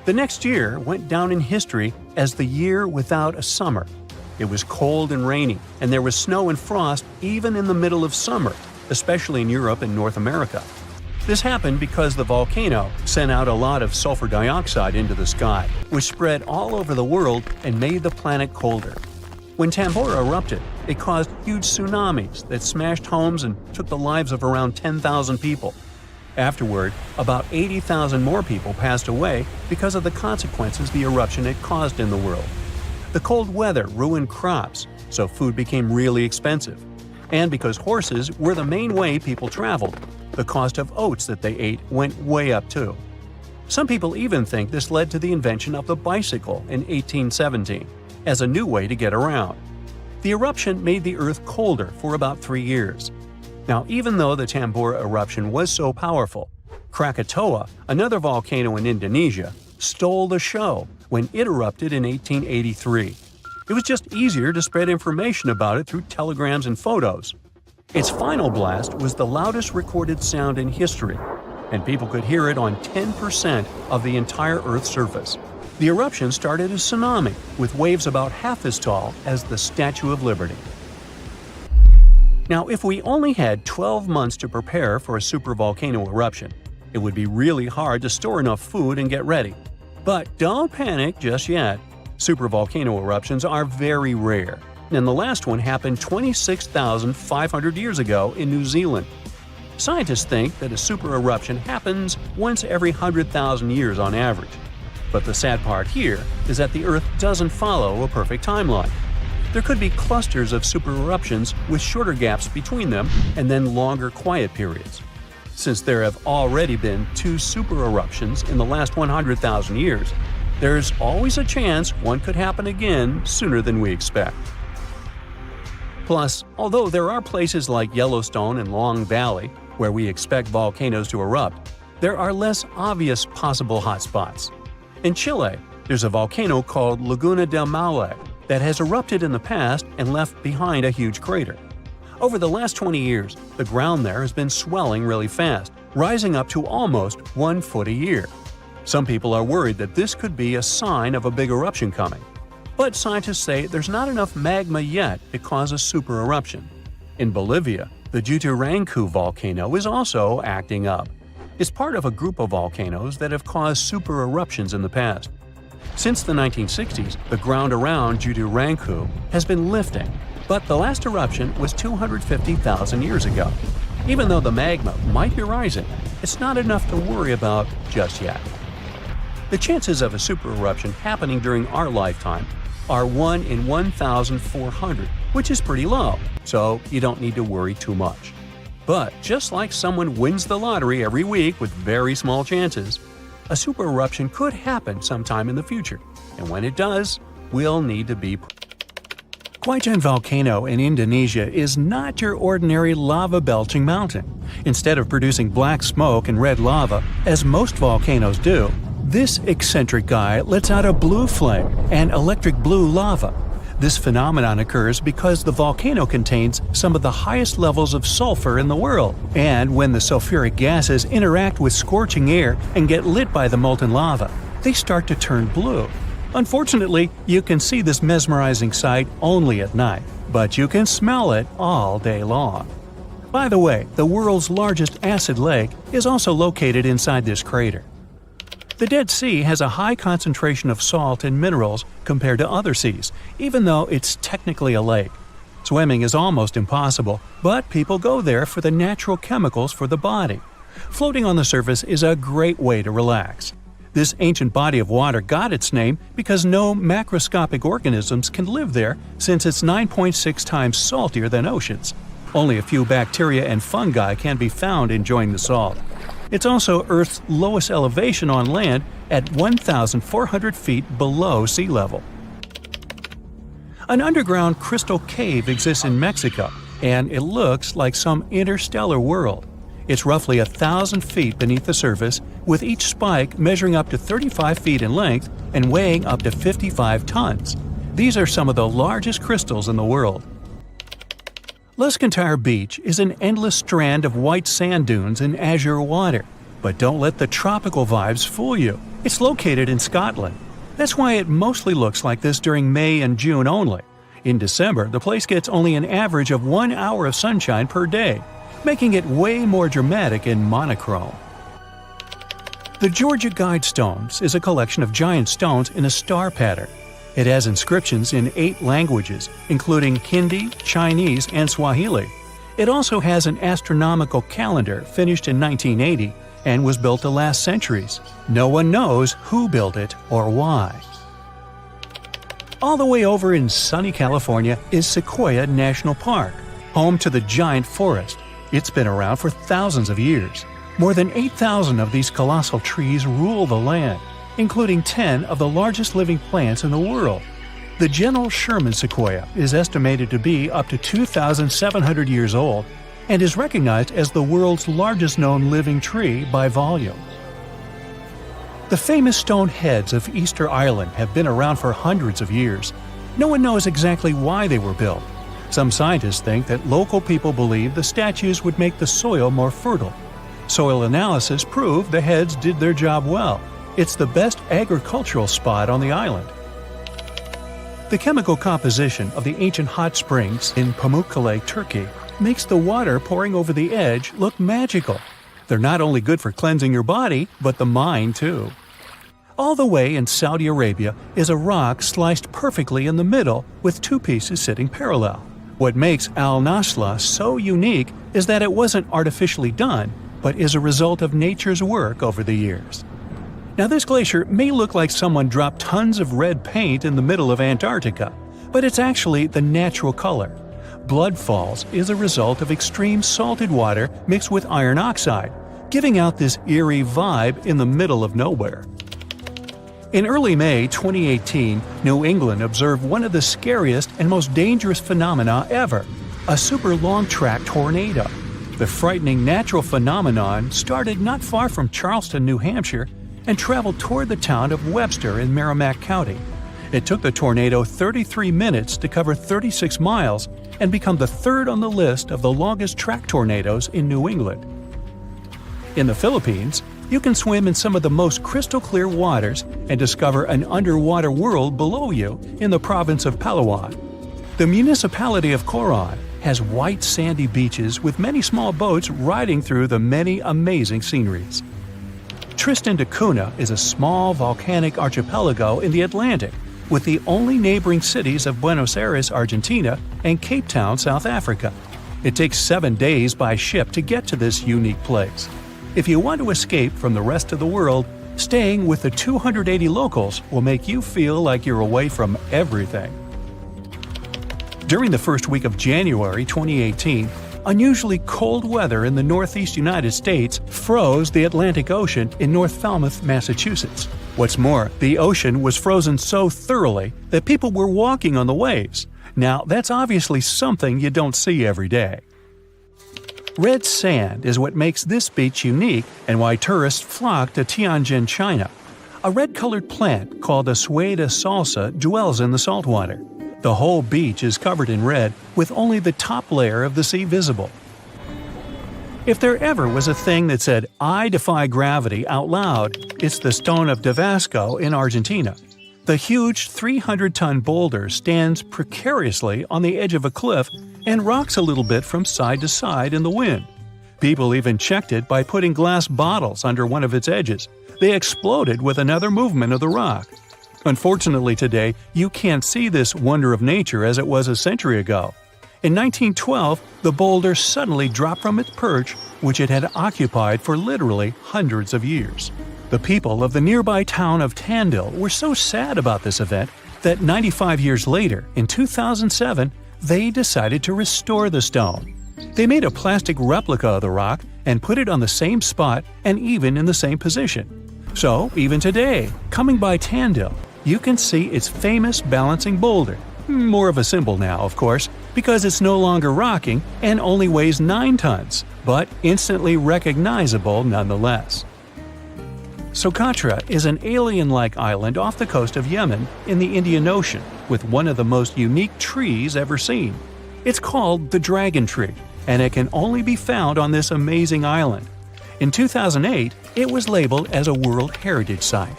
A: The next year went down in history as the year without a summer. It was cold and rainy, and there was snow and frost even in the middle of summer, especially in Europe and North America. This happened because the volcano sent out a lot of sulfur dioxide into the sky, which spread all over the world and made the planet colder. When Tambora erupted, it caused huge tsunamis that smashed homes and took the lives of around 10,000 people. Afterward, about 80,000 more people passed away because of the consequences the eruption had caused in the world. The cold weather ruined crops, so food became really expensive. And because horses were the main way people traveled, the cost of oats that they ate went way up too. Some people even think this led to the invention of the bicycle in 1817 as a new way to get around. The eruption made the Earth colder for about 3 years. Now, even though the Tambora eruption was so powerful, Krakatoa, another volcano in Indonesia, stole the show when it erupted in 1883. It was just easier to spread information about it through telegrams and photos. Its final blast was the loudest recorded sound in history, and people could hear it on 10% of the entire Earth's surface. The eruption started a tsunami with waves about half as tall as the Statue of Liberty. Now, if we only had 12 months to prepare for a supervolcano eruption, it would be really hard to store enough food and get ready. But don't panic just yet. Supervolcano eruptions are very rare, and the last one happened 26,500 years ago in New Zealand. Scientists think that a super eruption happens once every 100,000 years on average. But the sad part here is that the Earth doesn't follow a perfect timeline. There could be clusters of super eruptions with shorter gaps between them and then longer quiet periods. Since there have already been 2 super eruptions in the last 100,000 years, there's always a chance one could happen again sooner than we expect. Plus, although there are places like Yellowstone and Long Valley where we expect volcanoes to erupt, there are less obvious possible hotspots. In Chile, there's a volcano called Laguna del Maule that has erupted in the past and left behind a huge crater. Over the last 20 years, the ground there has been swelling really fast, rising up to almost 1 foot a year. Some people are worried that this could be a sign of a big eruption coming. But scientists say there's not enough magma yet to cause a super eruption. In Bolivia, the Juturancu volcano is also acting up. It's part of a group of volcanoes that have caused super eruptions in the past. Since the 1960s, the ground around Juturancu has been lifting, but the last eruption was 250,000 years ago. Even though the magma might be rising, it's not enough to worry about just yet. The chances of a super eruption happening during our lifetime are 1 in 1,400, which is pretty low, so you don't need to worry too much. But just like someone wins the lottery every week with very small chances, a super eruption could happen sometime in the future, and when it does, we'll need to be prepared. Guaijen Volcano in Indonesia is not your ordinary lava-belching mountain. Instead of producing black smoke and red lava, as most volcanoes do, this eccentric guy lets out a blue flame and electric blue lava. This phenomenon occurs because the volcano contains some of the highest levels of sulfur in the world, and when the sulfuric gases interact with scorching air and get lit by the molten lava, they start to turn blue. Unfortunately, you can see this mesmerizing sight only at night, but you can smell it all day long. By the way, the world's largest acid lake is also located inside this crater. The Dead Sea has a high concentration of salt and minerals compared to other seas, even though it's technically a lake. Swimming is almost impossible, but people go there for the natural chemicals for the body. Floating on the surface is a great way to relax. This ancient body of water got its name because no macroscopic organisms can live there since it's 9.6 times saltier than oceans. Only a few bacteria and fungi can be found enjoying the salt. It's also Earth's lowest elevation on land at 1,400 feet below sea level. An underground crystal cave exists in Mexico, and it looks like some interstellar world. It's roughly 1,000 feet beneath the surface, with each spike measuring up to 35 feet in length and weighing up to 55 tons. These are some of the largest crystals in the world. Luscantire Beach is an endless strand of white sand dunes and azure water. But don't let the tropical vibes fool you. It's located in Scotland. That's why it mostly looks like this during May and June only. In December, the place gets only an average of 1 hour of sunshine per day, making it way more dramatic and monochrome. The Georgia Guidestones is a collection of giant stones in a star pattern. It has inscriptions in 8 languages, including Hindi, Chinese, and Swahili. It also has an astronomical calendar finished in 1980 and was built to last centuries. No one knows who built it or why. All the way over in sunny California is Sequoia National Park, home to the giant forest. It's been around for thousands of years. More than 8,000 of these colossal trees rule the land, including 10 of the largest living plants in the world. The General Sherman sequoia is estimated to be up to 2,700 years old and is recognized as the world's largest known living tree by volume. The famous stone heads of Easter Island have been around for hundreds of years. No one knows exactly why they were built. Some scientists think that local people believe the statues would make the soil more fertile. Soil analysis proved the heads did their job well. It's the best agricultural spot on the island. The chemical composition of the ancient hot springs in Pamukkale, Turkey, makes the water pouring over the edge look magical. They're not only good for cleansing your body, but the mind too. All the way in Saudi Arabia is a rock sliced perfectly in the middle with 2 pieces sitting parallel. What makes Al Nasla so unique is that it wasn't artificially done, but is a result of nature's work over the years. Now, this glacier may look like someone dropped tons of red paint in the middle of Antarctica, but it's actually the natural color. Blood falls is a result of extreme salted water mixed with iron oxide, giving out this eerie vibe in the middle of nowhere. In early May 2018, New England observed one of the scariest and most dangerous phenomena ever, a super long-track tornado. The frightening natural phenomenon started not far from Charleston, New Hampshire, and traveled toward the town of Webster in Merrimack County. It took the tornado 33 minutes to cover 36 miles and become the 3rd on the list of the longest track tornadoes in New England. In the Philippines, you can swim in some of the most crystal-clear waters and discover an underwater world below you in the province of Palawan. The municipality of Coron has white sandy beaches with many small boats riding through the many amazing sceneries. Tristan da Cunha is a small volcanic archipelago in the Atlantic, with the only neighboring cities of Buenos Aires, Argentina, and Cape Town, South Africa. It takes 7 days by ship to get to this unique place. If you want to escape from the rest of the world, staying with the 280 locals will make you feel like you're away from everything. During the first week of January 2018, unusually cold weather in the northeast United States froze the Atlantic Ocean in North Falmouth, Massachusetts. What's more, the ocean was frozen so thoroughly that people were walking on the waves. Now, that's obviously something you don't see every day. Red sand is what makes this beach unique and why tourists flock to Tianjin, China. A red-colored plant called a sueda salsa dwells in the saltwater. The whole beach is covered in red, with only the top layer of the sea visible. If there ever was a thing that said, "I defy gravity" out loud, it's the stone of Damasco in Argentina. The huge 300-ton boulder stands precariously on the edge of a cliff and rocks a little bit from side to side in the wind. People even checked it by putting glass bottles under one of its edges. They exploded with another movement of the rock. Unfortunately today, you can't see this wonder of nature as it was a century ago. In 1912, the boulder suddenly dropped from its perch, which it had occupied for literally hundreds of years. The people of the nearby town of Tandil were so sad about this event that 95 years later, in 2007, they decided to restore the stone. They made a plastic replica of the rock and put it on the same spot and even in the same position. So, even today, coming by Tandil, you can see its famous balancing boulder. More of a symbol now, of course, because it's no longer rocking and only weighs 9 tons, but instantly recognizable nonetheless. Socotra is an alien-like island off the coast of Yemen in the Indian Ocean with one of the most unique trees ever seen. It's called the dragon tree, and it can only be found on this amazing island. In 2008, it was labeled as a World Heritage Site.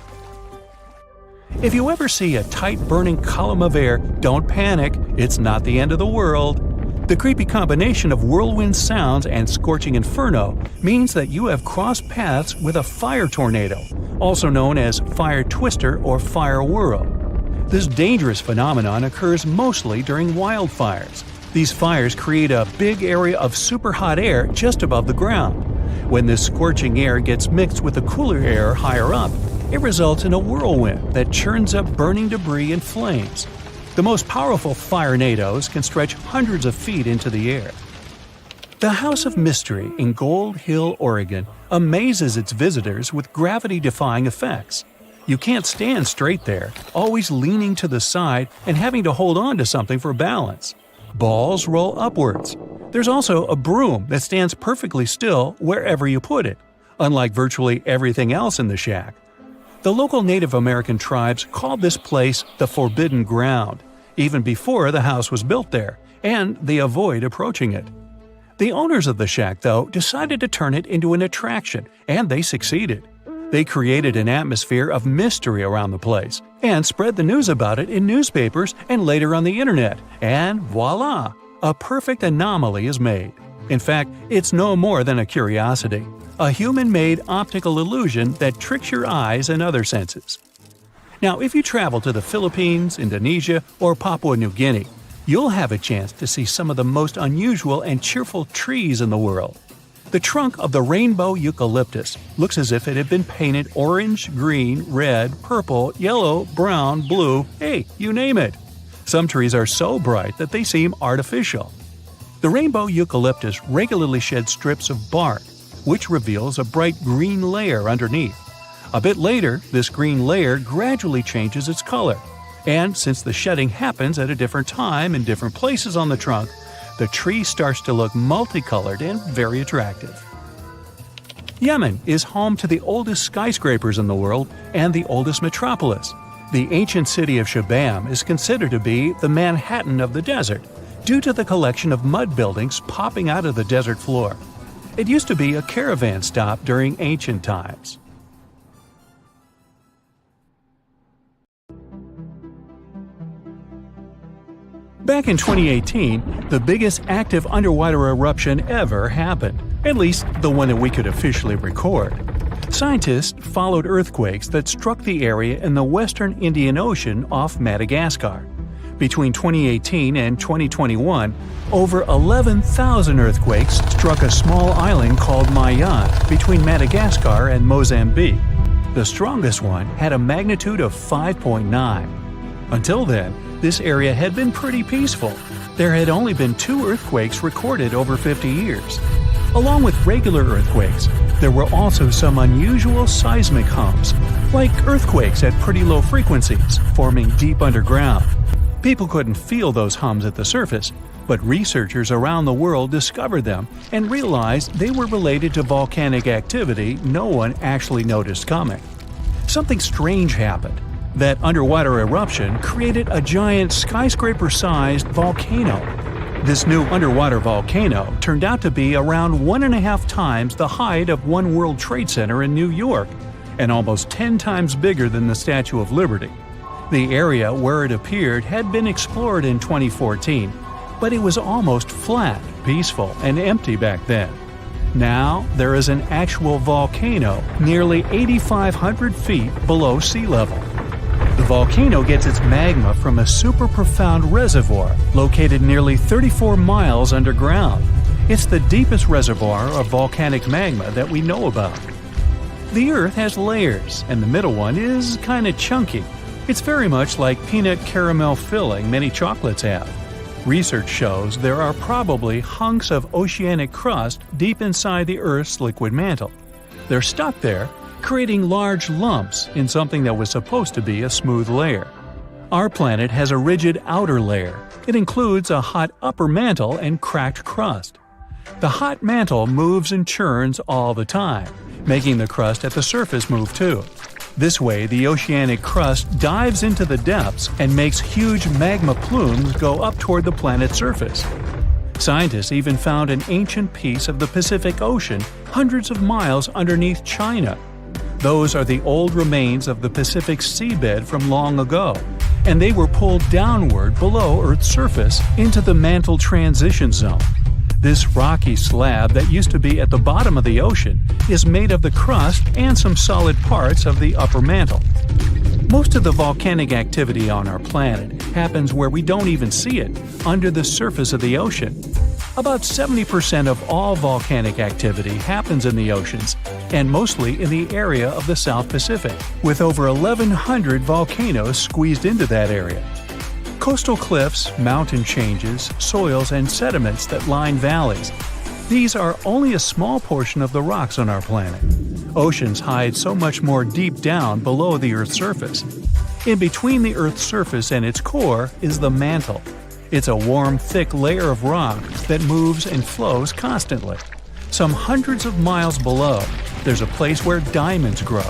A: If you ever see a tight burning column of air, don't panic, it's not the end of the world. The creepy combination of whirlwind sounds and scorching inferno means that you have crossed paths with a fire tornado, also known as fire twister or fire whirl. This dangerous phenomenon occurs mostly during wildfires. These fires create a big area of superhot air just above the ground. When this scorching air gets mixed with the cooler air higher up, it results in a whirlwind that churns up burning debris and flames. The most powerful firenadoes can stretch hundreds of feet into the air. The House of Mystery in Gold Hill, Oregon, amazes its visitors with gravity-defying effects. You can't stand straight there, always leaning to the side and having to hold on to something for balance. Balls roll upwards. There's also a broom that stands perfectly still wherever you put it, unlike virtually everything else in the shack. The local Native American tribes called this place the Forbidden Ground, even before the house was built there, and they avoid approaching it. The owners of the shack, though, decided to turn it into an attraction, and they succeeded. They created an atmosphere of mystery around the place, and spread the news about it in newspapers and later on the internet, and voila! A perfect anomaly is made. In fact, it's no more than a curiosity, a human-made optical illusion that tricks your eyes and other senses. Now, if you travel to the Philippines, Indonesia, or Papua New Guinea, you'll have a chance to see some of the most unusual and cheerful trees in the world. The trunk of the rainbow eucalyptus looks as if it had been painted orange, green, red, purple, yellow, brown, blue, hey, you name it. Some trees are so bright that they seem artificial. The rainbow eucalyptus regularly sheds strips of bark, which reveals a bright green layer underneath. A bit later, this green layer gradually changes its color, and since the shedding happens at a different time in different places on the trunk, the tree starts to look multicolored and very attractive. Yemen is home to the oldest skyscrapers in the world and the oldest metropolis. The ancient city of Shabam is considered to be the Manhattan of the desert, due to the collection of mud buildings popping out of the desert floor. It used to be a caravan stop during ancient times. Back in 2018, the biggest active underwater eruption ever happened, at least the one that we could officially record. Scientists followed earthquakes that struck the area in the western Indian Ocean off Madagascar. Between 2018 and 2021, over 11,000 earthquakes struck a small island called Mayan between Madagascar and Mozambique. The strongest one had a magnitude of 5.9. Until then, this area had been pretty peaceful. There had only been 2 earthquakes recorded over 50 years. Along with regular earthquakes, there were also some unusual seismic hums, like earthquakes at pretty low frequencies, forming deep underground. People couldn't feel those hums at the surface, but researchers around the world discovered them and realized they were related to volcanic activity no one actually noticed coming. Something strange happened. That underwater eruption created a giant skyscraper-sized volcano. This new underwater volcano turned out to be around 1.5 times the height of One World Trade Center in New York, and almost 10 times bigger than the Statue of Liberty. The area where it appeared had been explored in 2014, but it was almost flat, peaceful, and empty back then. Now, there is an actual volcano nearly 8,500 feet below sea level. The volcano gets its magma from a super profound reservoir located nearly 34 miles underground. It's the deepest reservoir of volcanic magma that we know about. The Earth has layers, and the middle one is kinda chunky. It's very much like peanut caramel filling many chocolates have. Research shows there are probably hunks of oceanic crust deep inside the Earth's liquid mantle. They're stuck there, creating large lumps in something that was supposed to be a smooth layer. Our planet has a rigid outer layer. It includes a hot upper mantle and cracked crust. The hot mantle moves and churns all the time, making the crust at the surface move too. This way, the oceanic crust dives into the depths and makes huge magma plumes go up toward the planet's surface. Scientists even found an ancient piece of the Pacific Ocean hundreds of miles underneath China. Those are the old remains of the Pacific seabed from long ago, and they were pulled downward below Earth's surface into the mantle transition zone. This rocky slab that used to be at the bottom of the ocean is made of the crust and some solid parts of the upper mantle. Most of the volcanic activity on our planet happens where we don't even see it, under the surface of the ocean. About 70% of all volcanic activity happens in the oceans, and mostly in the area of the South Pacific, with over 1,100 volcanoes squeezed into that area. Coastal cliffs, mountain changes, soils, and sediments that line valleys. These are only a small portion of the rocks on our planet. Oceans hide so much more deep down below the Earth's surface. In between the Earth's surface and its core is the mantle. It's a warm, thick layer of rock that moves and flows constantly. Some hundreds of miles below, there's a place where diamonds grow.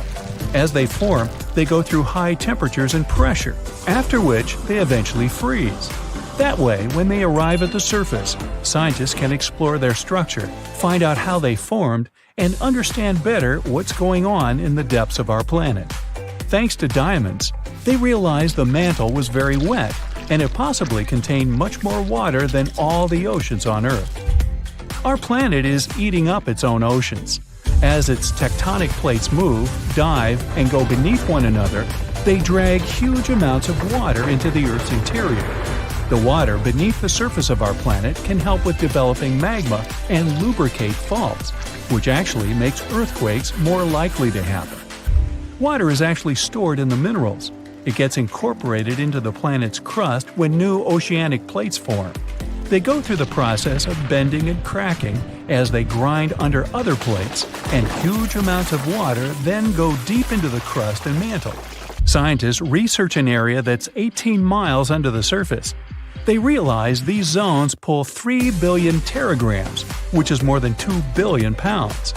A: As they form, they go through high temperatures and pressure, after which they eventually freeze. That way, when they arrive at the surface, scientists can explore their structure, find out how they formed, and understand better what's going on in the depths of our planet. Thanks to diamonds, they realized the mantle was very wet, and it possibly contained much more water than all the oceans on Earth. Our planet is eating up its own oceans. As its tectonic plates move, dive, and go beneath one another, they drag huge amounts of water into the Earth's interior. The water beneath the surface of our planet can help with developing magma and lubricate faults, which actually makes earthquakes more likely to happen. Water is actually stored in the minerals. It gets incorporated into the planet's crust when new oceanic plates form. They go through the process of bending and cracking as they grind under other plates, and huge amounts of water then go deep into the crust and mantle. Scientists research an area that's 18 miles under the surface. They realize these zones pull 3 billion teragrams, which is more than 2 billion pounds.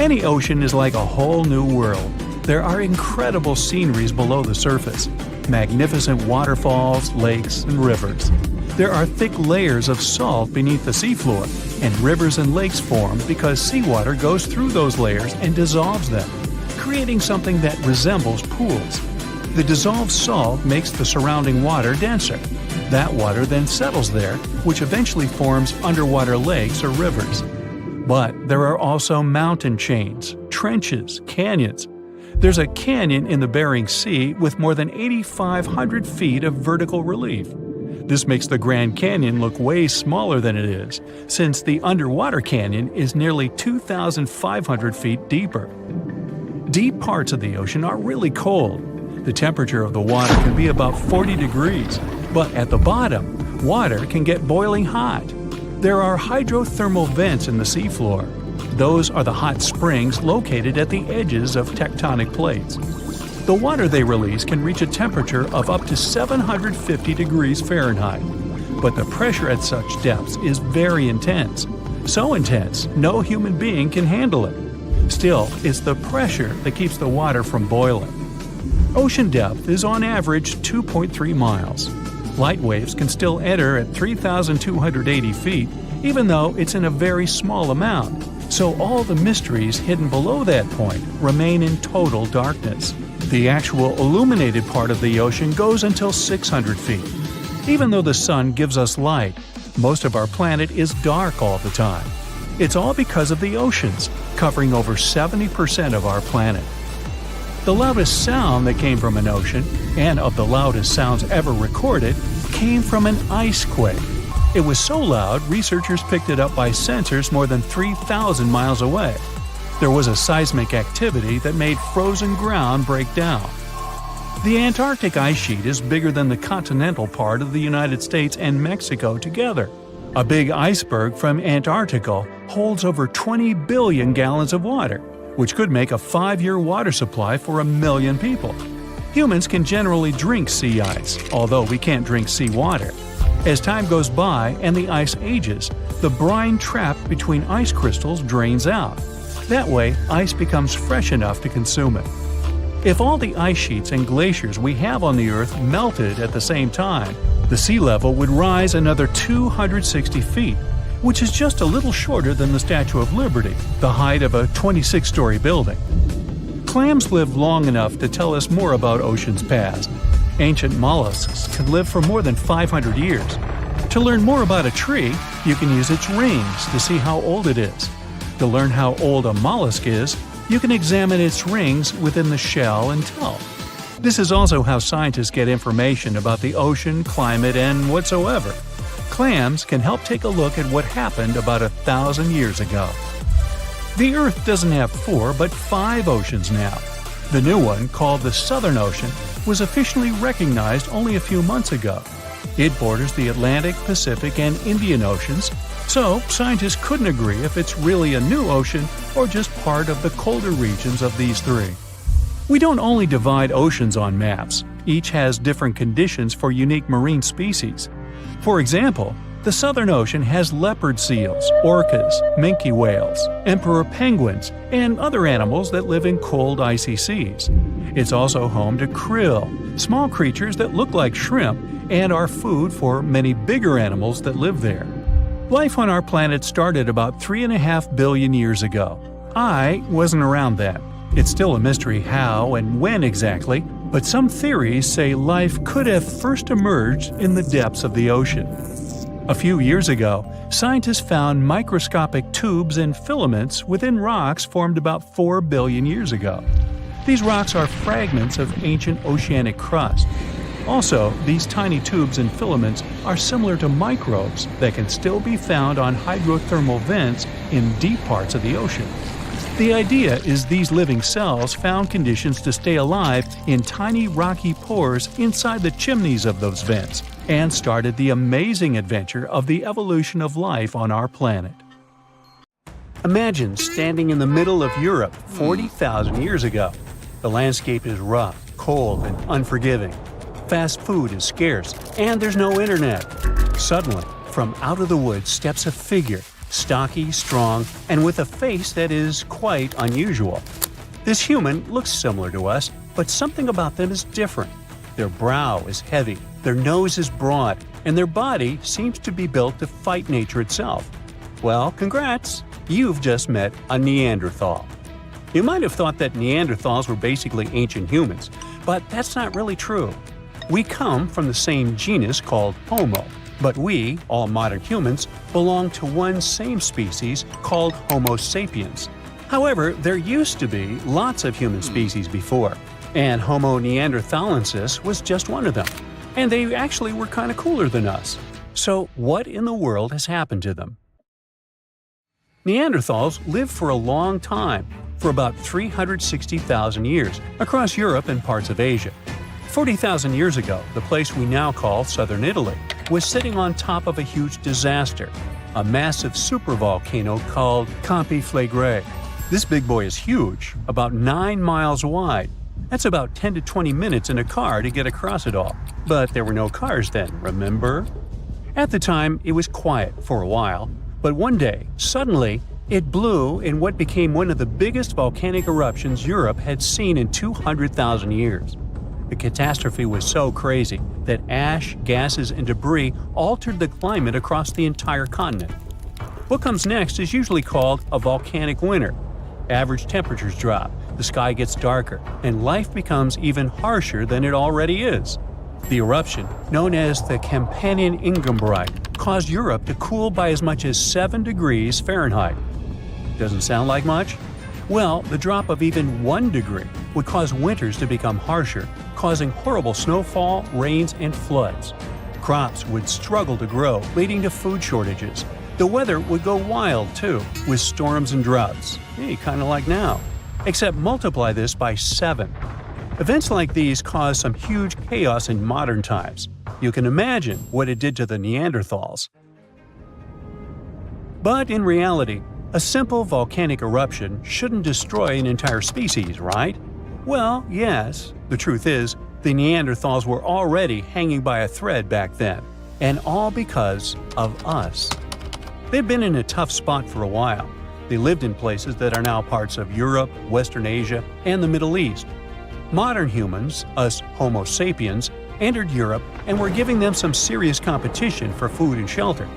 A: Any ocean is like a whole new world. There are incredible sceneries below the surface, magnificent waterfalls, lakes, and rivers. There are thick layers of salt beneath the seafloor, and rivers and lakes form because seawater goes through those layers and dissolves them, creating something that resembles pools. The dissolved salt makes the surrounding water denser. That water then settles there, which eventually forms underwater lakes or rivers. But there are also mountain chains, trenches, canyons. There's a canyon in the Bering Sea with more than 8,500 feet of vertical relief. This makes the Grand Canyon look way smaller than it is, since the underwater canyon is nearly 2,500 feet deeper. Deep parts of the ocean are really cold. The temperature of the water can be about 40 degrees, but at the bottom, water can get boiling hot. There are hydrothermal vents in the seafloor. Those are the hot springs located at the edges of tectonic plates. The water they release can reach a temperature of up to 750 degrees Fahrenheit, but the pressure at such depths is very intense. So intense, no human being can handle it. Still, it's the pressure that keeps the water from boiling. Ocean depth is on average 2.3 miles. Light waves can still enter at 3,280 feet, even though it's in a very small amount, so all the mysteries hidden below that point remain in total darkness. The actual illuminated part of the ocean goes until 600 feet. Even though the sun gives us light, most of our planet is dark all the time. It's all because of the oceans, covering over 70% of our planet. The loudest sound that came from an ocean, and of the loudest sounds ever recorded, came from an ice quake. It was so loud, researchers picked it up by sensors more than 3,000 miles away. There was a seismic activity that made frozen ground break down. The Antarctic ice sheet is bigger than the continental part of the United States and Mexico together. A big iceberg from Antarctica holds over 20 billion gallons of water, which could make a 5-year water supply for 1 million people. Humans can generally drink sea ice, although we can't drink seawater. As time goes by and the ice ages, the brine trapped between ice crystals drains out. That way, ice becomes fresh enough to consume it. If all the ice sheets and glaciers we have on the Earth melted at the same time, the sea level would rise another 260 feet, which is just a little shorter than the Statue of Liberty, the height of a 26-story building. Clams lived long enough to tell us more about oceans past. Ancient mollusks could live for more than 500 years. To learn more about a tree, you can use its rings to see how old it is. To learn how old a mollusk is, you can examine its rings within the shell and tell. This is also how scientists get information about the ocean, climate, and whatsoever. Clams can help take a look at what happened about 1,000 years ago. The Earth doesn't have 4 but 5 oceans now. The new one, called the Southern Ocean, was officially recognized only a few months ago. It borders the Atlantic, Pacific, and Indian Oceans, so scientists couldn't agree if it's really a new ocean or just part of the colder regions of these 3. We don't only divide oceans on maps, each has different conditions for unique marine species. For example, the Southern Ocean has leopard seals, orcas, minke whales, emperor penguins, and other animals that live in cold, icy seas. It's also home to krill, small creatures that look like shrimp and are food for many bigger animals that live there. Life on our planet started about 3.5 billion years ago. I wasn't around then. It's still a mystery how and when exactly, but some theories say life could have first emerged in the depths of the ocean. A few years ago, scientists found microscopic tubes and filaments within rocks formed about 4 billion years ago. These rocks are fragments of ancient oceanic crust. Also, these tiny tubes and filaments are similar to microbes that can still be found on hydrothermal vents in deep parts of the ocean. The idea is these living cells found conditions to stay alive in tiny rocky pores inside the chimneys of those vents and started the amazing adventure of the evolution of life on our planet. Imagine standing in the middle of Europe 40,000 years ago. The landscape is rough, cold, and unforgiving. Fast food is scarce, and there's no internet. Suddenly, from out of the woods steps a figure, stocky, strong, and with a face that is quite unusual. This human looks similar to us, but something about them is different. Their brow is heavy, their nose is broad, and their body seems to be built to fight nature itself. Well, congrats! You've just met a Neanderthal. You might have thought that Neanderthals were basically ancient humans, but that's not really true. We come from the same genus called Homo, but we, all modern humans, belong to one same species called Homo sapiens. However, there used to be lots of human species before, and Homo neanderthalensis was just one of them. And they actually were kind of cooler than us. So what in the world has happened to them? Neanderthals lived for a long time, for about 360,000 years, across Europe and parts of Asia. 40,000 years ago, the place we now call southern Italy was sitting on top of a huge disaster, a massive supervolcano called Campi Flegrei. This big boy is huge, about 9 miles wide. That's about 10 to 20 minutes in a car to get across it all. But there were no cars then, remember? At the time, it was quiet for a while, but one day, suddenly, it blew in what became one of the biggest volcanic eruptions Europe had seen in 200,000 years. The catastrophe was so crazy that ash, gases, and debris altered the climate across the entire continent. What comes next is usually called a volcanic winter. Average temperatures drop, the sky gets darker, and life becomes even harsher than it already is. The eruption, known as the Campanian Ingembrite, caused Europe to cool by as much as 7 degrees Fahrenheit. Doesn't sound like much? Well, the drop of even 1 degree would cause winters to become harsher, causing horrible snowfall, rains, and floods. Crops would struggle to grow, leading to food shortages. The weather would go wild, too, with storms and droughts. Hey, kind of like now. Except multiply this by 7. Events like these caused some huge chaos in modern times. You can imagine what it did to the Neanderthals. But in reality, a simple volcanic eruption shouldn't destroy an entire species, right? Well, yes. The truth is, the Neanderthals were already hanging by a thread back then, and all because of us. They've been in a tough spot for a while. They lived in places that are now parts of Europe, Western Asia, and the Middle East. Modern humans, us Homo sapiens, entered Europe and were giving them some serious competition for food and shelter.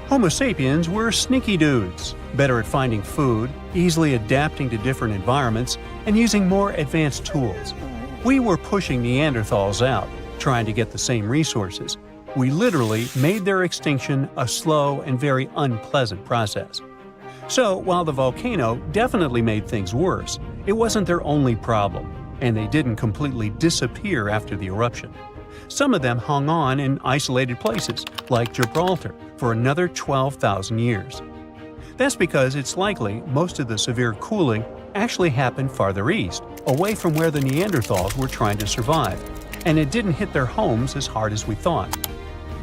A: Homo sapiens were sneaky dudes, better at finding food, easily adapting to different environments, and using more advanced tools. We were pushing Neanderthals out, trying to get the same resources. We literally made their extinction a slow and very unpleasant process. So, while the volcano definitely made things worse, it wasn't their only problem, and they didn't completely disappear after the eruption. Some of them hung on in isolated places, like Gibraltar, for another 12,000 years. That's because it's likely most of the severe cooling actually happened farther east, away from where the Neanderthals were trying to survive, and it didn't hit their homes as hard as we thought.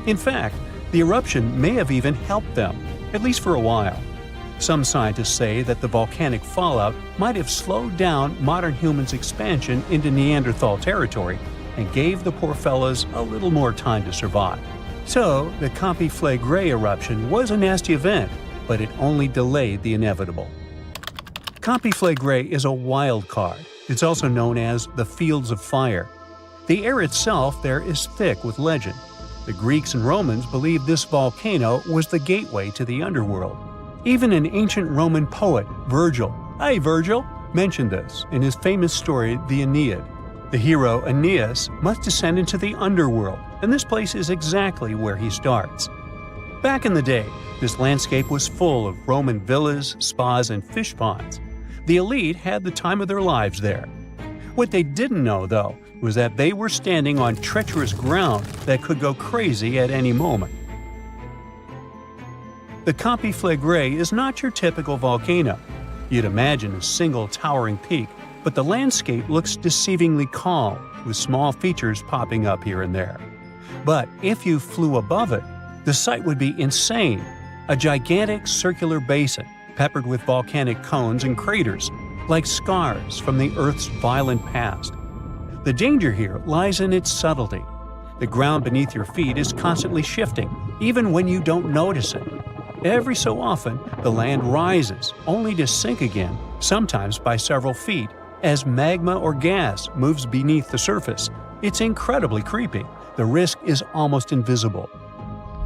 A: In fact, the eruption may have even helped them, at least for a while. Some scientists say that the volcanic fallout might have slowed down modern humans' expansion into Neanderthal territory and gave the poor fellas a little more time to survive. So, the Campiflagre eruption was a nasty event, but it only delayed the inevitable. Campiflagre is a wild card. It's also known as the Fields of Fire. The air itself there is thick with legend. The Greeks and Romans believed this volcano was the gateway to the underworld. Even an ancient Roman poet, Virgil, mentioned this in his famous story, the Aeneid. The hero Aeneas must descend into the underworld, and this place is exactly where he starts. Back in the day, this landscape was full of Roman villas, spas, and fish ponds. The elite had the time of their lives there. What they didn't know, though, was that they were standing on treacherous ground that could go crazy at any moment. The Campiflagre is not your typical volcano. You'd imagine a single towering peak, but the landscape looks deceivingly calm, with small features popping up here and there. But if you flew above it, the sight would be insane. A gigantic circular basin, peppered with volcanic cones and craters, like scars from the Earth's violent past. The danger here lies in its subtlety. The ground beneath your feet is constantly shifting, even when you don't notice it. Every so often, the land rises, only to sink again, sometimes by several feet, as magma or gas moves beneath the surface. It's incredibly creepy. The risk is almost invisible.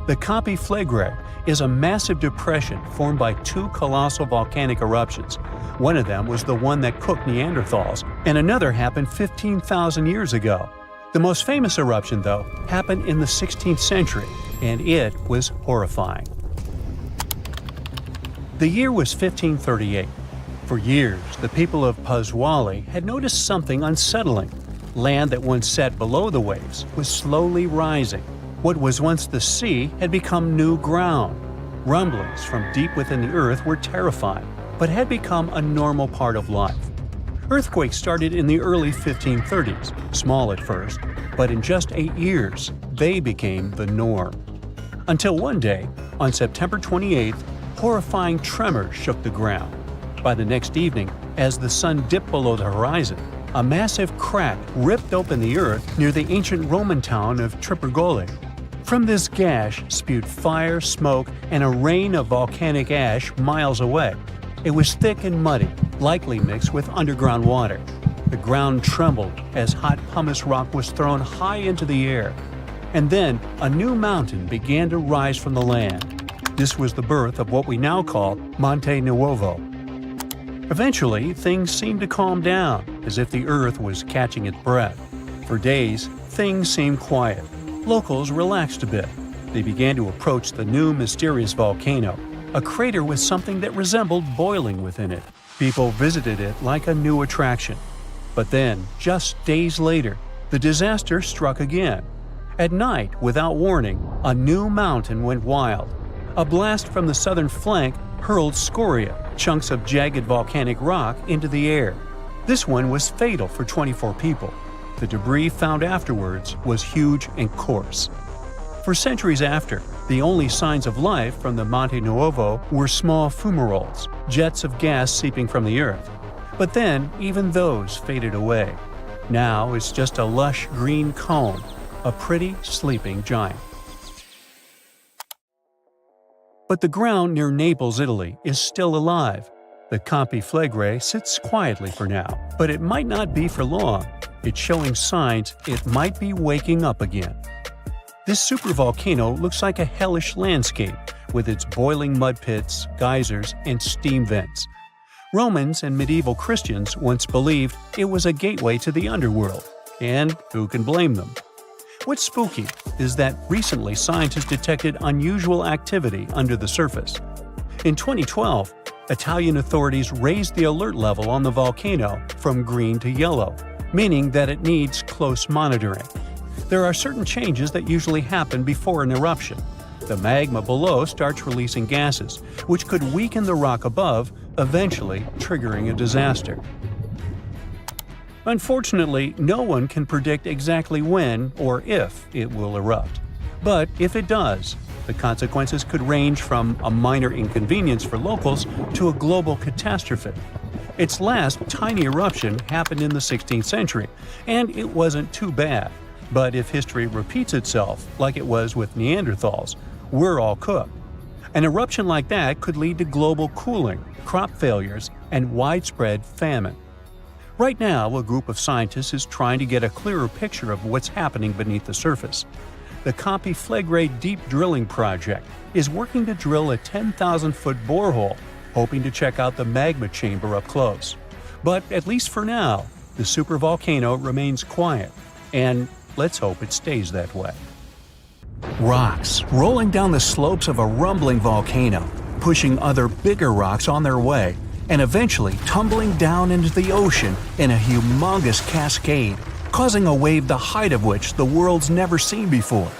A: The Campiflagre is a massive depression formed by two colossal volcanic eruptions. One of them was the one that cooked Neanderthals, and another happened 15,000 years ago. The most famous eruption, though, happened in the 16th century, and it was horrifying. The year was 1538. For years, the people of Paswali had noticed something unsettling. Land that once sat below the waves was slowly rising. What was once the sea had become new ground. Rumblings from deep within the earth were terrifying, but had become a normal part of life. Earthquakes started in the early 1530s, small at first, but in just 8 years, they became the norm. Until one day, on September 28th, horrifying tremors shook the ground. By the next evening, as the sun dipped below the horizon, a massive crack ripped open the earth near the ancient Roman town of Trippergoli. From this gash spewed fire, smoke, and a rain of volcanic ash miles away. It was thick and muddy, likely mixed with underground water. The ground trembled as hot pumice rock was thrown high into the air. And then a new mountain began to rise from the land. This was the birth of what we now call Monte Nuovo. Eventually, things seemed to calm down, as if the earth was catching its breath. For days, things seemed quiet. Locals relaxed a bit. They began to approach the new mysterious volcano, a crater with something that resembled boiling within it. People visited it like a new attraction. But then, just days later, the disaster struck again. At night, without warning, a new mountain went wild. A blast from the southern flank hurled scoria, chunks of jagged volcanic rock, into the air. This one was fatal for 24 people. The debris found afterwards was huge and coarse. For centuries after, the only signs of life from the Monte Nuovo were small fumaroles, jets of gas seeping from the earth. But then, even those faded away. Now it's just a lush green cone, a pretty sleeping giant. But the ground near Naples, Italy, is still alive. The Campiflegrei sits quietly for now, but it might not be for long. It's showing signs it might be waking up again. This supervolcano looks like a hellish landscape, with its boiling mud pits, geysers, and steam vents. Romans and medieval Christians once believed it was a gateway to the underworld, and who can blame them? What's spooky is that recently scientists detected unusual activity under the surface. In 2012, Italian authorities raised the alert level on the volcano from green to yellow, meaning that it needs close monitoring. There are certain changes that usually happen before an eruption. The magma below starts releasing gases, which could weaken the rock above, eventually triggering a disaster. Unfortunately, no one can predict exactly when or if it will erupt. But if it does, the consequences could range from a minor inconvenience for locals to a global catastrophe. Its last tiny eruption happened in the 16th century, and it wasn't too bad. But if history repeats itself, like it was with Neanderthals, we're all cooked. An eruption like that could lead to global cooling, crop failures, and widespread famine. Right now, a group of scientists is trying to get a clearer picture of what's happening beneath the surface. The Campiflegrei Deep Drilling Project is working to drill a 10,000-foot borehole, hoping to check out the magma chamber up close. But at least for now, the supervolcano remains quiet, and let's hope it stays that way. Rocks rolling down the slopes of a rumbling volcano, pushing other bigger rocks on their way, and eventually tumbling down into the ocean in a humongous cascade, causing a wave the height of which the world's never seen before.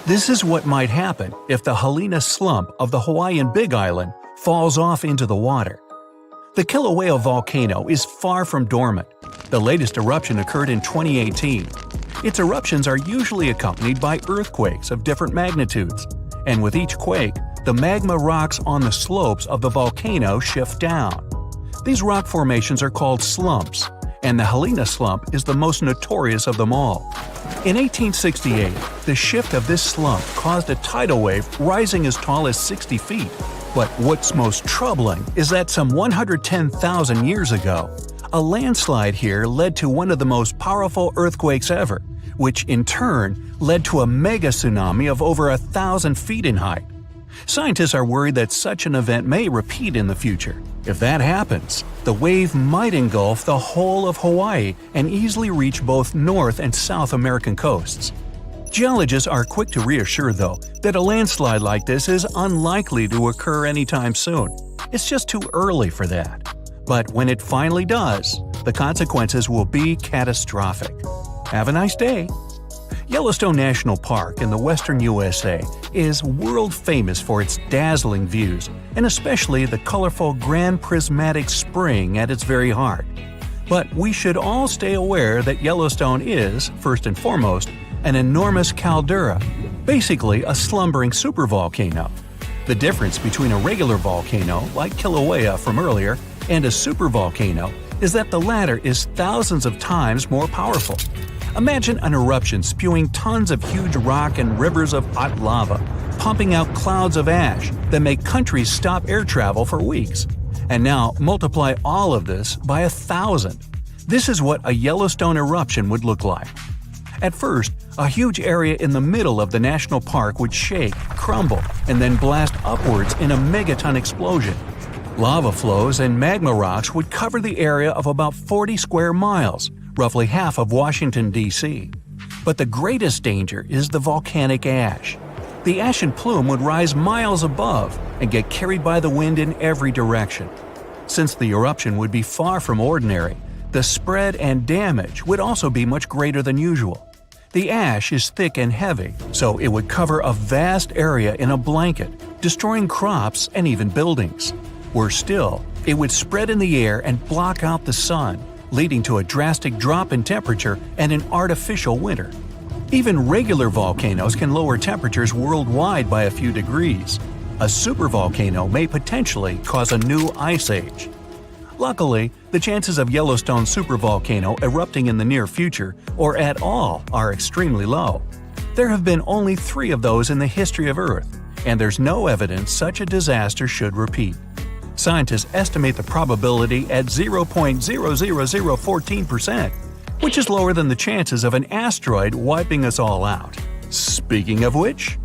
A: This is what might happen if the Helena slump of the Hawaiian Big Island falls off into the water. The Kilauea volcano is far from dormant. The latest eruption occurred in 2018. Its eruptions are usually accompanied by earthquakes of different magnitudes, and with each quake, the magma rocks on the slopes of the volcano shift down. These rock formations are called slumps, and the Helena slump is the most notorious of them all. In 1868, the shift of this slump caused a tidal wave rising as tall as 60 feet. But what's most troubling is that some 110,000 years ago, a landslide here led to one of the most powerful earthquakes ever, which in turn led to a mega tsunami of over 1,000 feet in height. Scientists are worried that such an event may repeat in the future. If that happens, the wave might engulf the whole of Hawaii and easily reach both North and South American coasts. Geologists are quick to reassure, though, that a landslide like this is unlikely to occur anytime soon. It's just too early for that. But when it finally does, the consequences will be catastrophic. Have a nice day! Yellowstone National Park in the western USA is world famous for its dazzling views, and especially the colorful Grand Prismatic Spring at its very heart. But we should all stay aware that Yellowstone is, first and foremost, an enormous caldera, basically a slumbering supervolcano. The difference between a regular volcano, like Kilauea from earlier, and a supervolcano is that the latter is thousands of times more powerful. Imagine an eruption spewing tons of huge rock and rivers of hot lava, pumping out clouds of ash that make countries stop air travel for weeks. And now multiply all of this by 1,000. This is what a Yellowstone eruption would look like. At first, a huge area in the middle of the national park would shake, crumble, and then blast upwards in a megaton explosion. Lava flows and magma rocks would cover the area of about 40 square miles, roughly half of Washington, D.C. But the greatest danger is the volcanic ash. The ashen plume would rise miles above and get carried by the wind in every direction. Since the eruption would be far from ordinary, the spread and damage would also be much greater than usual. The ash is thick and heavy, so it would cover a vast area in a blanket, destroying crops and even buildings. Worse still, it would spread in the air and block out the sun, leading to a drastic drop in temperature and an artificial winter. Even regular volcanoes can lower temperatures worldwide by a few degrees. A supervolcano may potentially cause a new ice age. Luckily, the chances of Yellowstone supervolcano erupting in the near future, or at all, are extremely low. There have been only 3 of those in the history of Earth, and there's no evidence such a disaster should repeat. Scientists estimate the probability at 0.00014%, which is lower than the chances of an asteroid wiping us all out. Speaking of which,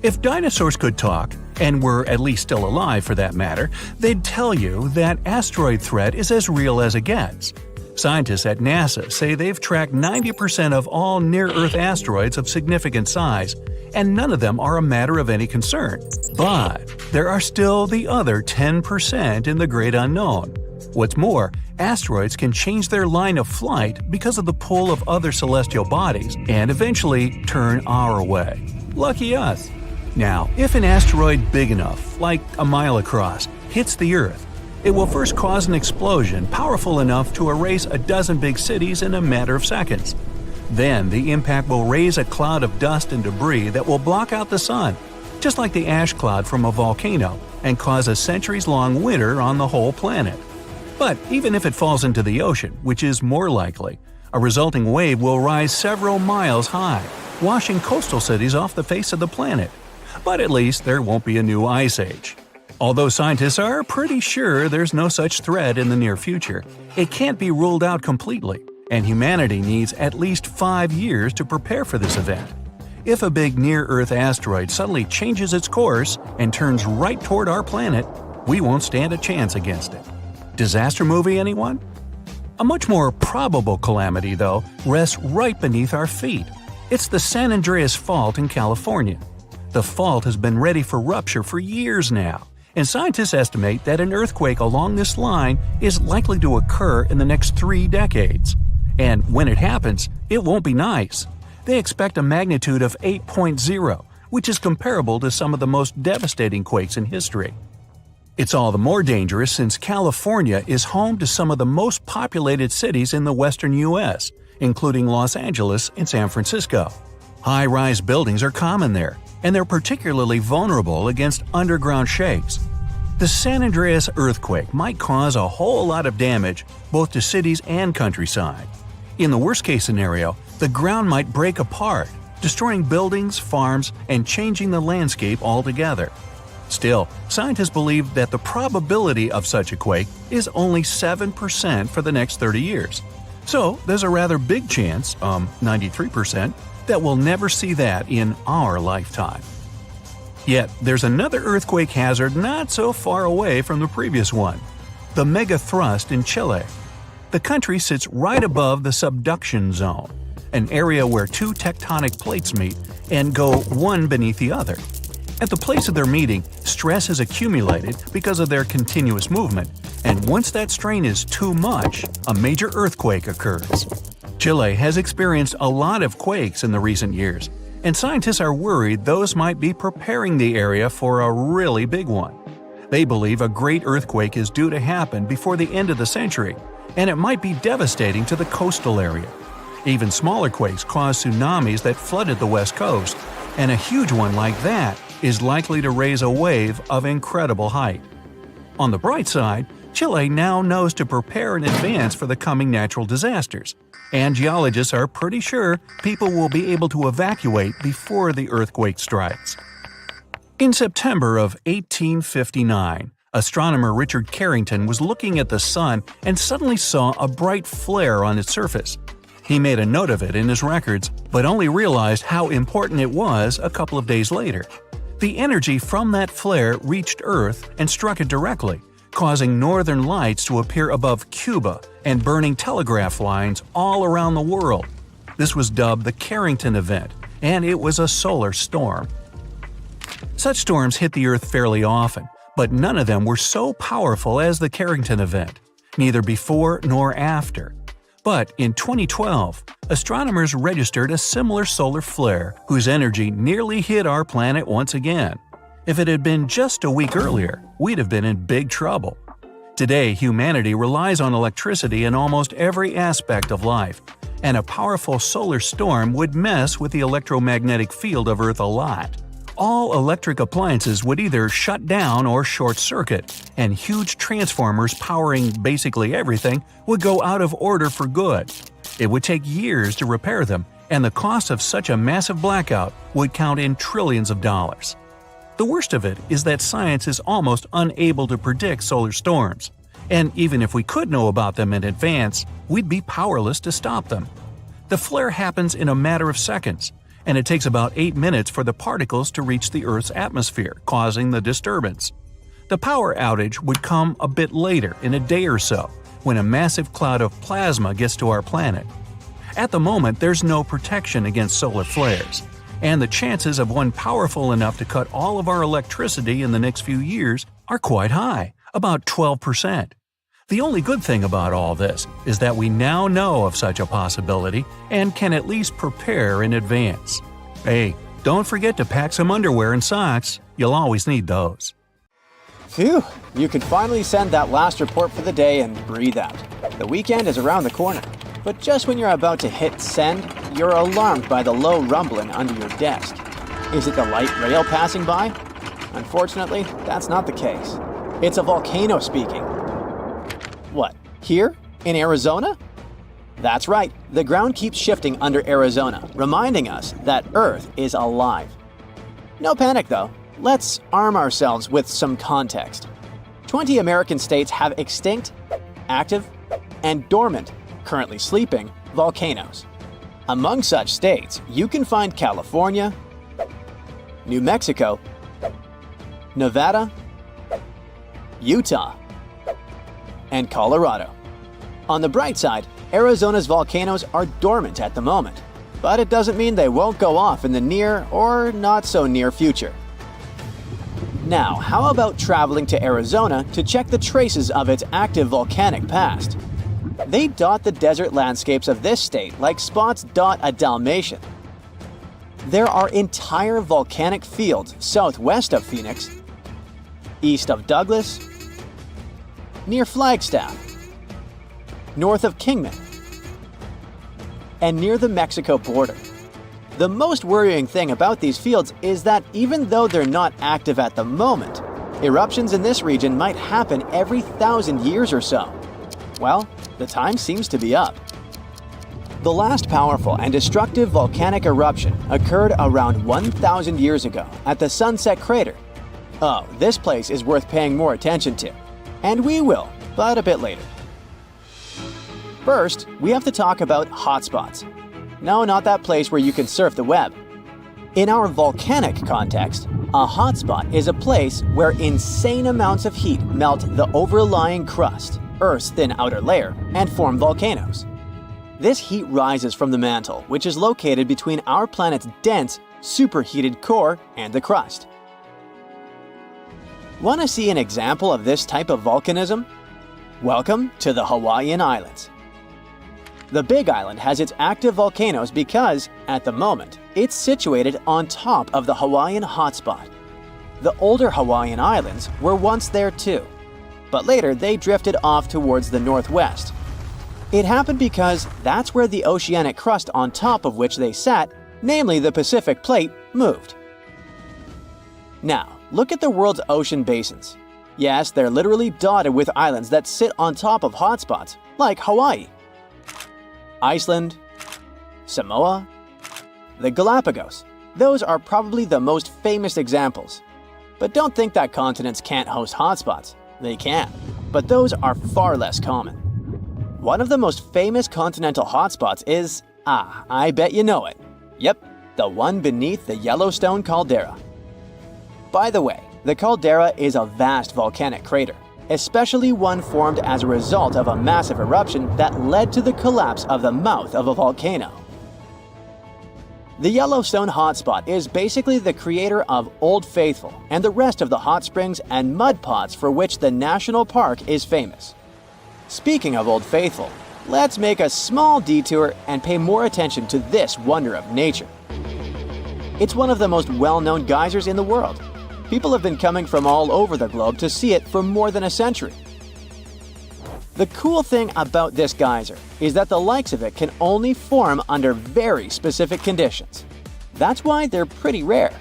A: if dinosaurs could talk, and were at least still alive for that matter, they'd tell you that asteroid threat is as real as it gets. Scientists at NASA say they've tracked 90% of all near-Earth asteroids of significant size, and none of them are a matter of any concern. But there are still the other 10% in the great unknown. What's more, asteroids can change their line of flight because of the pull of other celestial bodies and eventually turn our way. Lucky us. Now, if an asteroid big enough, like a mile across, hits the Earth, it will first cause an explosion powerful enough to erase a dozen big cities in a matter of seconds. Then the impact will raise a cloud of dust and debris that will block out the sun, just like the ash cloud from a volcano, and cause a centuries-long winter on the whole planet. But even if it falls into the ocean, which is more likely, a resulting wave will rise several miles high, washing coastal cities off the face of the planet. But at least there won't be a new ice age. Although scientists are pretty sure there's no such threat in the near future, it can't be ruled out completely, and humanity needs at least 5 years to prepare for this event. If a big near-Earth asteroid suddenly changes its course and turns right toward our planet, we won't stand a chance against it. Disaster movie, anyone? A much more probable calamity, though, rests right beneath our feet. It's the San Andreas Fault in California. The fault has been ready for rupture for years now, and scientists estimate that an earthquake along this line is likely to occur in the next 3 decades. And when it happens, it won't be nice. They expect a magnitude of 8.0, which is comparable to some of the most devastating quakes in history. It's all the more dangerous since California is home to some of the most populated cities in the western U.S., including Los Angeles and San Francisco. High-rise buildings are common there, and they're particularly vulnerable against underground shakes. The San Andreas earthquake might cause a whole lot of damage both to cities and countryside. In the worst-case scenario, the ground might break apart, destroying buildings, farms, and changing the landscape altogether. Still, scientists believe that the probability of such a quake is only 7% for the next 30 years. So there's a rather big chance, 93%, that we'll never see that in our lifetime. Yet, there's another earthquake hazard not so far away from the previous one: the megathrust in Chile. The country sits right above the subduction zone, an area where 2 tectonic plates meet and go one beneath the other. At the place of their meeting, stress has accumulated because of their continuous movement, and once that strain is too much, a major earthquake occurs. Chile has experienced a lot of quakes in the recent years, and scientists are worried those might be preparing the area for a really big one. They believe a great earthquake is due to happen before the end of the century, and it might be devastating to the coastal area. Even smaller quakes caused tsunamis that flooded the west coast, and a huge one like that is likely to raise a wave of incredible height. On the bright side, Chile now knows to prepare in advance for the coming natural disasters, and geologists are pretty sure people will be able to evacuate before the earthquake strikes. In September of 1859, astronomer Richard Carrington was looking at the sun and suddenly saw a bright flare on its surface. He made a note of it in his records, but only realized how important it was a couple of days later. The energy from that flare reached Earth and struck it directly, causing northern lights to appear above Cuba and burning telegraph lines all around the world. This was dubbed the Carrington event, and it was a solar storm. Such storms hit the Earth fairly often, but none of them were so powerful as the Carrington event, neither before nor after. But in 2012, astronomers registered a similar solar flare whose energy nearly hit our planet once again. If it had been just a week earlier, we'd have been in big trouble. Today, humanity relies on electricity in almost every aspect of life, and a powerful solar storm would mess with the electromagnetic field of Earth a lot. All electric appliances would either shut down or short-circuit, and huge transformers powering basically everything would go out of order for good. It would take years to repair them, and the cost of such a massive blackout would count in trillions of dollars. The worst of it is that science is almost unable to predict solar storms. And even if we could know about them in advance, we'd be powerless to stop them. The flare happens in a matter of seconds, and it takes about 8 minutes for the particles to reach the Earth's atmosphere, causing the disturbance. The power outage would come a bit later, in a day or so, when a massive cloud of plasma gets to our planet. At the moment, there's no protection against solar flares, and the chances of one powerful enough to cut all of our electricity in the next few years are quite high, about 12%. The only good thing about all this is that we now know of such a possibility and can at least prepare in advance. Hey, don't forget to pack some underwear and socks. You'll always need those.
C: Phew, you can finally send that last report for the day and breathe out. The weekend is around the corner. But just when you're about to hit send, you're alarmed by the low rumbling under your desk. Is it the light rail passing by? Unfortunately, that's not the case. It's a volcano speaking. What, here? In Arizona? That's right, the ground keeps shifting under Arizona, reminding us that Earth is alive. No panic though. Let's arm ourselves with some context. 20 American states have extinct, active, and dormant, currently sleeping, volcanoes. Among such states, you can find California, New Mexico, Nevada, Utah, and Colorado. On the bright side, Arizona's volcanoes are dormant at the moment, but it doesn't mean they won't go off in the near or not so near future. Now, how about traveling to Arizona to check the traces of its active volcanic past? They dot the desert landscapes of this state like spots dot a Dalmatian. There are entire volcanic fields southwest of Phoenix, east of Douglas, near Flagstaff, north of Kingman, and near the Mexico border. The most worrying thing about these fields is that even though they're not active at the moment, eruptions in this region might happen every 1,000 years or so. Well, the time seems to be up. The last powerful and destructive volcanic eruption occurred around 1,000 years ago at the Sunset Crater. Oh, this place is worth paying more attention to. And we will, but a bit later. First, we have to talk about hotspots. No, not that place where you can surf the web. In our volcanic context, a hotspot is a place where insane amounts of heat melt the overlying crust, Earth's thin outer layer, and form volcanoes. This heat rises from the mantle, which is located between our planet's dense, superheated core and the crust. Want to see an example of this type of volcanism? Welcome to the Hawaiian Islands. The Big Island has its active volcanoes because, at the moment, it's situated on top of the Hawaiian hotspot. The older Hawaiian Islands were once there too, but later they drifted off towards the northwest. It happened because that's where the oceanic crust on top of which they sat, namely the Pacific Plate, moved. Now, look at the world's ocean basins. Yes, they're literally dotted with islands that sit on top of hotspots, like Hawaii, Iceland, Samoa, the Galapagos. Those are probably the most famous examples. But don't think that continents can't host hotspots. They can, but those are far less common. One of the most famous continental hotspots is, I bet you know it. Yep, the one beneath the Yellowstone caldera. By the way, the caldera is a vast volcanic crater, especially one formed as a result of a massive eruption that led to the collapse of the mouth of a volcano. The Yellowstone hotspot is basically the creator of Old Faithful and the rest of the hot springs and mud pots for which the national park is famous. Speaking of Old Faithful, let's make a small detour and pay more attention to this wonder of nature. It's one of the most well-known geysers in the world. People have been coming from all over the globe to see it for more than a century. The cool thing about this geyser is that the likes of it can only form under very specific conditions. That's why they're pretty rare.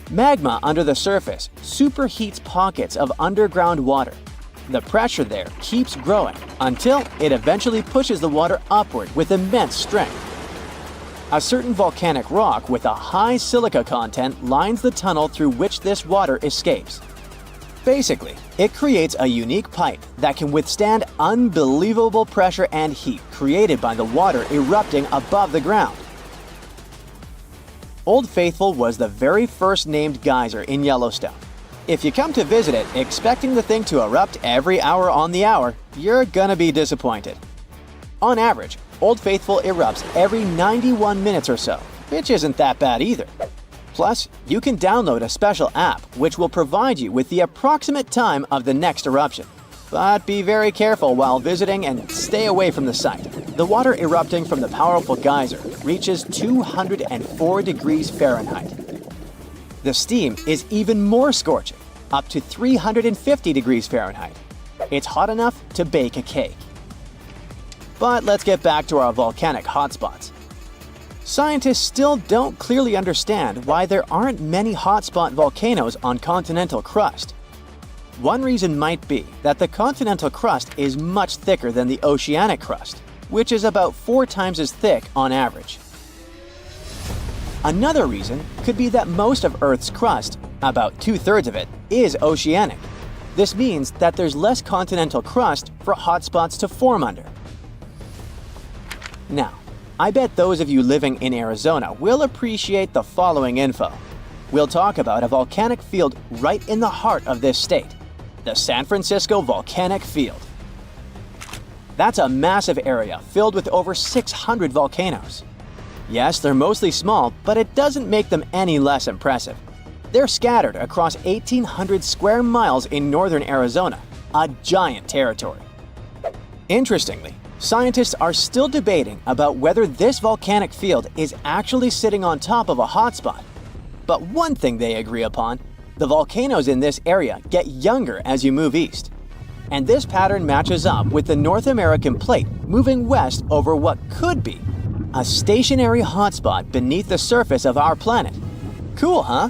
C: Magma under the surface superheats pockets of underground water. The pressure there keeps growing until it eventually pushes the water upward with immense strength. A certain volcanic rock with a high silica content lines the tunnel through which this water escapes. Basically, it creates a unique pipe that can withstand unbelievable pressure and heat created by the water erupting above the ground. Old Faithful was the very first named geyser in Yellowstone. If you come to visit it expecting the thing to erupt every hour on the hour, you're gonna be disappointed. On average, Old Faithful erupts every 91 minutes or so, which isn't that bad either. Plus, you can download a special app which will provide you with the approximate time of the next eruption. But be very careful while visiting and stay away from the site. The water erupting from the powerful geyser reaches 204 degrees Fahrenheit. The steam is even more scorching, up to 350 degrees Fahrenheit. It's hot enough to bake a cake. But let's get back to our volcanic hotspots. Scientists still don't clearly understand why there aren't many hotspot volcanoes on continental crust. One reason might be that the continental crust is much thicker than the oceanic crust, which is about 4 times as thick on average. Another reason could be that most of Earth's crust, about 2/3 of it, is oceanic. This means that there's less continental crust for hotspots to form under. Now, I bet those of you living in Arizona will appreciate the following info. We'll talk about a volcanic field right in the heart of this state, the San Francisco Volcanic Field. That's a massive area filled with over 600 volcanoes. Yes, they're mostly small, but it doesn't make them any less impressive. They're scattered across 1,800 square miles in northern Arizona, a giant territory. Interestingly, scientists are still debating about whether this volcanic field is actually sitting on top of a hotspot. But one thing they agree upon, the volcanoes in this area get younger as you move east. And this pattern matches up with the North American plate moving west over what could be a stationary hotspot beneath the surface of our planet. Cool, huh?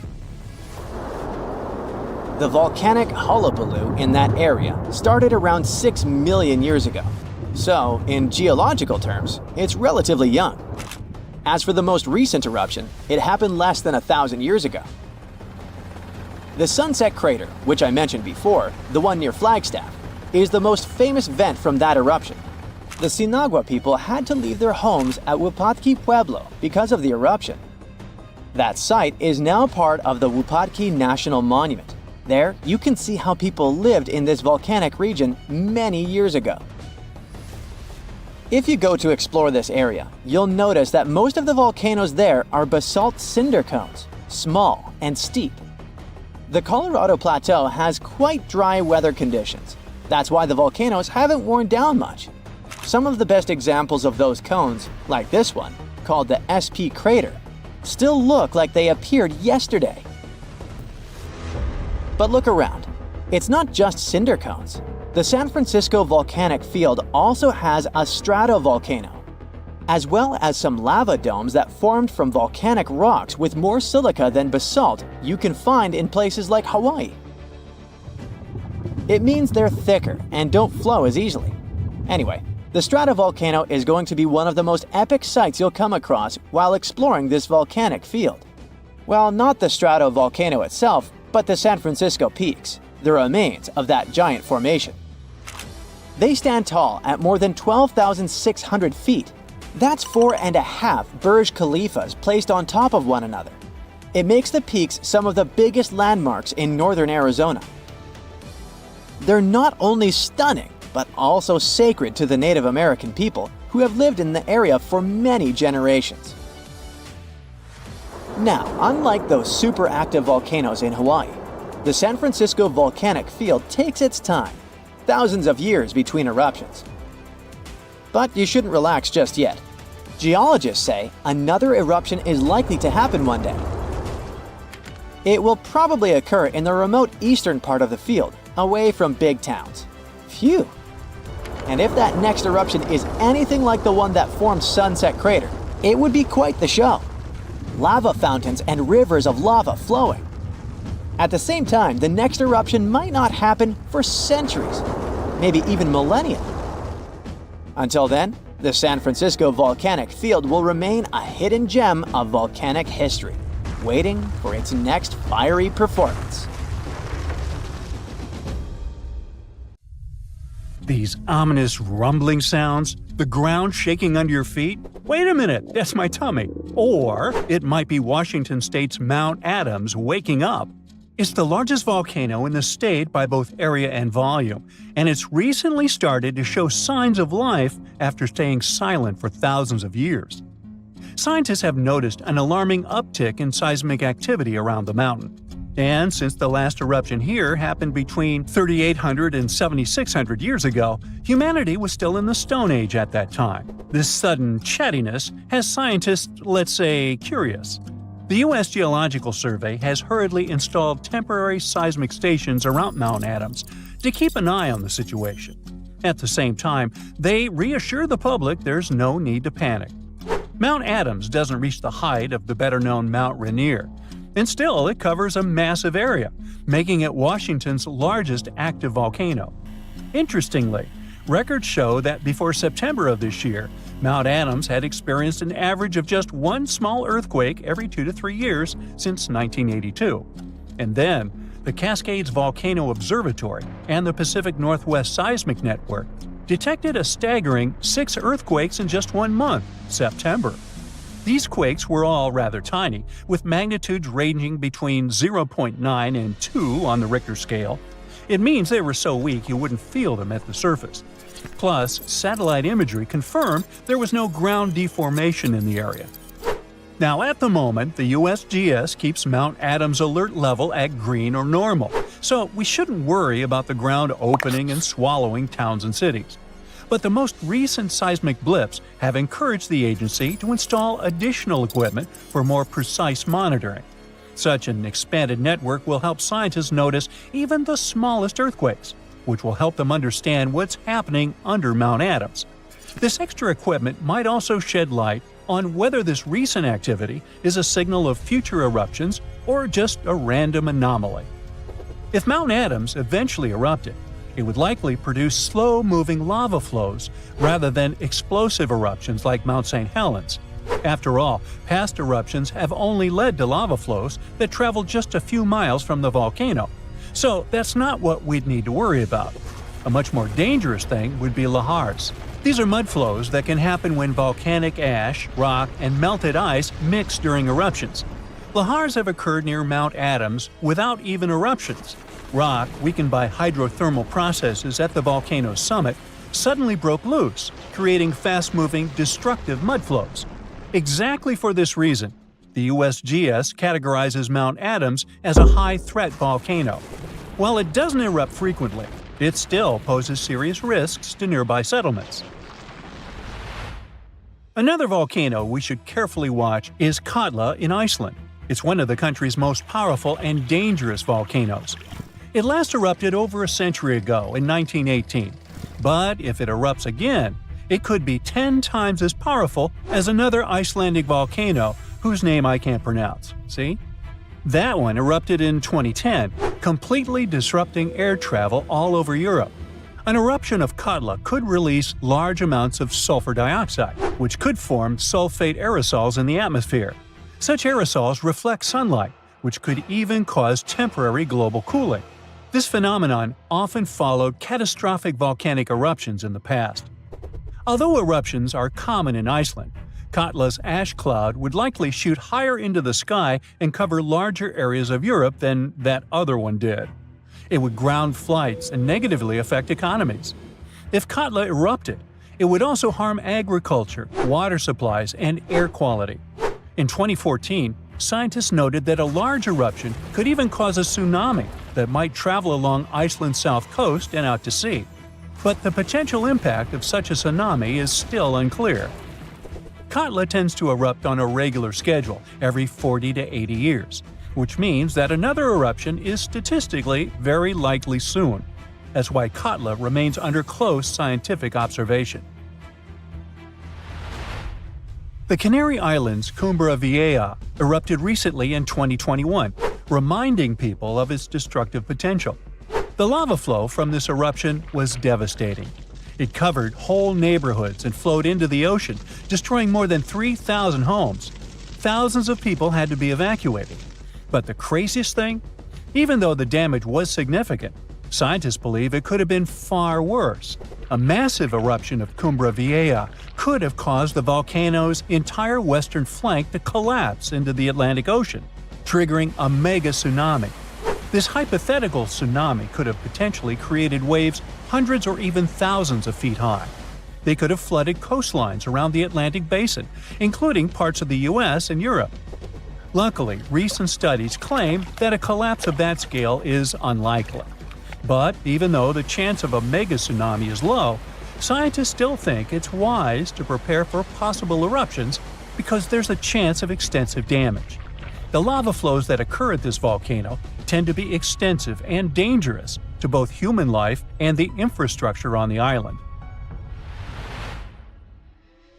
C: The volcanic hullabaloo in that area started around 6 million years ago. So, in geological terms, it's relatively young. As for the most recent eruption, it happened less than 1,000 years ago. The Sunset Crater, which I mentioned before, the one near Flagstaff, is the most famous vent from that eruption. The Sinagua people had to leave their homes at Wupatki Pueblo because of the eruption. That site is now part of the Wupatki National Monument. There, you can see how people lived in this volcanic region many years ago. If you go to explore this area, you'll notice that most of the volcanoes there are basalt cinder cones, small and steep. The Colorado Plateau has quite dry weather conditions. That's why the volcanoes haven't worn down much. Some of the best examples of those cones, like this one, called the SP crater, still look like they appeared yesterday. But look around. It's not just cinder cones. The San Francisco Volcanic Field also has a stratovolcano, as well as some lava domes that formed from volcanic rocks with more silica than basalt you can find in places like Hawaii. It means they're thicker and don't flow as easily. Anyway, the stratovolcano is going to be one of the most epic sights you'll come across while exploring this volcanic field. Well, not the stratovolcano itself, but the San Francisco peaks, the remains of that giant formation. They stand tall at more than 12,600 feet. That's 4.5 Burj Khalifas placed on top of one another. It makes the peaks some of the biggest landmarks in northern Arizona. They're not only stunning, but also sacred to the Native American people who have lived in the area for many generations. Now, unlike those super active volcanoes in Hawaii, the San Francisco Volcanic Field takes its time, thousands of years between eruptions. But you shouldn't relax just yet. Geologists say another eruption is likely to happen one day. It will probably occur in the remote eastern part of the field, away from big towns. Phew! And if that next eruption is anything like the one that formed Sunset Crater, it would be quite the show. Lava fountains and rivers of lava flowing. At the same time, the next eruption might not happen for centuries, maybe even millennia. Until then, The San Francisco volcanic field will remain a hidden gem of volcanic history, waiting for its next fiery performance.
A: These ominous rumbling sounds, the ground shaking under your feet. Wait a minute, that's my tummy. Or it might be Washington State's Mount Adams waking up. It's the largest volcano in the state by both area and volume, and it's recently started to show signs of life after staying silent for thousands of years. Scientists have noticed an alarming uptick in seismic activity around the mountain. And since the last eruption here happened between 3,800 and 7,600 years ago, humanity was still in the Stone Age at that time. This sudden chattiness has scientists, let's say, curious. The U.S. Geological Survey has hurriedly installed temporary seismic stations around Mount Adams to keep an eye on the situation. At the same time, they reassure the public there's no need to panic. Mount Adams doesn't reach the height of the better-known Mount Rainier, and still it covers a massive area, making it Washington's largest active volcano. Interestingly, records show that before September of this year, Mount Adams had experienced an average of just one small earthquake every 2 to 3 years since 1982. And then, the Cascades Volcano Observatory and the Pacific Northwest Seismic Network detected a staggering 6 earthquakes in just 1 month, September. These quakes were all rather tiny, with magnitudes ranging between 0.9 and 2 on the Richter scale. It means they were so weak you wouldn't feel them at the surface. Plus, satellite imagery confirmed there was no ground deformation in the area. Now, at the moment, the USGS keeps Mount Adams alert level at green or normal, so we shouldn't worry about the ground opening and swallowing towns and cities. But the most recent seismic blips have encouraged the agency to install additional equipment for more precise monitoring. Such an expanded network will help scientists notice even the smallest earthquakes, which will help them understand what's happening under Mount Adams. This extra equipment might also shed light on whether this recent activity is a signal of future eruptions or just a random anomaly. If Mount Adams eventually erupted, it would likely produce slow-moving lava flows rather than explosive eruptions like Mount St. Helens. After all, past eruptions have only led to lava flows that travel just a few miles from the volcano, so that's not what we'd need to worry about. A much more dangerous thing would be lahars. These are mud flows that can happen when volcanic ash, rock, and melted ice mix during eruptions. Lahars have occurred near Mount Adams without even eruptions. Rock, weakened by hydrothermal processes at the volcano's summit, suddenly broke loose, creating fast-moving, destructive mud flows. Exactly for this reason, the USGS categorizes Mount Adams as a high-threat volcano. While it doesn't erupt frequently, it still poses serious risks to nearby settlements. Another volcano we should carefully watch is Katla in Iceland. It's one of the country's most powerful and dangerous volcanoes. It last erupted over a century ago in 1918, but if it erupts again, it could be 10 times as powerful as another Icelandic volcano whose name I can't pronounce. See? That one erupted in 2010, completely disrupting air travel all over Europe. An eruption of Katla could release large amounts of sulfur dioxide, which could form sulfate aerosols in the atmosphere. Such aerosols reflect sunlight, which could even cause temporary global cooling. This phenomenon often followed catastrophic volcanic eruptions in the past. Although eruptions are common in Iceland, Katla's ash cloud would likely shoot higher into the sky and cover larger areas of Europe than that other one did. It would ground flights and negatively affect economies. If Katla erupted, it would also harm agriculture, water supplies, and air quality. In 2014, scientists noted that a large eruption could even cause a tsunami that might travel along Iceland's south coast and out to sea. But the potential impact of such a tsunami is still unclear. Katla tends to erupt on a regular schedule every 40 to 80 years, which means that another eruption is statistically very likely soon. That's why Katla remains under close scientific observation. The Canary Islands' Cumbre Vieja erupted recently in 2021, reminding people of its destructive potential. The lava flow from this eruption was devastating. It covered whole neighborhoods and flowed into the ocean, destroying more than 3,000 homes. Thousands of people had to be evacuated. But the craziest thing? Even though the damage was significant, scientists believe it could have been far worse. A massive eruption of Cumbre Vieja could have caused the volcano's entire western flank to collapse into the Atlantic Ocean, triggering a mega tsunami. This hypothetical tsunami could have potentially created waves hundreds or even thousands of feet high. They could have flooded coastlines around the Atlantic basin, including parts of the US and Europe. Luckily, recent studies claim that a collapse of that scale is unlikely. But even though the chance of a mega tsunami is low, scientists still think it's wise to prepare for possible eruptions because there's a chance of extensive damage. The lava flows that occur at this volcano tend to be extensive and dangerous to both human life and the infrastructure on the island.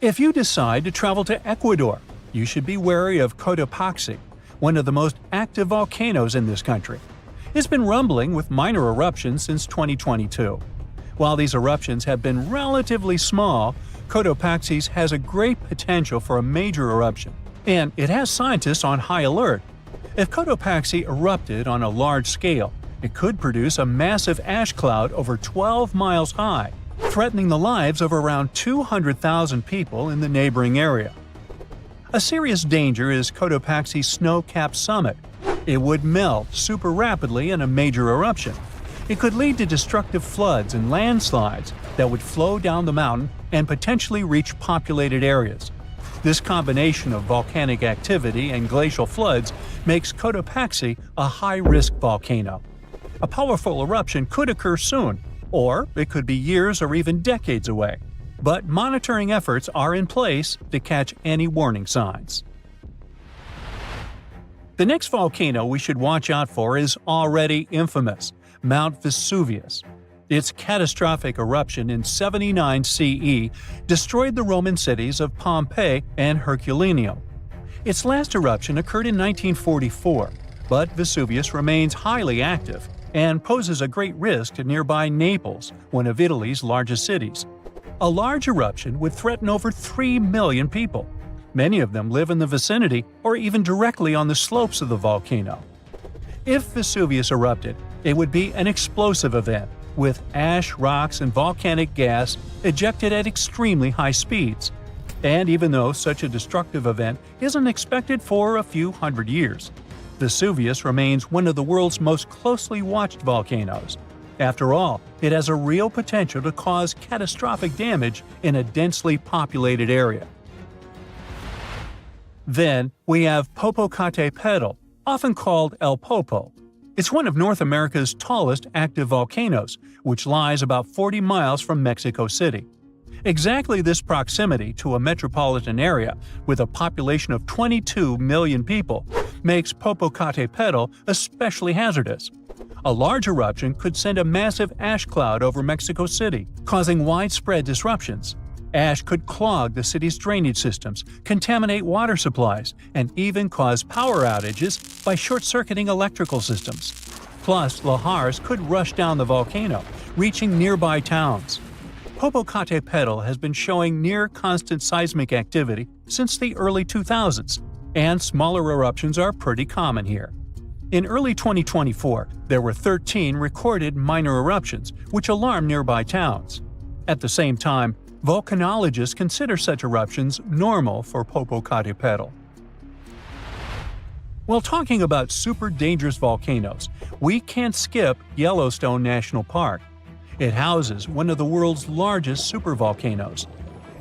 A: If you decide to travel to Ecuador, you should be wary of Cotopaxi, one of the most active volcanoes in this country. It's been rumbling with minor eruptions since 2022. While these eruptions have been relatively small, Cotopaxi has a great potential for a major eruption, and it has scientists on high alert. If Cotopaxi erupted on a large scale, it could produce a massive ash cloud over 12 miles high, threatening the lives of around 200,000 people in the neighboring area. A serious danger is Cotopaxi's snow-capped summit. It would melt super rapidly in a major eruption. It could lead to destructive floods and landslides that would flow down the mountain and potentially reach populated areas. This combination of volcanic activity and glacial floods makes Cotopaxi a high-risk volcano. A powerful eruption could occur soon, or it could be years or even decades away. But monitoring efforts are in place to catch any warning signs. The next volcano we should watch out for is already infamous, Mount Vesuvius. Its catastrophic eruption in 79 CE destroyed the Roman cities of Pompeii and Herculaneum. Its last eruption occurred in 1944, but Vesuvius remains highly active and poses a great risk to nearby Naples, one of Italy's largest cities. A large eruption would threaten over 3 million people. Many of them live in the vicinity or even directly on the slopes of the volcano. If Vesuvius erupted, it would be an explosive event, with ash, rocks, and volcanic gas ejected at extremely high speeds. And even though such a destructive event isn't expected for a few hundred years, Vesuvius remains one of the world's most closely watched volcanoes. After all, it has a real potential to cause catastrophic damage in a densely populated area. Then we have Popocatépetl, often called El Popo. It's one of North America's tallest active volcanoes, which lies about 40 miles from Mexico City. Exactly this proximity to a metropolitan area with a population of 22 million people makes Popocatépetl especially hazardous. A large eruption could send a massive ash cloud over Mexico City, causing widespread disruptions. Ash could clog the city's drainage systems, contaminate water supplies, and even cause power outages by short-circuiting electrical systems. Plus, lahars could rush down the volcano, reaching nearby towns. Popocatépetl has been showing near-constant seismic activity since the early 2000s, and smaller eruptions are pretty common here. In early 2024, there were 13 recorded minor eruptions, which alarmed nearby towns. At the same time, volcanologists consider such eruptions normal for Popocatépetl. While talking about super dangerous volcanoes, we can't skip Yellowstone National Park. It houses one of the world's largest supervolcanoes.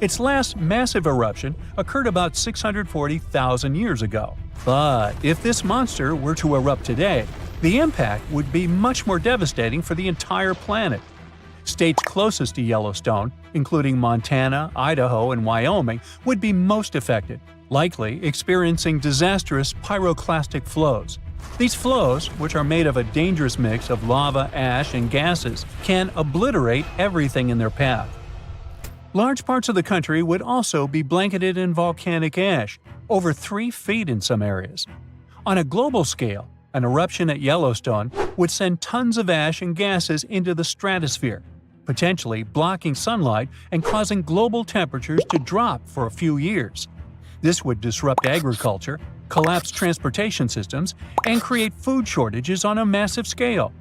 A: Its last massive eruption occurred about 640,000 years ago. But if this monster were to erupt today, the impact would be much more devastating for the entire planet. States closest to Yellowstone, including Montana, Idaho, and Wyoming, would be most affected, likely experiencing disastrous pyroclastic flows. These flows, which are made of a dangerous mix of lava, ash, and gases, can obliterate everything in their path. Large parts of the country would also be blanketed in volcanic ash, over 3 feet in some areas. On a global scale, an eruption at Yellowstone would send tons of ash and gases into the stratosphere. potentially blocking sunlight and causing global temperatures to drop for a few years. This would disrupt agriculture, collapse transportation systems, and create food shortages on a massive scale.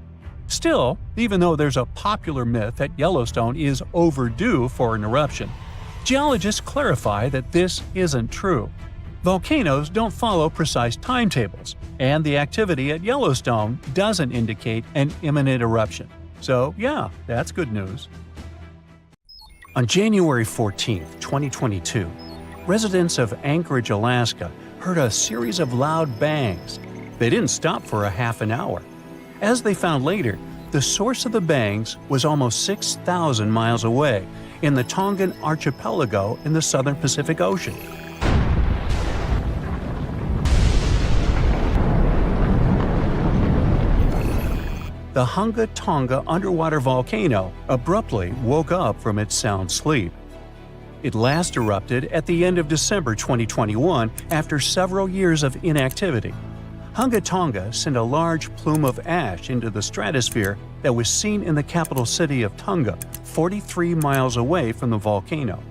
A: Still, even though there's a popular myth that Yellowstone is overdue for an eruption, geologists clarify that this isn't true. Volcanoes don't follow precise timetables, and the activity at Yellowstone doesn't indicate an imminent eruption. So yeah, that's good news. On January 14, 2022, residents of Anchorage, Alaska heard a series of loud bangs. They didn't stop for a half an hour. As they found later, the source of the bangs was almost 6,000 miles away in the Tongan archipelago in the southern Pacific Ocean. The Hunga Tonga underwater volcano abruptly woke up from its sound sleep. It last erupted at the end of December 2021 after several years of inactivity. Hunga Tonga sent a large plume of ash into the stratosphere that was seen in the capital city of Tonga, 43 miles away from the volcano.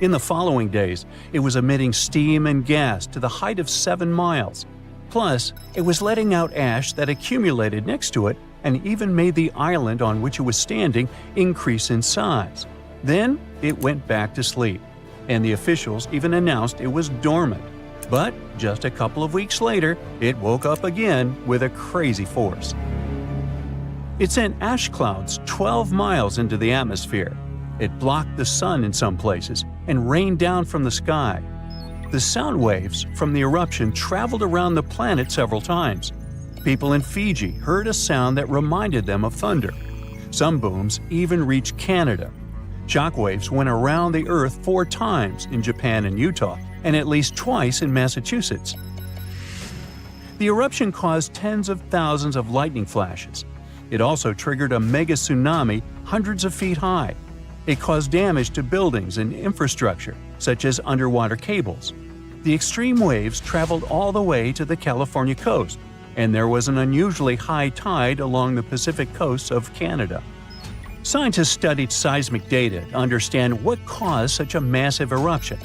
A: In the following days, it was emitting steam and gas to the height of 7 miles. Plus, it was letting out ash that accumulated next to it and even made the island on which it was standing increase in size. Then it went back to sleep, and the officials even announced it was dormant. But just a couple of weeks later, it woke up again with a crazy force. It sent ash clouds 12 miles into the atmosphere. It blocked the sun in some places and rained down from the sky. The sound waves from the eruption traveled around the planet several times. People in Fiji heard a sound that reminded them of thunder. Some booms even reached Canada. Shockwaves went around the Earth 4 times in Japan and Utah, and at least twice in Massachusetts. The eruption caused tens of thousands of lightning flashes. It also triggered a mega tsunami hundreds of feet high. It caused damage to buildings and infrastructure, such as underwater cables. The extreme waves traveled all the way to the California coast, and there was an unusually high tide along the Pacific coast of Canada. Scientists studied seismic data to understand what caused such a massive eruption.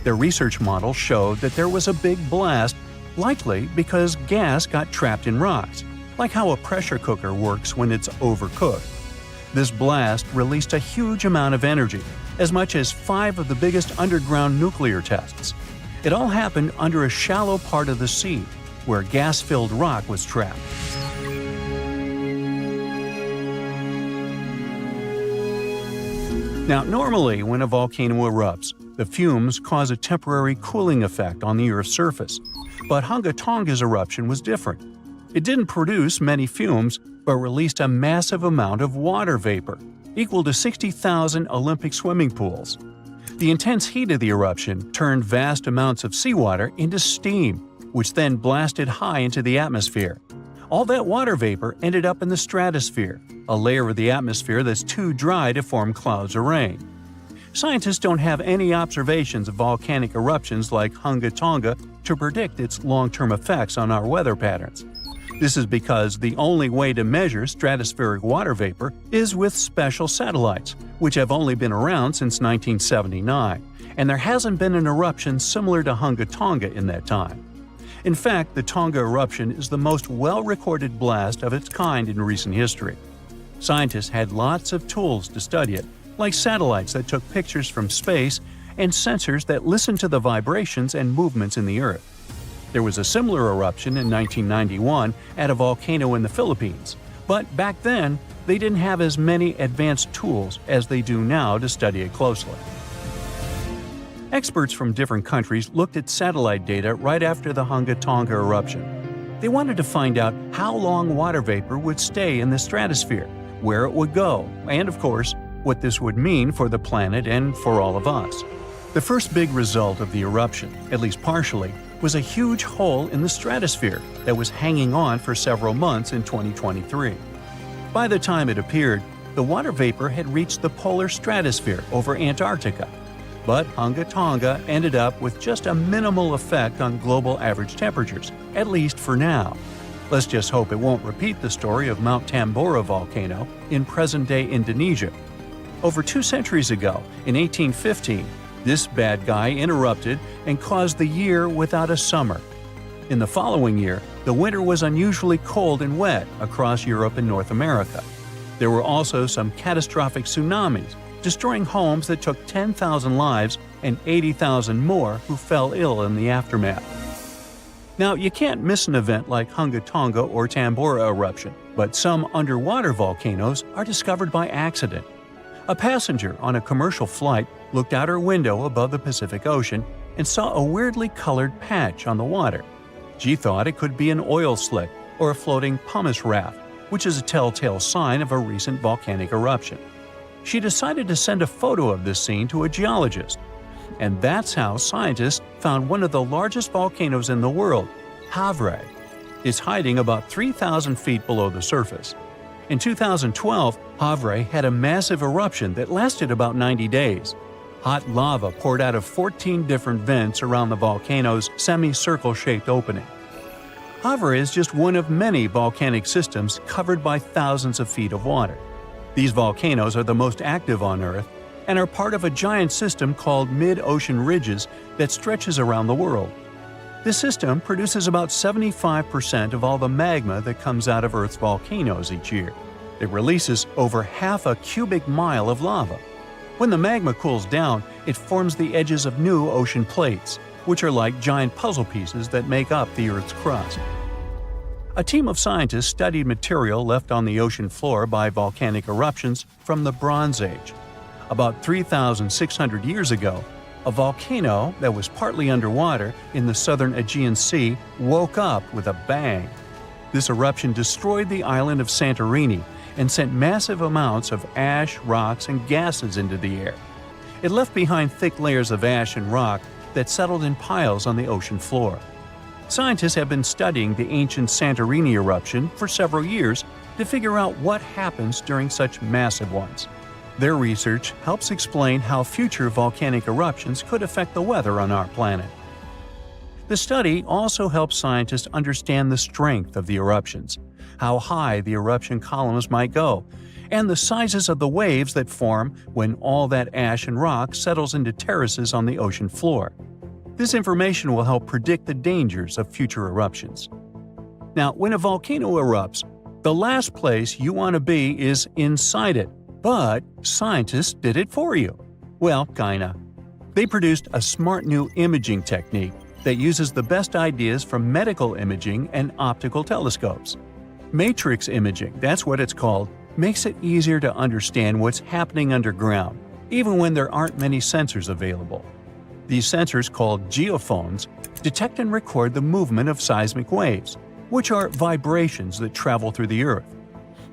A: Their research model showed that there was a big blast, likely because gas got trapped in rocks, like how a pressure cooker works when it's overcooked. This blast released a huge amount of energy, as much as 5 of the biggest underground nuclear tests. It all happened under a shallow part of the sea, where gas-filled rock was trapped. Now, normally when a volcano erupts, the fumes cause a temporary cooling effect on the Earth's surface. But Hunga Tonga's eruption was different. It didn't produce many fumes, but released a massive amount of water vapor, equal to 60,000 Olympic swimming pools. The intense heat of the eruption turned vast amounts of seawater into steam, which then blasted high into the atmosphere. All that water vapor ended up in the stratosphere, a layer of the atmosphere that's too dry to form clouds or rain. Scientists don't have any observations of volcanic eruptions like Hunga Tonga to predict its long-term effects on our weather patterns. This is because the only way to measure stratospheric water vapor is with special satellites, which have only been around since 1979, and there hasn't been an eruption similar to Hunga Tonga in that time. In fact, the Tonga eruption is the most well-recorded blast of its kind in recent history. Scientists had lots of tools to study it, like satellites that took pictures from space and sensors that listened to the vibrations and movements in the Earth. There was a similar eruption in 1991 at a volcano in the Philippines, but back then, they didn't have as many advanced tools as they do now to study it closely. Experts from different countries looked at satellite data right after the Hunga Tonga eruption. They wanted to find out how long water vapor would stay in the stratosphere, where it would go, and of course, what this would mean for the planet and for all of us. The first big result of the eruption, at least partially, was a huge hole in the stratosphere that was hanging on for several months in 2023. By the time it appeared, the water vapor had reached the polar stratosphere over Antarctica. But Hunga Tonga ended up with just a minimal effect on global average temperatures, at least for now. Let's just hope it won't repeat the story of Mount Tambora volcano in present-day Indonesia. Over 2 centuries ago, in 1815, this bad guy interrupted and caused the year without a summer. In the following year, the winter was unusually cold and wet across Europe and North America. There were also some catastrophic tsunamis, destroying homes that took 10,000 lives and 80,000 more who fell ill in the aftermath. Now, you can't miss an event like Hunga Tonga or Tambora eruption, but some underwater volcanoes are discovered by accident. A passenger on a commercial flight looked out her window above the Pacific Ocean and saw a weirdly colored patch on the water. She thought it could be an oil slick or a floating pumice raft, which is a telltale sign of a recent volcanic eruption. She decided to send a photo of this scene to a geologist. And that's how scientists found one of the largest volcanoes in the world, Havre. It's hiding about 3,000 feet below the surface. In 2012, Havre had a massive eruption that lasted about 90 days. Hot lava poured out of 14 different vents around the volcano's semicircle-shaped opening. Havre is just one of many volcanic systems covered by thousands of feet of water. These volcanoes are the most active on Earth and are part of a giant system called mid-ocean ridges that stretches around the world. This system produces about 75% of all the magma that comes out of Earth's volcanoes each year. It releases over half a cubic mile of lava. When the magma cools down, it forms the edges of new ocean plates, which are like giant puzzle pieces that make up the Earth's crust. A team of scientists studied material left on the ocean floor by volcanic eruptions from the Bronze Age. About 3,600 years ago, a volcano that was partly underwater in the southern Aegean Sea woke up with a bang. This eruption destroyed the island of Santorini and sent massive amounts of ash, rocks, and gases into the air. It left behind thick layers of ash and rock that settled in piles on the ocean floor. Scientists have been studying the ancient Santorini eruption for several years to figure out what happens during such massive ones. Their research helps explain how future volcanic eruptions could affect the weather on our planet. The study also helps scientists understand the strength of the eruptions, how high the eruption columns might go, and the sizes of the waves that form when all that ash and rock settles into terraces on the ocean floor. This information will help predict the dangers of future eruptions. Now, when a volcano erupts, the last place you want to be is inside it, but scientists did it for you. Well, kinda. They produced a smart new imaging technique that uses the best ideas from medical imaging and optical telescopes. Matrix imaging, that's what it's called, makes it easier to understand what's happening underground, even when there aren't many sensors available. These sensors, called geophones, detect and record the movement of seismic waves, which are vibrations that travel through the Earth.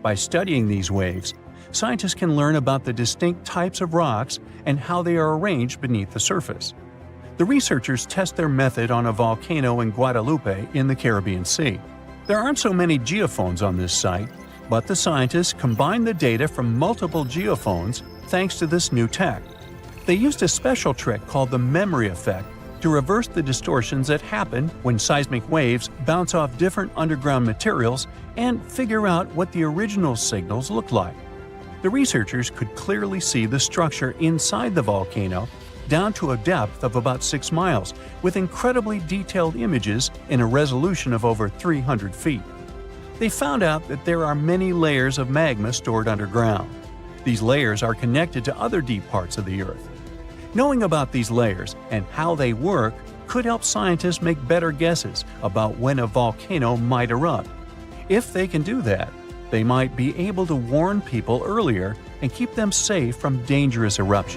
A: By studying these waves, scientists can learn about the distinct types of rocks and how they are arranged beneath the surface. The researchers test their method on a volcano in Guadalupe in the Caribbean Sea. There aren't so many geophones on this site, but the scientists combined the data from multiple geophones thanks to this new tech. They used a special trick called the memory effect to reverse the distortions that happen when seismic waves bounce off different underground materials and figure out what the original signals look like. The researchers could clearly see the structure inside the volcano down to a depth of about 6 miles, with incredibly detailed images in a resolution of over 300 feet. They found out that there are many layers of magma stored underground. These layers are connected to other deep parts of the Earth. Knowing about these layers and how they work could help scientists make better guesses about when a volcano might erupt. If they can do that, they might be able to warn people earlier and keep them safe from dangerous eruptions.